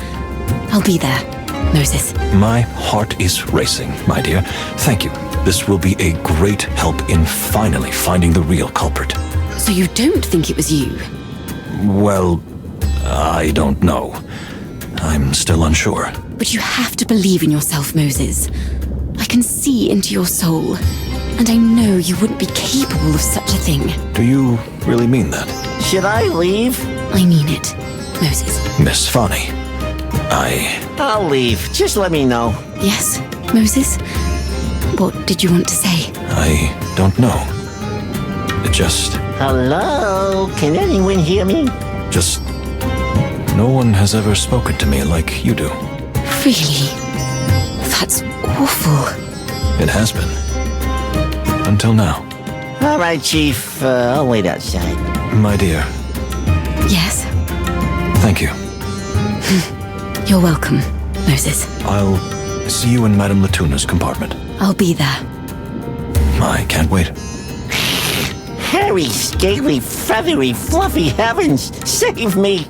I'll be there, Moses. My heart is racing, my dear. Thank you. This will be a great help in finally finding the real culprit. So you don't think it was you? Well, I don't know. I'm still unsure. But you have to believe in yourself, Moses. I can see into your soul, and I know you wouldn't be capable of such a thing. Do you really mean that? Should I leave? I mean it, Moses. Miss Fanny, I'll leave. Just let me know. Yes, Moses? What did you want to say? I don't know. It just... Hello? Can anyone hear me? Just... No one has ever spoken to me like you do. Really? That's awful. It has been. Until now. All right, Chief. I'll wait outside. My dear. Yes? Thank you. You're welcome, Moses. I'll see you in Madame Latuna's compartment. I'll be there. I can't wait. Hairy, scaly, feathery, fluffy heavens, save me!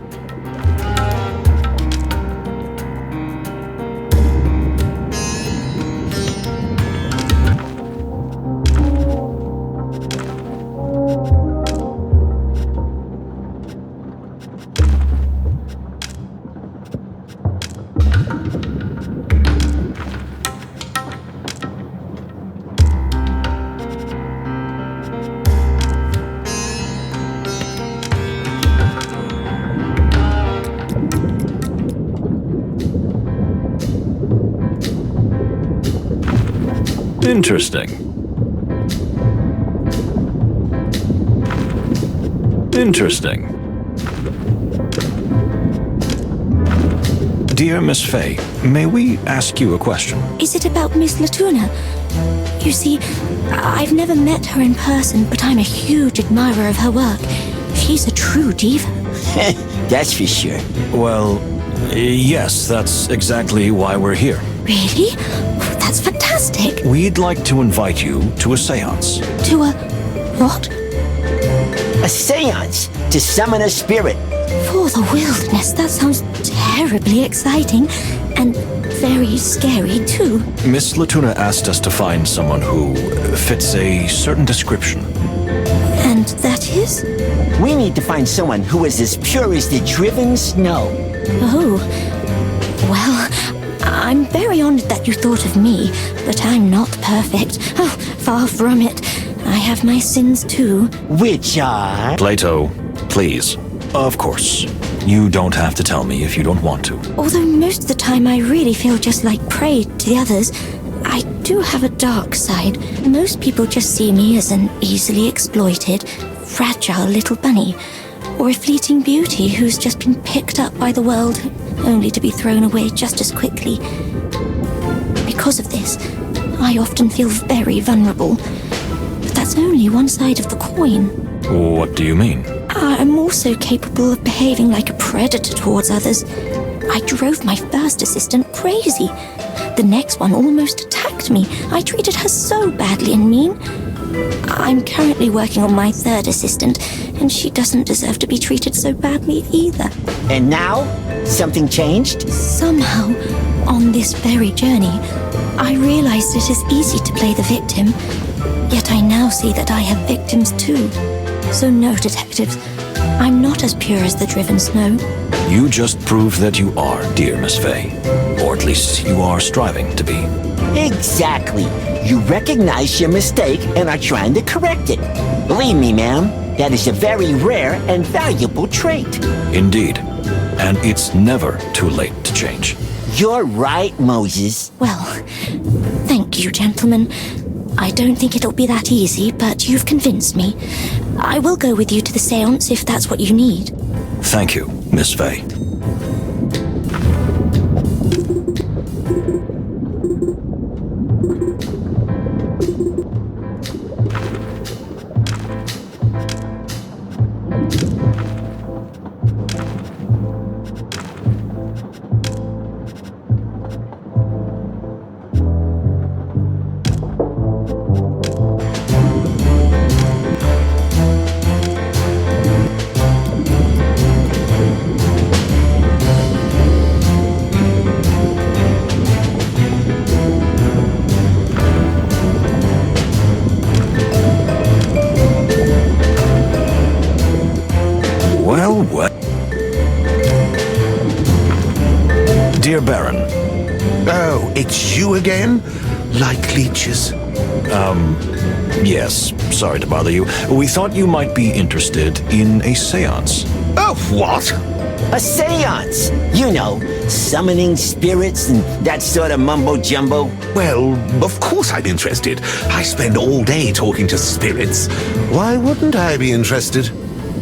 Interesting. Interesting. Dear Miss Fay, may we ask you a question? Is it about Miss Latuna? You see, I've never met her in person, but I'm a huge admirer of her work. She's a true diva. That's for sure. Well, yes, that's exactly why we're here. Really? That's fantastic. We'd like to invite you to a seance. To a... what? A seance to summon a spirit. For the wilderness, that sounds terribly exciting. And very scary, too. Miss Latuna asked us to find someone who fits a certain description. And that is? We need to find someone who is as pure as the driven snow. Oh. Well, I'm very honored that you thought of me, but I'm not perfect. Oh, far from it. I have my sins, too. Which are? Plato, please. Of course. You don't have to tell me if you don't want to. Although most of the time I really feel just like prey to the others, I do have a dark side. Most people just see me as an easily exploited, fragile little bunny, or a fleeting beauty who's just been picked up by the world, only to be thrown away just as quickly. Because of this, I often feel very vulnerable. But that's only one side of the coin. What do you mean? I'm also capable of behaving like a predator towards others. I drove my first assistant crazy. The next one almost attacked me. I treated her so badly and mean. I'm currently working on my third assistant, and she doesn't deserve to be treated so badly either. And now? Something changed? Somehow, on this very journey, I realized it is easy to play the victim, Yet I now see that I have victims too. So no, detectives, I'm not as pure as the driven snow. You just proved that you are, dear Miss Fay. Or at least you are striving to be. Exactly. You recognize your mistake and are trying to correct it. Believe me, ma'am, that is a very rare and valuable trait. Indeed. And it's never too late to change. You're right, Moses. Well, thank you, gentlemen. I don't think it'll be that easy, but you've convinced me. I will go with you to the seance if that's what you need. Thank you, Miss Fay. Dear Baron. Oh, it's you again? Like leeches? Yes, sorry to bother you. We thought you might be interested in a seance. Oh, what? A seance! You know, summoning spirits and that sort of mumbo-jumbo. Well, of course I'm interested. I spend all day talking to spirits. Why wouldn't I be interested?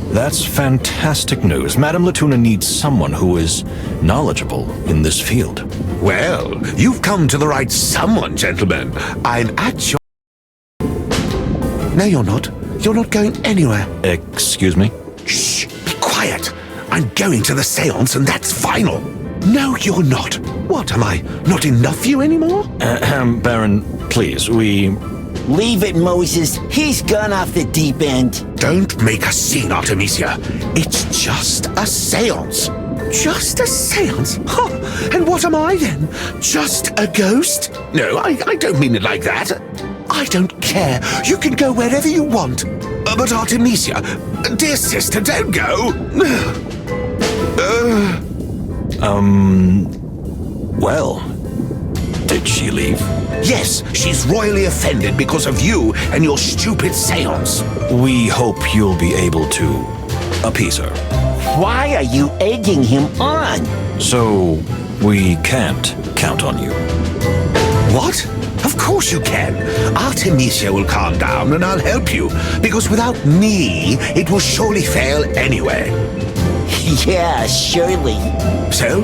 That's fantastic news. Madame Latuna needs someone who is knowledgeable in this field. Well, you've come to the right someone, gentlemen. I'm at your... No, you're not. You're not going anywhere. Excuse me? Shh! Be quiet. I'm going to the seance and that's final. No, you're not. What, am I not enough for you anymore? Baron, please, we... Leave it, Moses. He's gone off the deep end. Don't make a scene, Artemisia. It's just a seance. Just a seance? Huh. And what am I then? Just a ghost? No, I don't mean it like that. I don't care. You can go wherever you want. But Artemisia, dear sister, don't go. Well, did she leave? Yes, she's royally offended because of you and your stupid seance. We hope you'll be able to appease her. Why are you egging him on? So, we can't count on you. What? Of course you can. Artemisia will calm down and I'll help you. Because without me, it will surely fail anyway. Yeah, surely. So,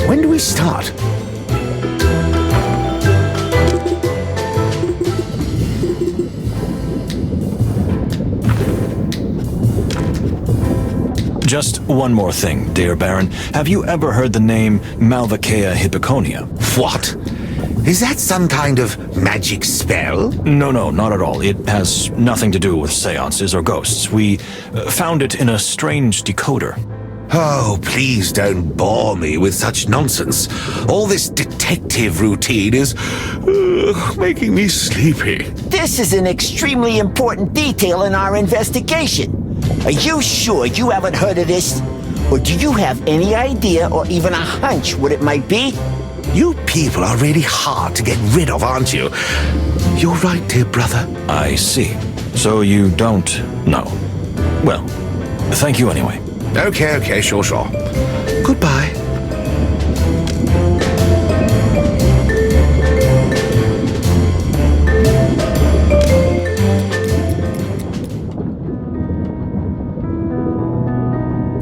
when do we start? Just one more thing, dear Baron. Have you ever heard the name Malvaceae Hippoconia? What? Is that some kind of magic spell? No, not at all. It has nothing to do with seances or ghosts. We found it in a strange decoder. Oh, please don't bore me with such nonsense. All this detective routine is making me sleepy. This is an extremely important detail in our investigation. Are you sure you haven't heard of this? Or do you have any idea or even a hunch what it might be? You people are really hard to get rid of, aren't you? You're right, dear brother. I see. So you don't know. Well, thank you anyway. Okay, sure. Goodbye.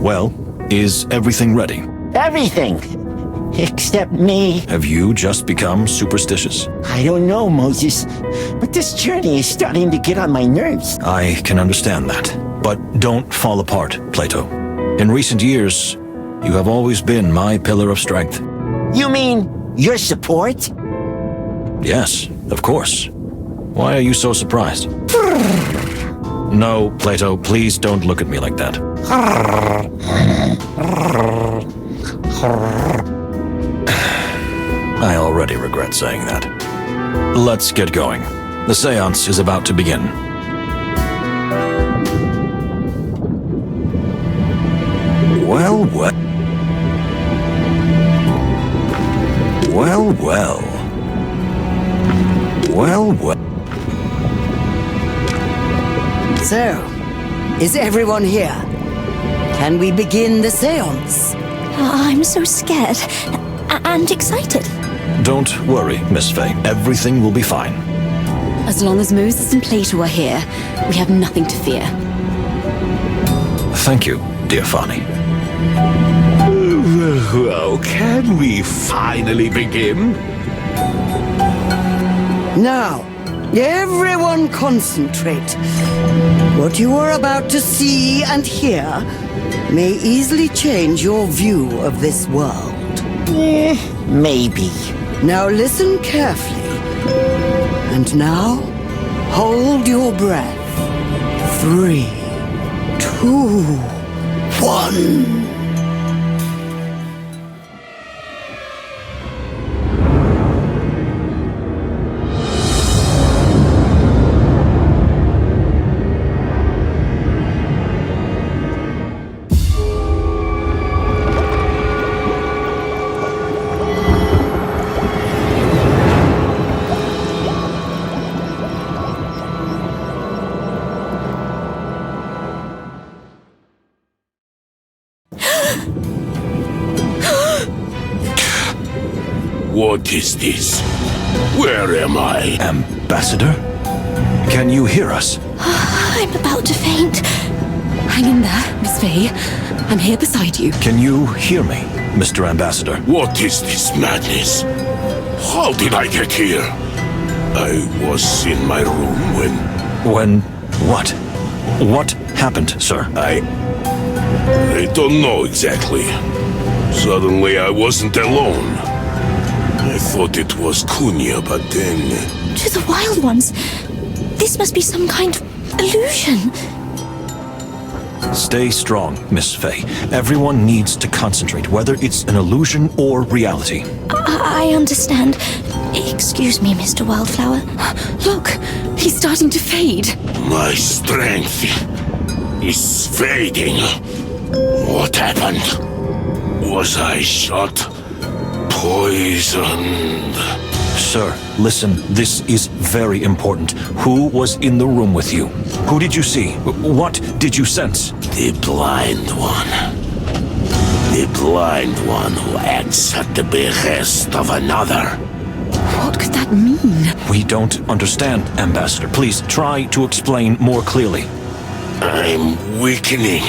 Well, is everything ready? Everything. Except me. Have you just become superstitious? I don't know, Moses, but this journey is starting to get on my nerves. I can understand that. But don't fall apart, Plato. In recent years, you have always been my pillar of strength. You mean your support? Yes, of course. Why are you so surprised? No, Plato, please don't look at me like that. I already regret saying that. Let's get going. The seance is about to begin. Well, well. Well, well. Well, well. So, is everyone here? Can we begin the seance? I'm so scared and excited. Don't worry, Miss Fay. Everything will be fine. As long as Moses and Plato are here, we have nothing to fear. Thank you, dear Fanny. Well, can we finally begin? Now, everyone concentrate. What you are about to see and hear may easily change your view of this world. Maybe. Now listen carefully. And now, hold your breath. 3, 2, 1. What is this? Where am I? Ambassador? Can you hear us? I'm about to faint. Hang in there, Miss Fay. I'm here beside you. Can you hear me, Mr. Ambassador? What is this madness? How did I get here? I was in my room when... When... what? What happened, sir? I don't know exactly. Suddenly I wasn't alone. I thought it was Kunya, but then... To the Wild Ones, this must be some kind of illusion. Stay strong, Miss Fay. Everyone needs to concentrate, whether it's an illusion or reality. I understand. Excuse me, Mr. Wildflower. Look, he's starting to fade. My strength is fading. What happened? Was I shot? Poisoned? Sir, listen, this is very important. Who was in the room with you? Who did you see? What did you sense? The blind one. The blind one who acts at the behest of another. What could that mean? We don't understand, Ambassador. Please try to explain more clearly. I'm weakening.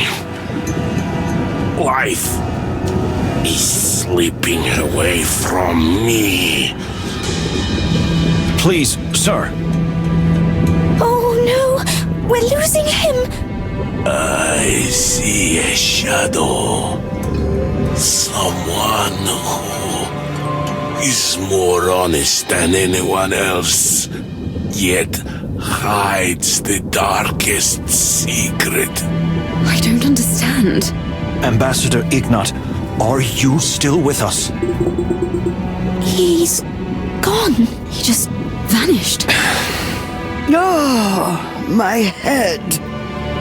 Life is slipping away from me. Please, sir. Oh no, we're losing him. I see a shadow. Someone who is more honest than anyone else, yet hides the darkest secret. I don't understand. Ambassador Ignat, are you still with us? He's gone. He just vanished. Oh, my head.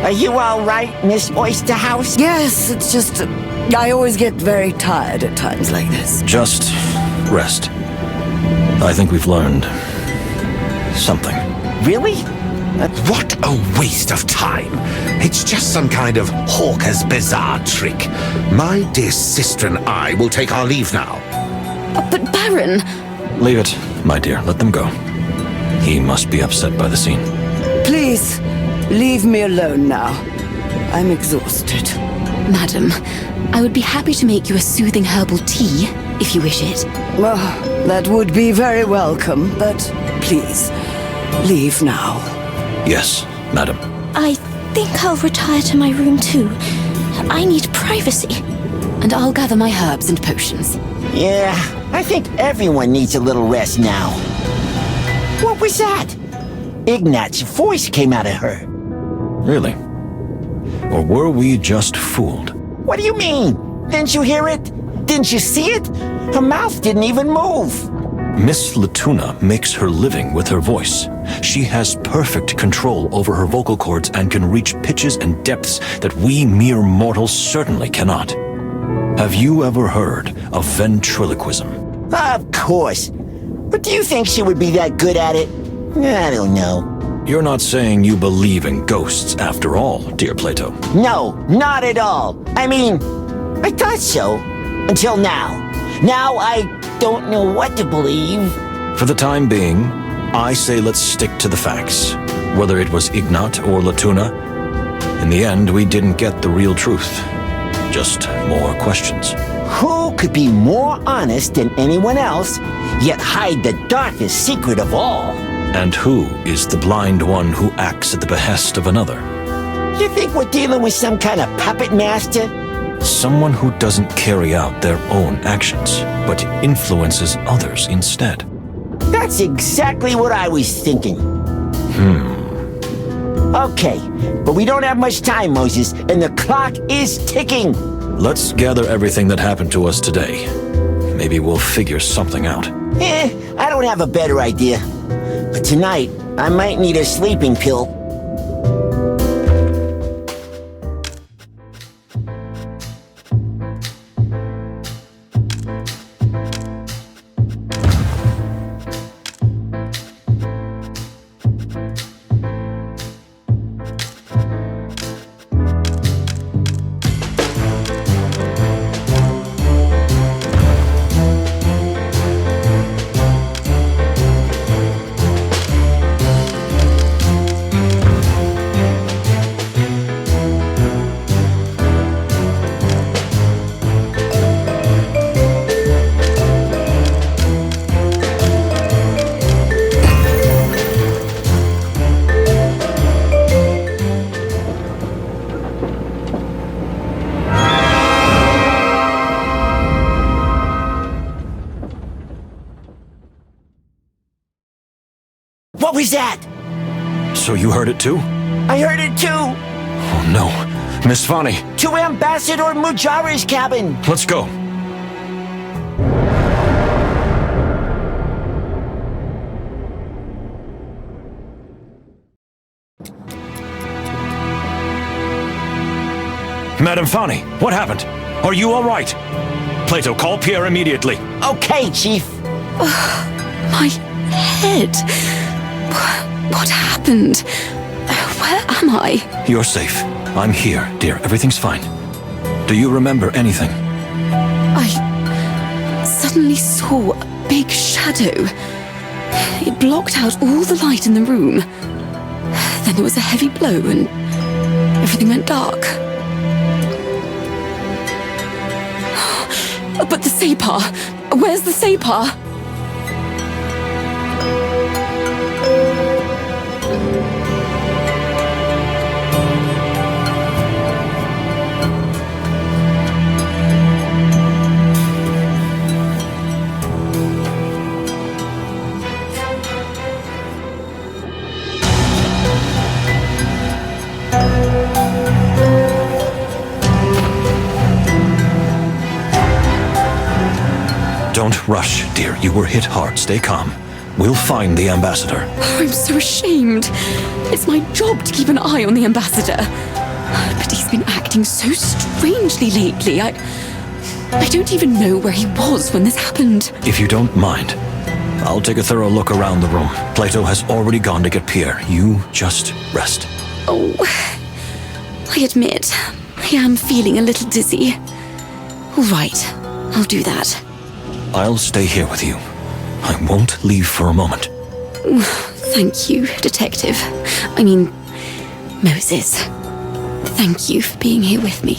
Are you all right, Miss Oysterhouse? Yes, it's just... I always get very tired at times like this. Just rest. I think we've learned something. Really? What a waste of time. It's just some kind of hawker's bizarre trick. My dear sister and I will take our leave now. But Baron... Leave it, my dear. Let them go. He must be upset by the scene. Please, leave me alone now. I'm exhausted. Madam, I would be happy to make you a soothing herbal tea, if you wish it. Well, that would be very welcome, but please, leave now. Yes, madam. I think I'll retire to my room too. I need privacy. And I'll gather my herbs and potions. Yeah, I think everyone needs a little rest now. What was that? Ignat's voice came out of her. Really? Or were we just fooled? What do you mean? Didn't you hear it? Didn't you see it? Her mouth didn't even move. Miss Latuna makes her living with her voice. She has perfect control over her vocal cords and can reach pitches and depths that we mere mortals certainly cannot. Have you ever heard of ventriloquism? Of course. But do you think she would be that good at it? I don't know. You're not saying you believe in ghosts after all, dear Plato. No, not at all. I mean, I thought so. Until now. Now I don't know what to believe. For the time being, I say let's stick to the facts. Whether it was Ignat or Latuna, in the end we didn't get the real truth. Just more questions. Who could be more honest than anyone else, yet hide the darkest secret of all? And who is the blind one who acts at the behest of another? You think we're dealing with some kind of puppet master? Someone who doesn't carry out their own actions, but influences others instead. That's exactly what I was thinking. Okay, but we don't have much time, Moses, and the clock is ticking. Let's gather everything that happened to us today. Maybe we'll figure something out. I don't have a better idea. But tonight, I might need a sleeping pill. What was that? So you heard it too? I heard it too! Oh no. Miss Fani! To Ambassador Mujara's cabin! Let's go. Madame Fani, what happened? Are you all right? Plato, call Pierre immediately. Okay, Chief. My head. What happened? Where am I? You're safe. I'm here, dear. Everything's fine. Do you remember anything? I suddenly saw a big shadow. It blocked out all the light in the room. Then there was a heavy blow and everything went dark. But the Sapar! Where's the Sapar? Don't rush, dear. You were hit hard. Stay calm. We'll find the ambassador. Oh, I'm so ashamed. It's my job to keep an eye on the ambassador. But he's been acting so strangely lately. I don't even know where he was when this happened. If you don't mind, I'll take a thorough look around the room. Plato has already gone to get Pierre. You just rest. Oh, I admit, I am feeling a little dizzy. All right, I'll do that. I'll stay here with you. I won't leave for a moment. Thank you, Detective. I mean, Moses. Thank you for being here with me.